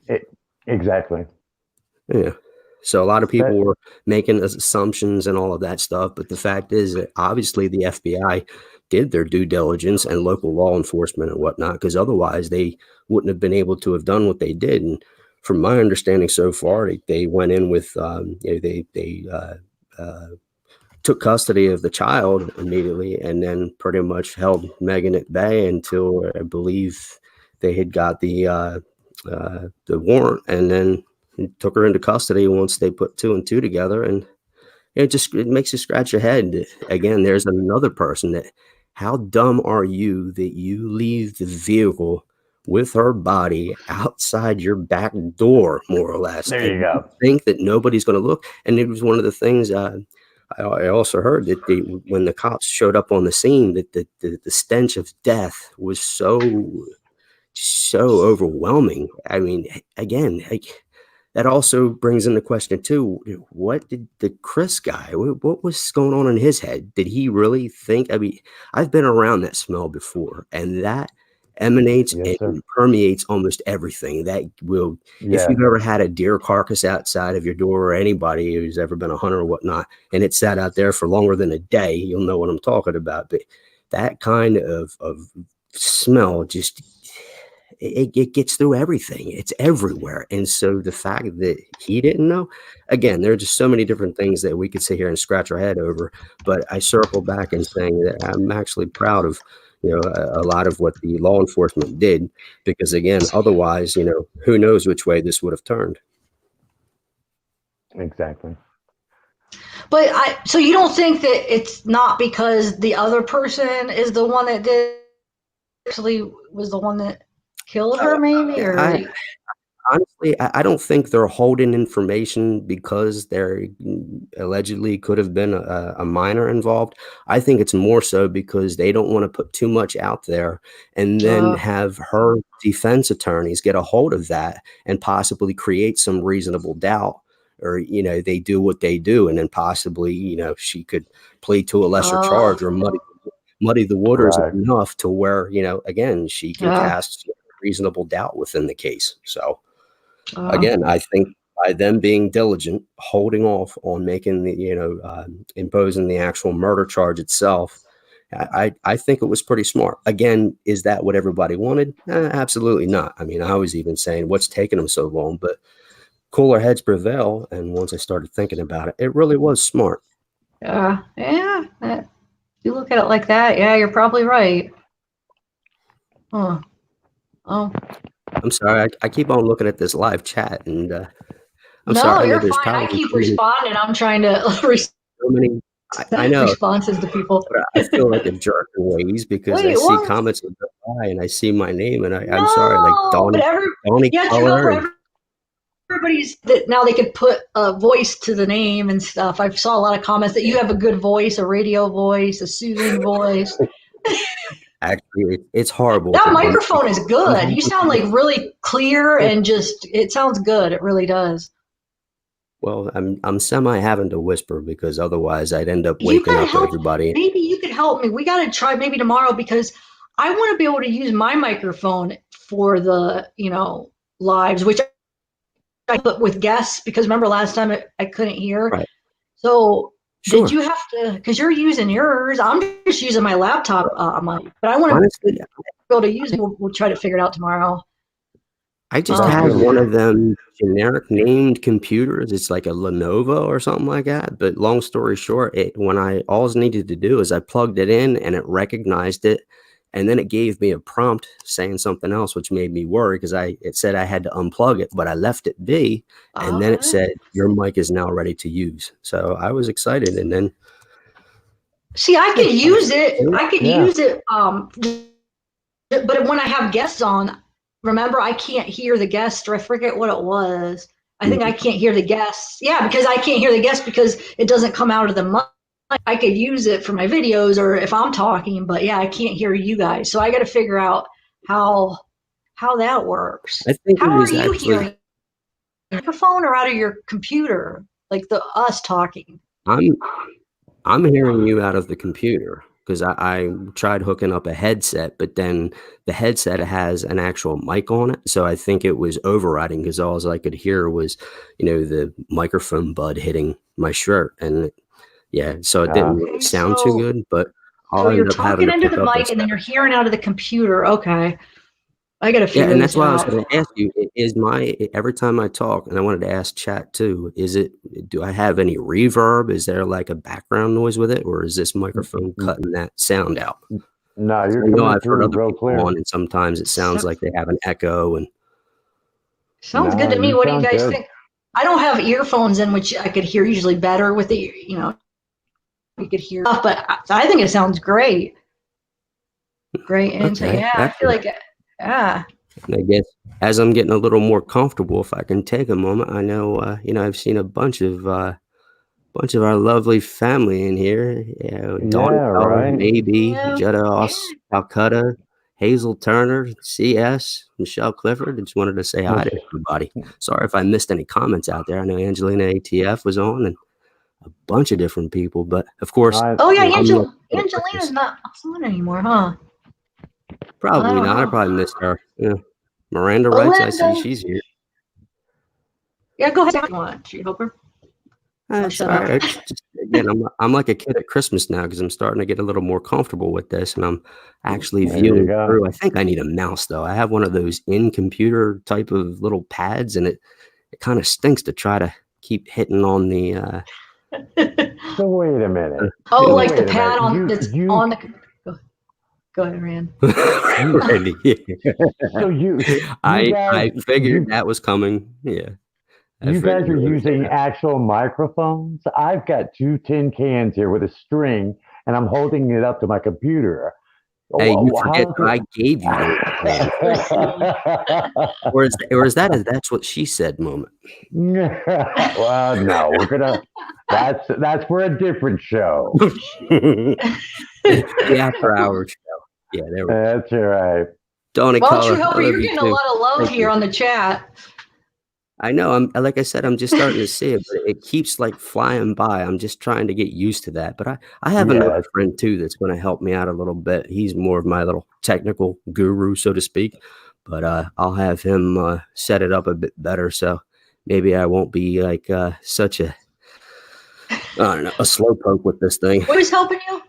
exactly. Yeah. So a lot of people were making assumptions and all of that stuff. But the fact is that obviously the FBI did their due diligence and local law enforcement and whatnot, because otherwise they wouldn't have been able to have done what they did. And from my understanding so far, they went in with, they took custody of the child immediately and then pretty much held Megan at bay until I believe they had got the warrant, and then took her into custody once they put 2 and 2 together. And it makes you scratch your head. Again, there's another person that How dumb are you that you leave the vehicle with her body outside your back door, more or less? There And you go. think that nobody's going to look. And it was one of the things I also heard that when the cops showed up on the scene, that the stench of death was so overwhelming. I mean, again, that also brings into question too, what did the Chris guy, what was going on in his head? Did he really think? I mean, I've been around that smell before, and that emanates and permeates almost everything. That will, if you've ever had a deer carcass outside of your door, or anybody who's ever been a hunter or whatnot, and it sat out there for longer than a day, you'll know what I'm talking about. But that kind of smell just, it gets through everything. It's everywhere. And so the fact that he didn't know, again, there are just so many different things that we could sit here and scratch our head over. But I circle back and saying that I'm actually proud of, a lot of what the law enforcement did, because again, otherwise, who knows which way this would have turned. Exactly. But so you don't think that it's not because the other person is the one that did, actually was the one that killed her, maybe? Or Honestly, I don't think they're holding information because there allegedly could have been a minor involved. I think it's more so because they don't want to put too much out there and then have her defense attorneys get a hold of that and possibly create some reasonable doubt, or, they do what they do, and then possibly, she could plead to a lesser charge or muddy the waters enough to where, again, she can cast reasonable doubt within the case. So again, I think by them being diligent, holding off on making the, imposing the actual murder charge itself, I think it was pretty smart. Again, is that what everybody wanted? Absolutely not. I mean, I was even saying, what's taking them so long? But cooler heads prevail. And once I started thinking about it, it really was smart. yeah. You look at it like that, yeah, you're probably right. Huh. Oh. I'm sorry. I keep on looking at this live chat, and I'm no, sorry. You're fine. I keep responding. I'm trying to so many. I know responses to people. But I feel like a jerk in ways because I see comments of the guy and I see my name, and I'm sorry, like Donnie. You have to go for everybody's that now they could put a voice to the name and stuff. I saw a lot of comments that you have a good voice, a radio voice, a soothing voice. Actually, it's horrible. That microphone is good. You sound like really clear and just, it sounds good. It really does. Well, I'm semi having to whisper because otherwise I'd end up waking up everybody. Maybe you could help me. We got to try maybe tomorrow, because I want to be able to use my microphone for the, lives, which I put with guests, because remember last time I couldn't hear. Right. So did you have to, because you're using yours, I'm just using my laptop mic, but I want to be able to use it. We'll try to figure it out tomorrow. I just had one of them generic named computers. It's like a Lenovo or something like that. But long story short, when all I needed to do is I plugged it in and it recognized it. And then it gave me a prompt saying something else, which made me worry because it said I had to unplug it, but I left it be. And then it said, your mic is now ready to use. So I was excited. And then. See, I could use it. Use it. But when I have guests on, remember, I can't hear the guest, or I forget what it was. I think I can't hear the guests. Yeah, because I can't hear the guests because it doesn't come out of the mic. I could use it for my videos or if I'm talking, but yeah, I can't hear you guys. So I got to figure out how that works. I think how are you hearing? Microphone or out of your computer, like us talking? I'm hearing you out of the computer. Because I tried hooking up a headset, but then the headset has an actual mic on it. So I think it was overriding because all I could hear was, the microphone bud hitting my shirt. And so it didn't really sound too good. But so you're talking into the mic and then you're hearing out of the computer. Okay. I got to figure this out. And that's why I was going to ask you, every time I talk, and I wanted to ask chat too, do I have any reverb? Is there like a background noise with it, or is this microphone cutting that sound out? No, you're coming through real clear. And sometimes it sounds like they have an echo. And sounds good to me. What do you guys think? I don't have earphones in, which I could hear usually better with the, you could hear, but I think it sounds great. Great insight. Okay, Yeah, I feel excellent. like, yeah. And I guess as I'm getting a little more comfortable, if I can take a moment, I know, I've seen a bunch of our lovely family in here. You know, Dawn Yeah, Keller, right. Maybe, Yeah. Jetta Yeah. Oss, Calcutta, Hazel Turner, CS, Michelle Clifford. Just wanted to say hi to everybody. Sorry if I missed any comments out there. I know Angelina ATF was on and a bunch of different people, but of course, Oh, yeah, I'm looking for Angelina's Christmas. not on anymore, huh? I Probably don't not. I know. probably missed her. Yeah. Miranda writes, I see Belinda. she's here. Yeah, go ahead if you want. Should you help her? I'll That's shut all up. right. It's just, again, I'm like a kid at Christmas now because I'm starting to get a little more comfortable with this, and I'm actually There you viewing go. through. I think I need a mouse though. I have one of those in-computer type of little pads, and it kind of stinks to try to keep hitting on the. So wait a minute. Oh, So like the wait a pad minute. that's on the. Go ahead, Rand. Randy, yeah. So you I guys figured that was coming. Yeah, I you guys figured are you were gonna say using that. actual microphones. I've got 2 tin cans here with a string, and I'm holding it up to my computer. Hey, you How forget is that I gave you those plans. Or is that a that's what she said moment? Well, no, we're gonna. That's for a different show. The after hours show. Yeah, there we go. That's all right. Donnie Well, True Color, I Helper, love you're you getting a too. lot of love Thank here you. on the chat. I know. Like I said, I'm just starting to see it, but it keeps like flying by. I'm just trying to get used to that. But I have Yeah. another friend too that's going to help me out a little bit. He's more of my little technical guru, so to speak. But I'll have him set it up a bit better, so maybe I won't be like such a I don't know, a slowpoke with this thing. Who's helping you?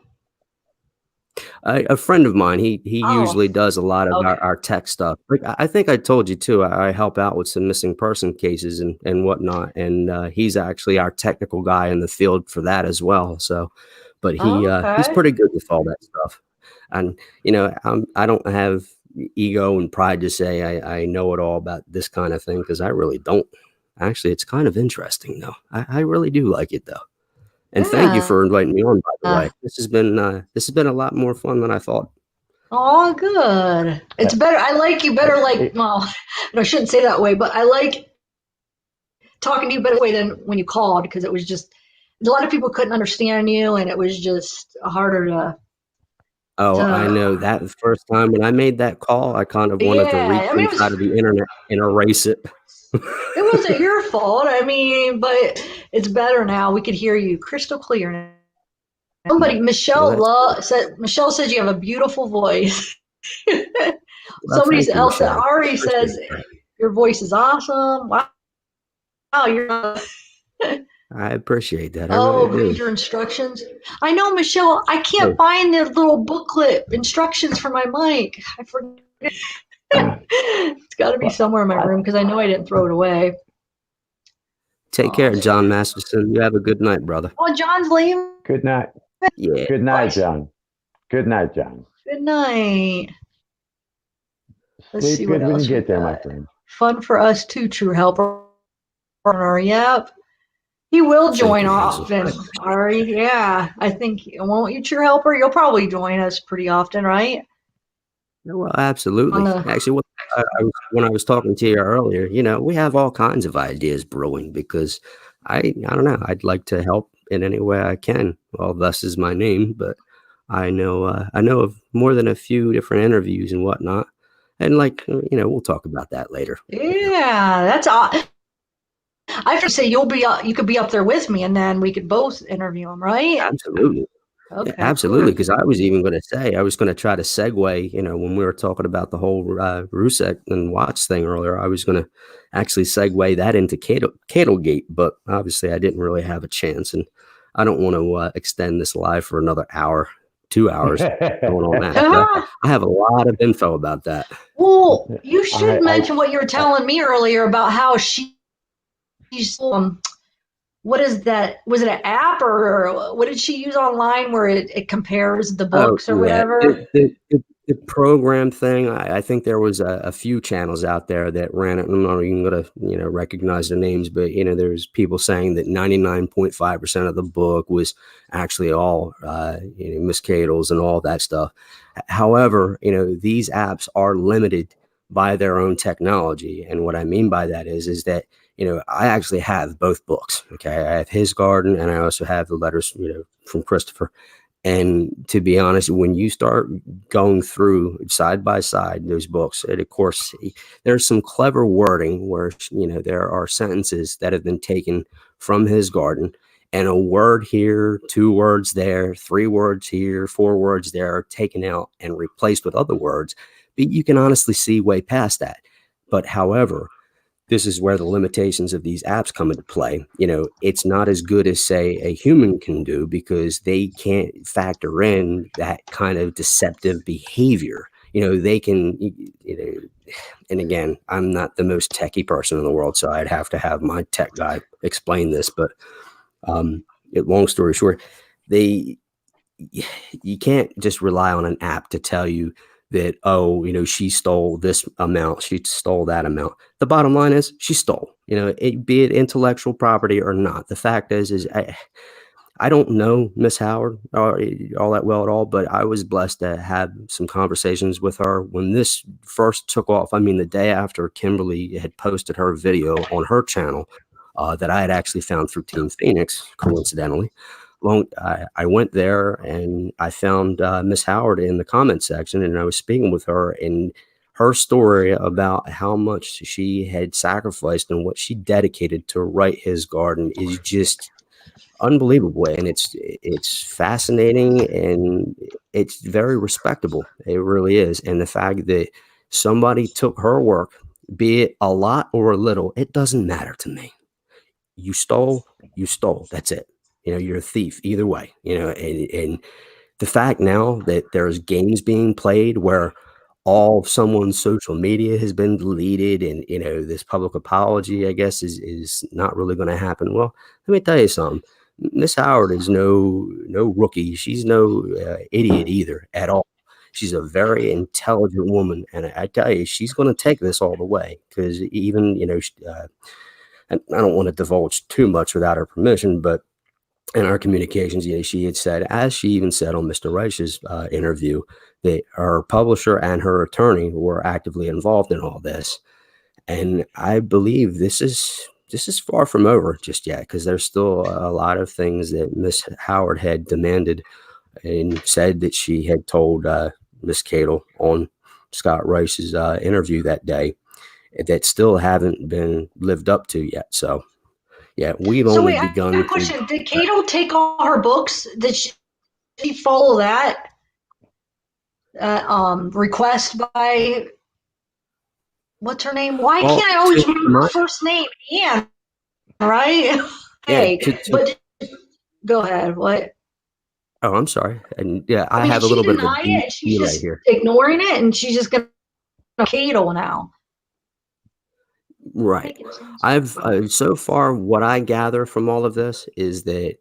A friend of mine, he Oh, usually does a lot of okay. our tech stuff. Like I think I told you too. I help out with some missing person cases and whatnot, and he's actually our technical guy in the field for that as well. So, but he's Okay. pretty good with all that stuff. And I don't have ego and pride to say I know it all about this kind of thing because I really don't. Actually, it's kind of interesting though. I really do like it though. And thank you for inviting me on, by the way. This has been a lot more fun than I thought. Oh, good. It's better. I like you better. Like, well, I shouldn't say that way, but I like talking to you better way than when you called because it was just a lot of people couldn't understand you, and it was just harder to. Oh, I know that the first time when I made that call, I kind of wanted to reach Yeah, I mean, inside of the internet and erase it. it wasn't your fault. I mean, but it's better now. We could hear you crystal clear now. Somebody, Michelle said you have a beautiful voice. Somebody else, Ari says your voice is awesome. Wow, you're. I appreciate that. Read your instructions. I know, Michelle. I can't find the little booklet instructions for my mic. I forget. It's got to be somewhere in my room because I know I didn't throw it away. Take care, John Masterson. You have a good night, brother. Oh, John's leaving. Good night. Yeah. Good night, John. Good night, John. Good night. Let's Sleep see good what when else you we get there, got. my friend. Fun for us too, True Helper. Yep. He will join often, Ari. Yeah, I think, won't you, True Helper? You'll probably join us pretty often, right? Well, absolutely. Actually, when I was talking to you earlier, we have all kinds of ideas brewing because I don't know. I'd like to help in any way I can. Well, thus is my name, but I know of more than a few different interviews and whatnot. And we'll talk about that later. Yeah, that's awesome. I could say you could be up there with me, and then we could both interview him, right? Absolutely. Okay. Yeah, absolutely. Because I was even going to say I was going to try to segue. When we were talking about the whole Rzucek and Watts thing earlier, I was going to actually segue that into Cattlegate, but obviously I didn't really have a chance, and I don't want to extend this live for another hour, 2 hours going on that. I have a lot of info about that. Well, you should mention what you were telling me earlier about how she's what is that? Was it an app or what did she use online where it compares the books or whatever? The program thing, I think there was a few channels out there that ran it. I'm not even gonna, recognize their names, but there's people saying that 99.5% of the book was actually all Miss Cadle's and all that stuff. However, these apps are limited by their own technology, and what I mean by that is that I actually have both books. Okay, I have his garden, and I also have the letters from Christopher. And to be honest, when you start going through side by side those books, and of course, there's some clever wording where, there are sentences that have been taken from his garden, and a word here, 2 words there, 3 words here, 4 words there are taken out and replaced with other words. But you can honestly see way past that. But however, this is where the limitations of these apps come into play. It's not as good as, say, a human can do, because they can't factor in that kind of deceptive behavior. They can, and again, I'm not the most techie person in the world, so I'd have to have my tech guy explain this. But long story short, you can't just rely on an app to tell you that, she stole this amount, she stole that amount. The bottom line is she stole, be it intellectual property or not. The fact is I don't know Miss Howard all that well at all, but I was blessed to have some conversations with her when this first took off. I mean, the day after Kimberly had posted her video on her channel that I had actually found through Team Phoenix, coincidentally. I went there and I found Miss Howard in the comment section, and I was speaking with her, and her story about how much she had sacrificed and what she dedicated to write his garden is just unbelievable. And it's fascinating, and it's very respectable. It really is. And the fact that somebody took her work, be it a lot or a little, it doesn't matter to me. You stole. That's it. You're a thief either way, and the fact now that there's games being played where all of someone's social media has been deleted, and, this public apology, I guess, is not really going to happen. Well, let me tell you something. Miss Howard is no rookie. She's no idiot either at all. She's a very intelligent woman. And I tell you, she's going to take this all the way, because even, I don't want to divulge too much without her permission, but in our communications, she had said, as she even said on Mr. Reich's interview, that her publisher and her attorney were actively involved in all this. And I believe this is far from over just yet, because there's still a lot of things that Miss Howard had demanded and said that she had told Miss Cadle on Scott Rice's interview that day that still haven't been lived up to yet. So, yeah, we've only begun. I have a question. Did Cato take all her books? Did she follow that request by, what's her name? Why can't I always remember her first name? Anne, right? Hey, but go ahead. What? Oh, I'm sorry. And yeah, I have a little bit of a she's just here. Ignoring it, and she's just gonna Cato now. Right. I've so far, what I gather from all of this is that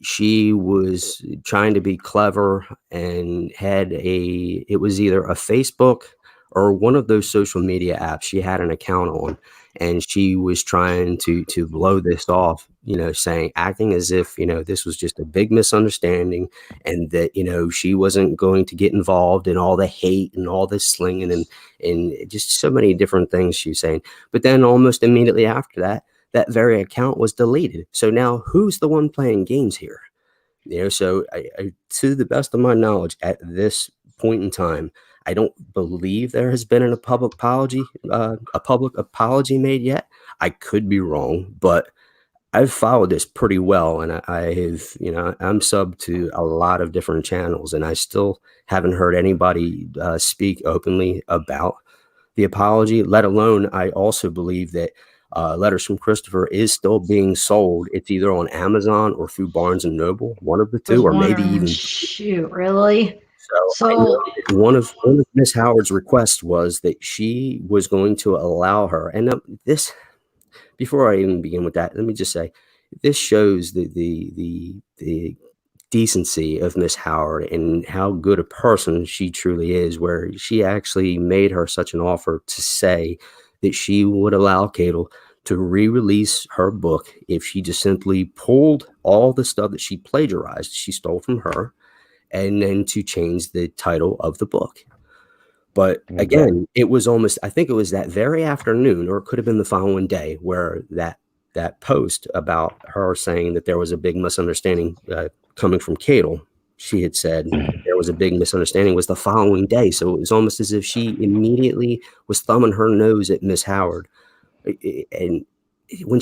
she was trying to be clever and had it was either a Facebook or one of those social media apps she had an account on, and she was trying to blow this off, acting as if, this was just a big misunderstanding, and that, she wasn't going to get involved in all the hate and all this slinging and just so many different things she was saying. But then almost immediately after that, that very account was deleted. So now who's the one playing games here? So I, to the best of my knowledge at this point in time, I don't believe there has been a public apology made yet. I could be wrong, but I've followed this pretty well, and I have, I'm sub to a lot of different channels, and I still haven't heard anybody speak openly about the apology, let alone I also believe that Letters from Christopher is still being sold. It's either on Amazon or through Barnes & Noble, one of the two, or maybe even... Shoot, really? So one of Miss Howard's requests was that she was going to allow her, and this, before I even begin with that, let me just say, this shows the decency of Miss Howard and how good a person she truly is, where she actually made her such an offer to say that she would allow Cadle to re-release her book if she just simply pulled all the stuff that she plagiarized, she stole from her, and then to change the title of the book. But again, it was almost, I think it was that very afternoon, or it could have been the following day, where that post about her saying that there was a big misunderstanding coming from Cadle, she had said there was a big misunderstanding, was the following day. So it was almost as if she immediately was thumbing her nose at Miss Howard. And when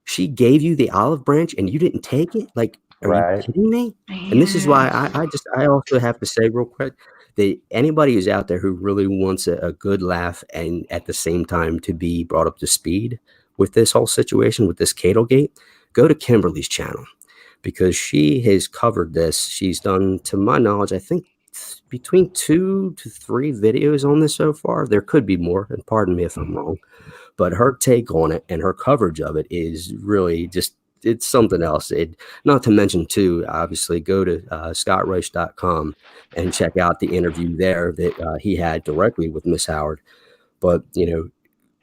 she gave you the olive branch and you didn't take it, like, are you kidding me? And this is why I also have to say real quick that anybody who's out there who really wants a good laugh and at the same time to be brought up to speed with this whole situation, with this Cadlegate, go to Kimberly's channel, because she has covered this. She's done, to my knowledge, I think between 2 to 3 videos on this so far. There could be more, and pardon me if I'm wrong, but her take on it and her coverage of it is really just, it's something else. Not to mention too, obviously, go to scottreich.com and check out the interview there that he had directly with Miss Howard. But,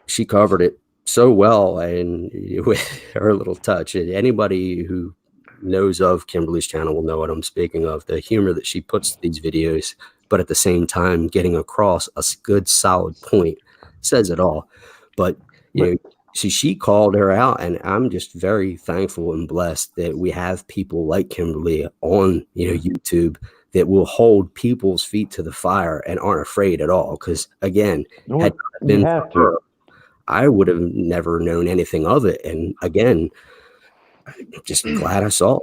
she covered it so well, and with her little touch. And anybody who knows of Kimberly's channel will know what I'm speaking of. The humor that she puts to these videos, but at the same time getting across a good solid point, says it all. But she called her out, and I'm just very thankful and blessed that we have people like Kimberly on YouTube that will hold people's feet to the fire and aren't afraid at all. Because again, had it been for her, I would have never known anything of it. And again, just glad I saw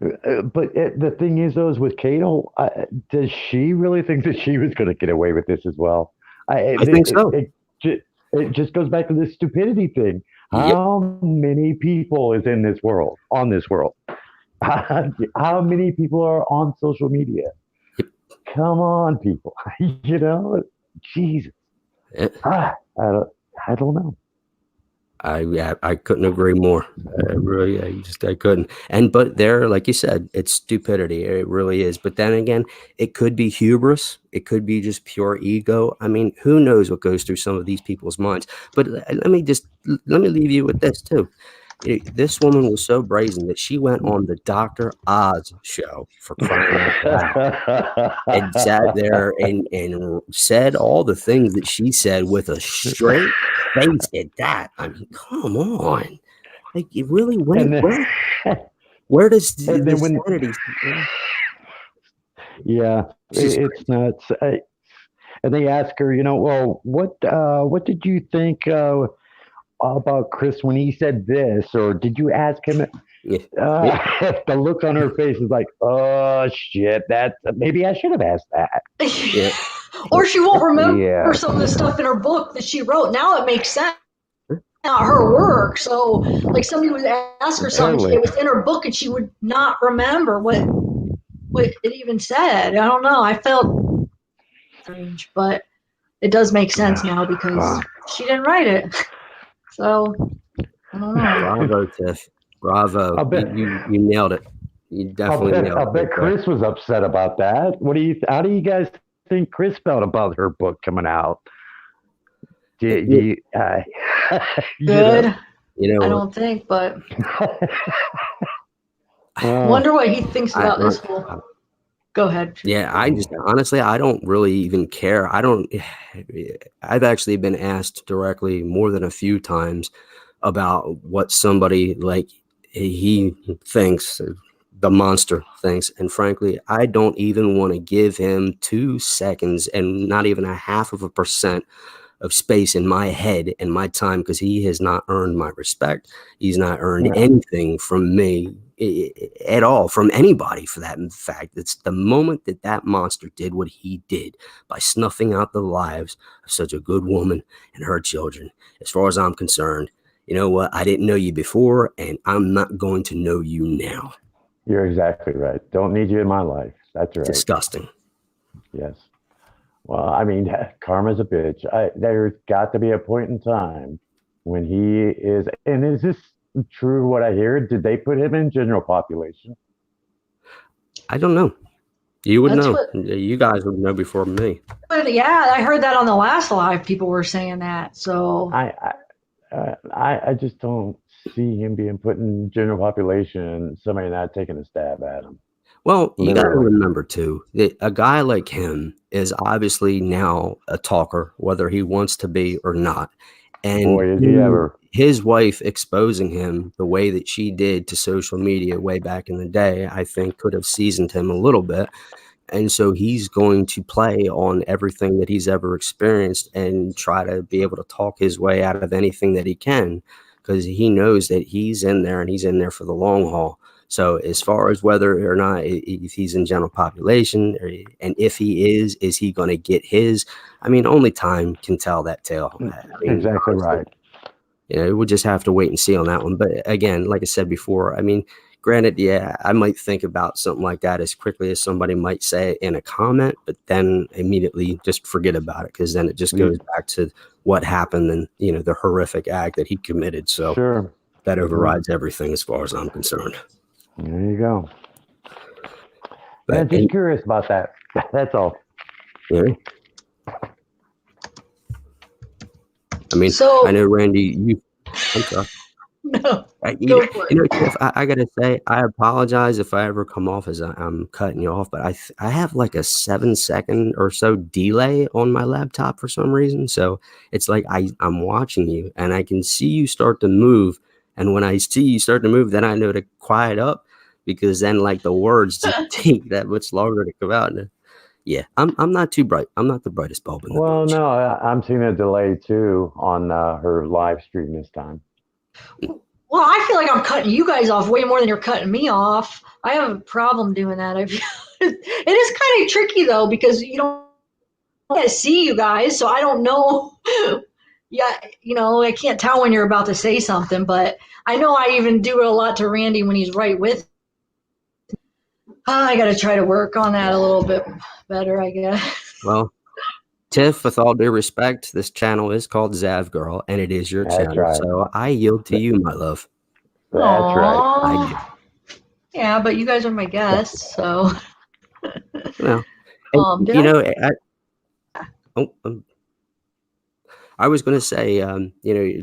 it. But the thing is, though, is with Cadle, does she really think that she was going to get away with this as well? I think so. It just goes back to this stupidity thing. How many people is in this world, on this world? How many people are on social media? Come on, people. Jesus. I don't know. I couldn't agree more. I couldn't. But there, like you said, it's stupidity. It really is. But then again, it could be hubris. It could be just pure ego. I mean, who knows what goes through some of these people's minds? But let me leave you with this too. This woman was so brazen that she went on the Dr. Oz show, for crying out loud, and sat there and said all the things that she said with a straight face at that. I mean, come on. Like, you really went, where does the sanity? Yeah, it's nuts. And they ask her, well, what did you think about Chris when he said this, or did you ask him? The look on her face is like, oh shit, that maybe I should have asked that. Yeah. Or she won't remember some of the stuff in her book that she wrote. Now it makes sense. Not her work. So like somebody would ask her something, it was in her book, and she would not remember what it even said. I don't know. I felt strange, but it does make sense now because she didn't write it. So I don't know. Bravo, Tiff. Bravo. You nailed it. You definitely nailed it. I bet Chris was upset about that. How do you guys think Chris felt about her book coming out? Good. I don't think, but I wonder what he thinks about this whole. Go ahead. Yeah, honestly, I don't really even care. I've actually been asked directly more than a few times about what somebody like he thinks, the monster thinks. And frankly, I don't even want to give him 2 seconds and not even 0.5% of space in my head and my time, because he has not earned my respect. He's not earned anything from me at all, from anybody for that. In fact, it's the moment that monster did what he did by snuffing out the lives of such a good woman and her children. As far as I'm concerned, you know what? I didn't know you before, and I'm not going to know you now. You're exactly right. Don't need you in my life. That's right. Disgusting. Yes. Well, I mean, karma's a bitch. There's got to be a point in time when he is, and is this true what I hear? Did they put him in general population? I don't know. You would That's know. what- You guys would know before me. But yeah, I heard that on the last live. People were saying that. So I just don't see him being put in general population and somebody not taking a stab at him. Well, you got to Literally. remember too that a guy like him is obviously now a talker, whether he wants to be or not. And Boy, is he ever. his wife exposing him the way that she did to social media way back in the day, I think could have seasoned him a little bit. And so he's going to play on everything that he's ever experienced and try to be able to talk his way out of anything that he can, because he knows that he's in there and he's in there for the long haul. So as far as whether or not if he's in general population, and if he is he going to get his? I mean, only time can tell that tale. I mean, Exactly right. We'll just have to wait and see on that one. But again, like I said before, I mean, granted, yeah, I might think about something like that as quickly as somebody might say it in a comment, but then immediately just forget about it, because then it just goes back to what happened and, the horrific act that he committed. So Sure. that overrides everything as far as I'm concerned. There you go. But, I'm just curious about that. That's all. Yeah. I mean, So- I know, Randy, I'm sorry. no, Go for it. Tiff, I gotta say, I apologize if I ever come off as I'm cutting you off, but I have like a 7-second or so delay on my laptop for some reason. So it's like I'm watching you and I can see you start to move, and when I see you start to move, then I know to quiet up, because then like the words just take that much longer to come out. And yeah, I'm not too bright. I'm not the brightest bulb in the Well, bunch. no, I'm seeing a delay too on her live stream this time. Well, I feel like I'm cutting you guys off way more than you're cutting me off. I have a problem doing that. It is kind of tricky though, because you don't get to see you guys, so I don't know. Yeah, I can't tell when you're about to say something, but I know I even do it a lot to Randy when he's right with. I got to try to work on that a little bit better, I guess. Well, Tiff, with all due respect, this channel is called Zav Girl, and it is your That's channel. right. So I yield to you, my love. That's right. I do. Yeah, but you guys are my guests, so. Well, Did I was going to say,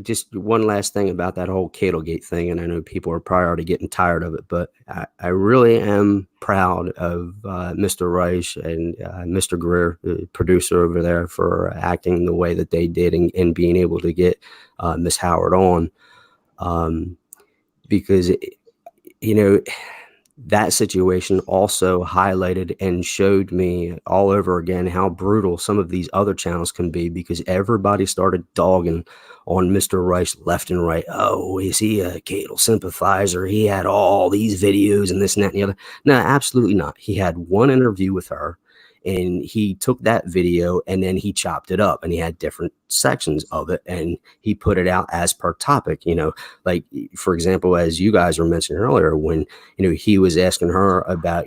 just one last thing about that whole Cattlegate thing, and I know people are probably already getting tired of it, but I really am proud of Mr. Reich and Mr. Greer, the producer over there, for acting the way that they did and being able to get Miss Howard on, because, that situation also highlighted and showed me all over again how brutal some of these other channels can be, because everybody started dogging on Mr. Rice left and right. Oh, is he a Cato sympathizer? He had all these videos and this and that and the other. No, absolutely not. He had one interview with her, and he took that video and then he chopped it up, and he had different sections of it, and he put it out as per topic. Like, for example, as you guys were mentioning earlier, when he was asking her about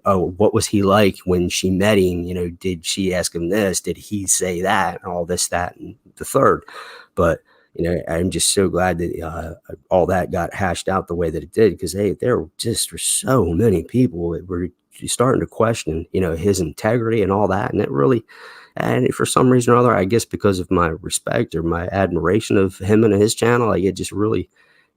oh, what was he like when she met him, did she ask him this, did he say that, and all this, that, and the third. But I'm just so glad that all that got hashed out the way that it did, because there were so many people that were starting to question his integrity and all that, and it really, and for some reason or other, I guess because of my respect or my admiration of him and his channel, it just really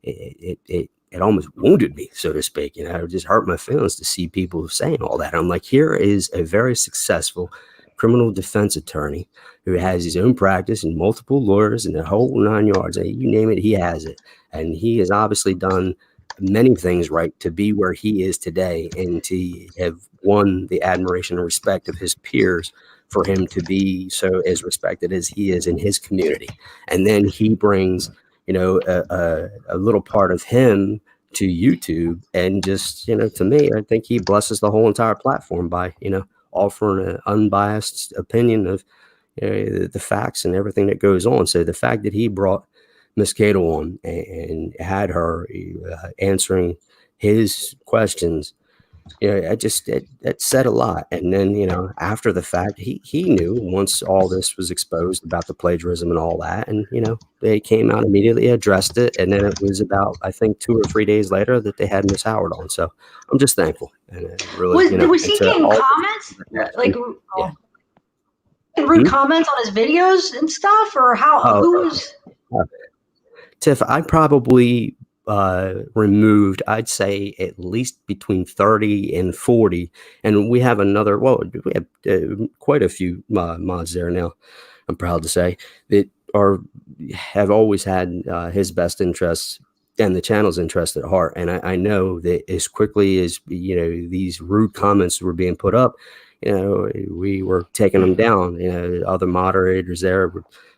it almost wounded me, so to speak. It just hurt my feelings to see people saying all that. I'm like, here is a very successful criminal defense attorney who has his own practice and multiple lawyers and the whole 9 yards. You name it, he has it, and he has obviously done many things right to be where he is today, and to have won the admiration and respect of his peers for him to be so as respected as he is in his community. And then he brings a little part of him to YouTube, and just to me, I think he blesses the whole entire platform by offering an unbiased opinion of the facts and everything that goes on. So the fact that he brought Miss Cato on and had her answering his questions, it said a lot. And then, after the fact, he knew once all this was exposed about the plagiarism and all that. And, they came out immediately, addressed it. And then it was about, I think, 2 or 3 days later that they had Miss Howard on. So I'm just thankful. And really, was he getting comments? Like, yeah. Rude comments on his videos and stuff? Or who was? Tiff, I probably removed, I'd say at least between 30 and 40. And we have we have quite a few mods there now, I'm proud to say, that have always had his best interests and the channel's interest at heart. And I know that as quickly as, these rude comments were being put up, we were taking them down. Other moderators there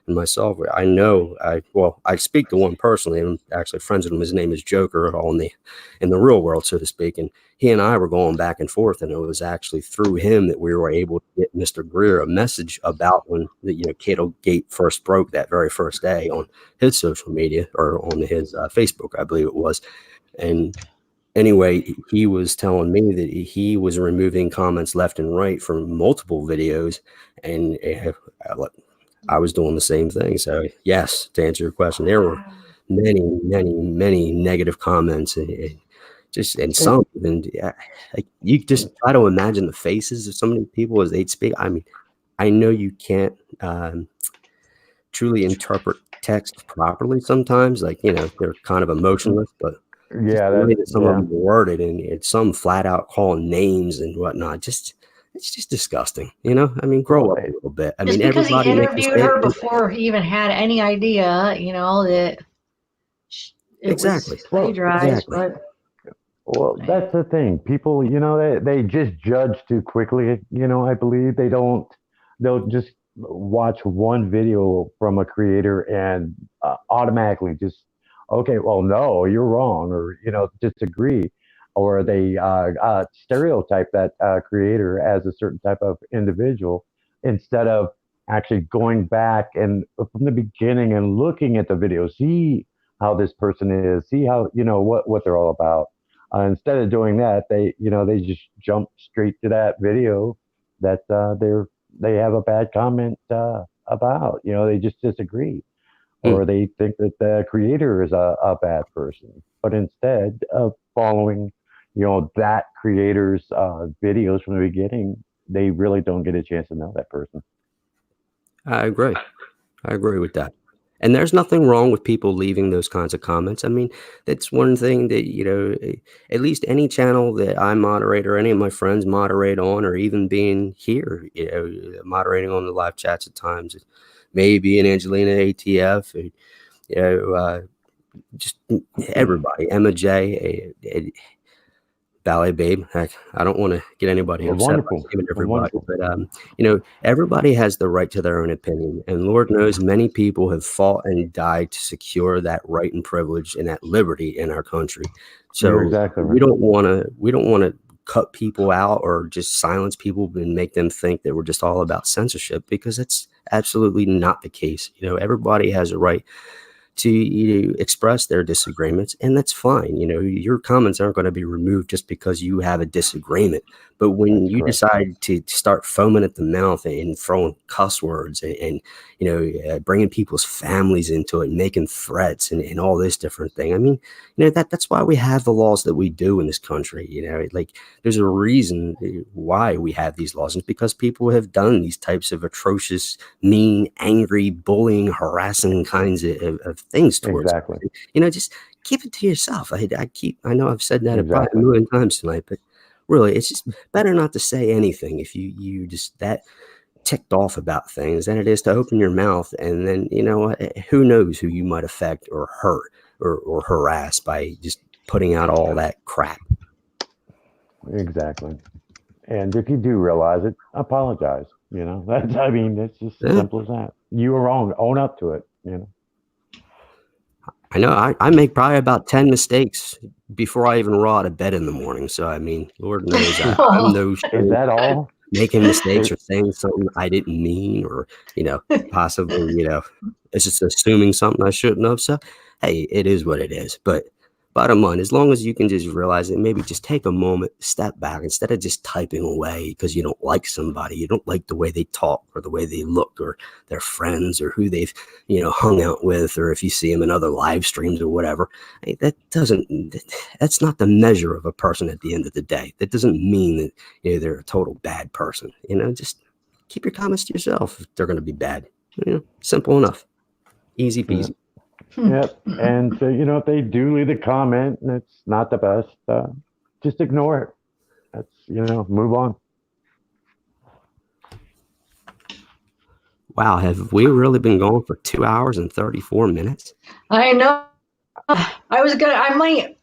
and myself, I know I speak to one personally. I'm actually friends with him. His name is Joker, all in the real world, so to speak. And he and I were going back and forth, and it was actually through him that we were able to get Mr. Greer a message about when the Cato Gate first broke that very first day on his social media, or on his Facebook, I believe it was. And anyway, he was telling me that he was removing comments left and right from multiple videos, and I was doing the same thing. So yes, to answer your question, there were many, many, many negative comments, and some, and you just try to imagine the faces of so many people as they'd speak. I mean, I know you can't truly interpret text properly sometimes, like, they're kind of emotionless, but yeah, the way that some of them are worded, and it's some flat out calling names and whatnot, it's just disgusting, I mean, grow up a little bit. I mean, because he everybody interviewed her before he even had any idea, that it was plagiarized. Exactly. Well, that's the thing. People, they just judge too quickly. I believe they'll just watch one video from a creator and automatically just, okay, well, no, you're wrong, or, disagree. Or they stereotype that creator as a certain type of individual, instead of actually going back and from the beginning and looking at the video, see how this person is, see how, what they're all about. Instead of doing that, they just jump straight to that video that they have a bad comment about. They just disagree, or they think that the creator is a bad person. But instead of following, that creator's videos from the beginning, they really don't get a chance to know that person. I agree with that. And there's nothing wrong with people leaving those kinds of comments. I mean, that's one thing that, at least any channel that I moderate, or any of my friends moderate on, or even being here, moderating on the live chats at times, maybe an Angelina ATF, just everybody, Emma J, Ballet Babe. Heck, I don't want to get anybody upset by naming everybody, but everybody has the right to their own opinion, and Lord knows many people have fought and died to secure that right and privilege and that liberty in our country. So exactly right. we don't want to cut people out or just silence people and make them think that we're just all about censorship, because that's absolutely not the case. Everybody has a right to express their disagreements, and that's fine. Your comments aren't going to be removed just because you have a disagreement. But when you decide to start foaming at the mouth and throwing cuss words and bringing people's families into it, making threats and all this different thing, I mean, that's why we have the laws that we do in this country. Like, there's a reason why we have these laws. It's because people have done these types of atrocious, mean, angry, bullying, harassing kinds of things towards us. Just keep it to yourself. I know I've said that about a million times tonight, but really, it's just better not to say anything if you just that ticked off about things than it is to open your mouth, and then who knows who you might affect or hurt or harass by just putting out all that crap. Exactly. And if you do realize it, apologize. It's just simple as that. You were wrong. Own up to it. I know I make probably about 10 mistakes before I even roll out of bed in the morning. So, I mean, Lord knows I'm no shit. Is that all? Making mistakes or saying something I didn't mean, or, possibly, it's just assuming something I shouldn't have. So, hey, it is what it is. But bottom line, as long as you can just realize it, maybe just take a moment, step back, instead of just typing away because you don't like somebody, you don't like the way they talk or the way they look or their friends or who they've, hung out with, or if you see them in other live streams or whatever. That's not the measure of a person at the end of the day. That doesn't mean that they're a total bad person. Just keep your comments to yourself if they're going to be bad. Simple enough. Easy peasy. Yep. And so, if they do leave a comment and it's not the best, just ignore it. That's, move on. Wow. Have we really been going for 2 hours and 34 minutes? I know. I might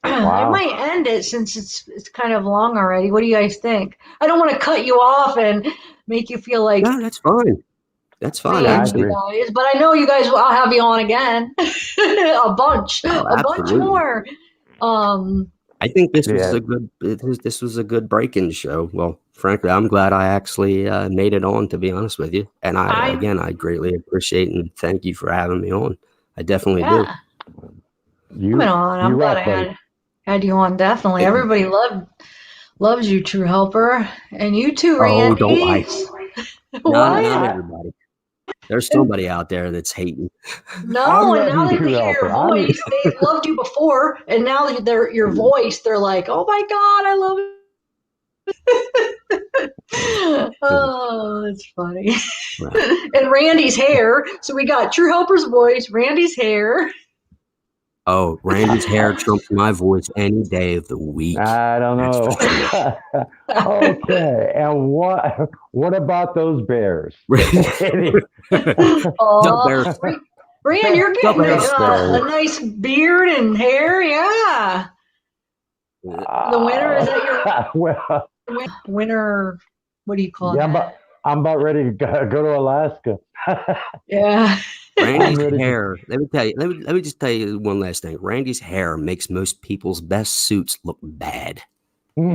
end it since it's kind of long already. What do you guys think? I don't want to cut you off and make you feel like. No, that's fine. That's fine. Actually, guys, but I know you guys. I'll have you on again, a bunch more. I think this was a good break-in show. Well, frankly, I'm glad I actually made it on. To be honest with you, and I greatly appreciate and thank you for having me on. I definitely do. Coming on. I'm glad I had you on. Definitely, everybody loves you, True Helper, and you too, Randy. Oh, don't lie. Not everybody. There's somebody out there that's hating. No, and now they hear your voice. They loved you before, and now your voice. They're like, "Oh my God, I love it." Oh, that's funny. Right. And Randy's hair. So we got True Helper's voice, Randy's hair. Oh, Randy's hair trumps my voice any day of the week. I don't know. Okay, and what about those bears? Rand, you're getting a nice beard and hair, yeah. The winter, is that your winter? What do you call that? I'm about ready to go to Alaska. Yeah. Randy's hair. Let me just tell you one last thing. Randy's hair makes most people's best suits look bad. Well,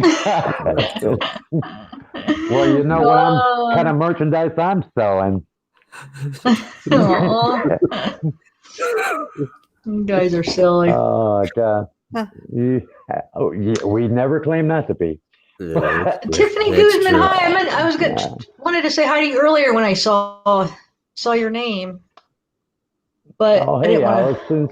what kind of merchandise I'm selling. You guys are silly. Oh God. We never claim not to be. Tiffany Guzman, hi. I was wanted to say hi to you earlier when I saw your name. But hey, Allison,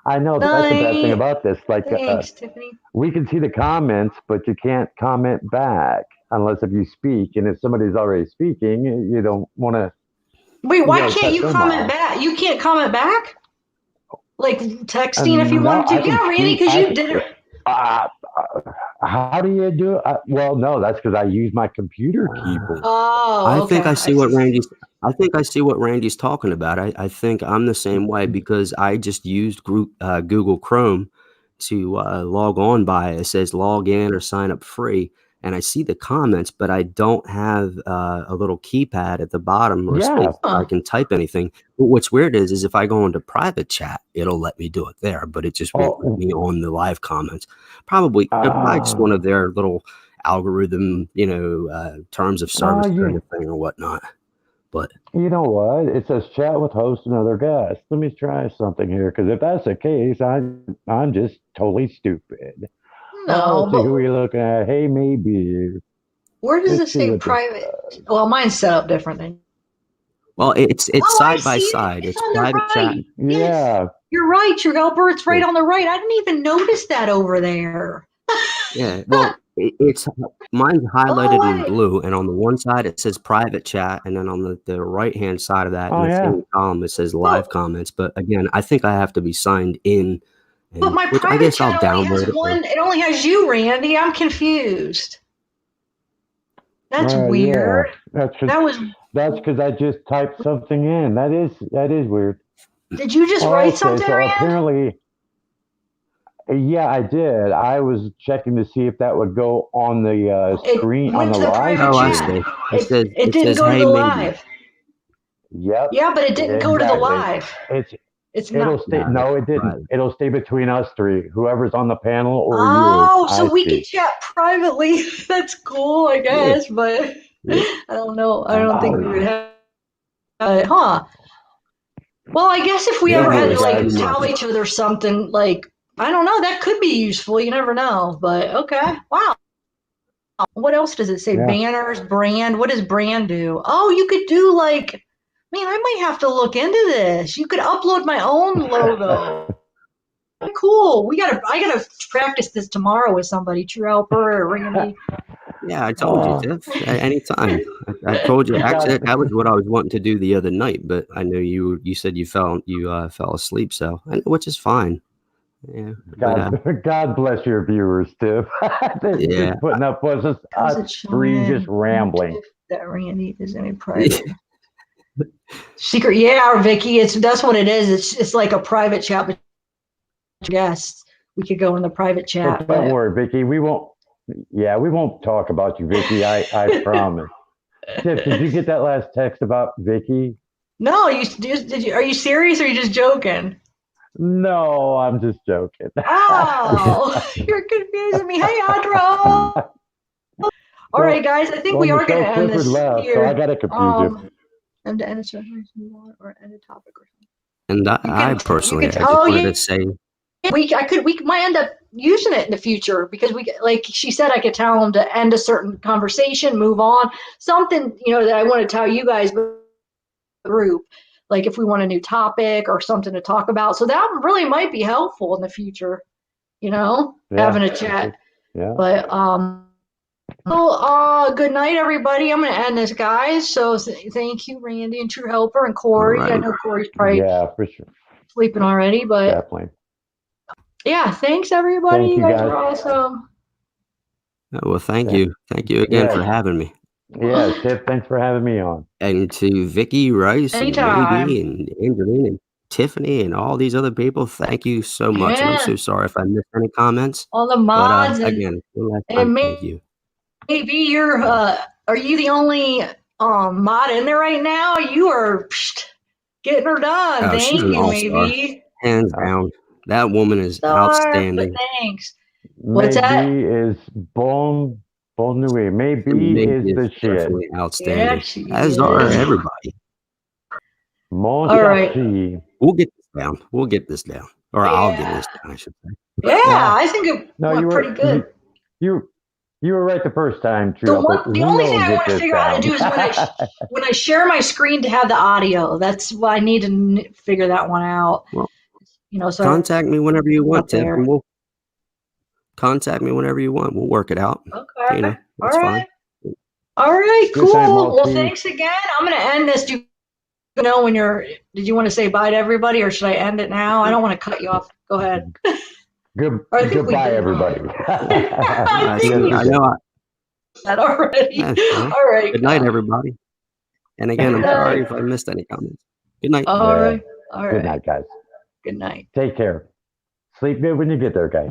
I know that's the best thing about this. Like, thanks, Tiffany. We can see the comments, but you can't comment back unless if you speak. And if somebody's already speaking, you don't want to. Wait, why can't you comment back? You can't comment back? Like texting if you wanted to? Yeah, Randy, because you did it. How do you do it? Well, no, that's because I use my computer keyboard. Oh, I think I see what Randy's talking about. I think I'm the same way because I just used Google Chrome to log on by. It says log in or sign up free, and I see the comments, but I don't have a little keypad at the bottom or space where I can type anything. But what's weird is if I go into private chat, it'll let me do it there, but it just won't let me on the live comments. Probably just one of their little algorithm, terms of service kind of thing or whatnot. But you know what? It says chat with host and other guests. Let me try something here, because if that's the case, I'm just totally stupid. No, let's see who we're looking at. Hey, maybe. Where does it say private? Well, mine's set up different than. Well, it's side by side. It's private chat. Yes. Yeah. You're right, True Helper. It's right on the right. I didn't even notice that over there. Yeah. Well, it's mine's highlighted in blue, and on the one side it says private chat, and then on the right hand side of that, in the same column, it says live comments. But again, I think I have to be signed in. But my private chat only has one. It only has you, Randy. I'm confused. That's weird. Yeah. That's because I just typed something in. That is weird. Did you just write something? So apparently, yeah, I did. I was checking to see if that would go on the screen on the live. Oh, I see. It didn't go to the live. Yep. Yeah, but it didn't go to the live. It'll stay. No, it didn't. Private. It'll stay between us three, whoever's on the panel or you. Oh, so we can chat privately. That's cool, I guess. Yeah. But I don't know. I don't think we would have. Well, I guess if we ever had to tell each other something like I don't know. That could be useful. You never know. But okay. Wow. What else does it say? Yeah. Banners, brand. What does brand do? Oh, you could do like, man, I might have to look into this. You could upload my own logo. Cool. I gotta practice this tomorrow with somebody. True Helper or Randy. Yeah, I told you, Tiff. Anytime. I told you. Actually, that was what I was wanting to do the other night, but I know you said you fell asleep, so which is fine. Yeah. God bless your viewers, Tiff. Yeah. Just putting up with us three just rambling. That Randy is in a private secret. Yeah, Vicky. That's what it is. It's like a private chat with guests. We could go in the private chat. But don't worry, Vicky. We won't talk about you, Vicky. I promise. Tiff, did you get that last text about Vicky? No, did you? Are you serious or are you just joking? No, I'm just joking. Oh, you're confusing me. Hey, Audra. All right, guys. I think we are going to end this here. So I got to confuse you. And to end a session or end a topic or something. And I personally, I just wanted to say, we might end up using it in the future because like she said, I could tell them to end a certain conversation, move on, something that I want to tell you guys group, like if we want a new topic or something to talk about. So that really might be helpful in the future, having a chat. Yeah. But good night, everybody. I'm going to end this, guys. So thank you, Randy and True Helper and Corey. Right. I know Corey's probably for sure sleeping already, but definitely. Yeah, thanks everybody. You guys are awesome. Well, thank you again for having me. Yeah, Tiff, thanks for having me on. And to Vicky, Rice, Anytime. and Maybe, and Angelina, and Tiffany, and all these other people, thank you so much. And I'm so sorry if I missed any comments. All the mods. But, again, thank you. Maybe you're, are you the only mod in there right now? You are getting her done. Thank you, Maybe. Hands down. That woman is outstanding. But thanks. What's that? Maybe is Bon Nuit. Maybe is the shit. Definitely outstanding. Yeah, as are everybody. All right. We'll get this down. Or I'll get this down, I should say. Yeah, I think it went pretty good. You were right the first time, True. The only thing I want to figure out how to do is when I share my screen to have the audio. That's why I need to figure that one out. Well, so contact me whenever you want, Tiff, and we'll contact me whenever you want. We'll work it out. Okay. That's fine. All right, cool. Well, thanks again. I'm going to end this. Do you know when did you want to say bye to everybody or should I end it now? I don't want to cut you off. Go ahead. Goodbye, everybody. I know that already. All right. Good night, everybody. And again, I'm sorry if I missed any comments. Good night. All right. Good night, guys. Good night. Take care. Sleep good when you get there, guys.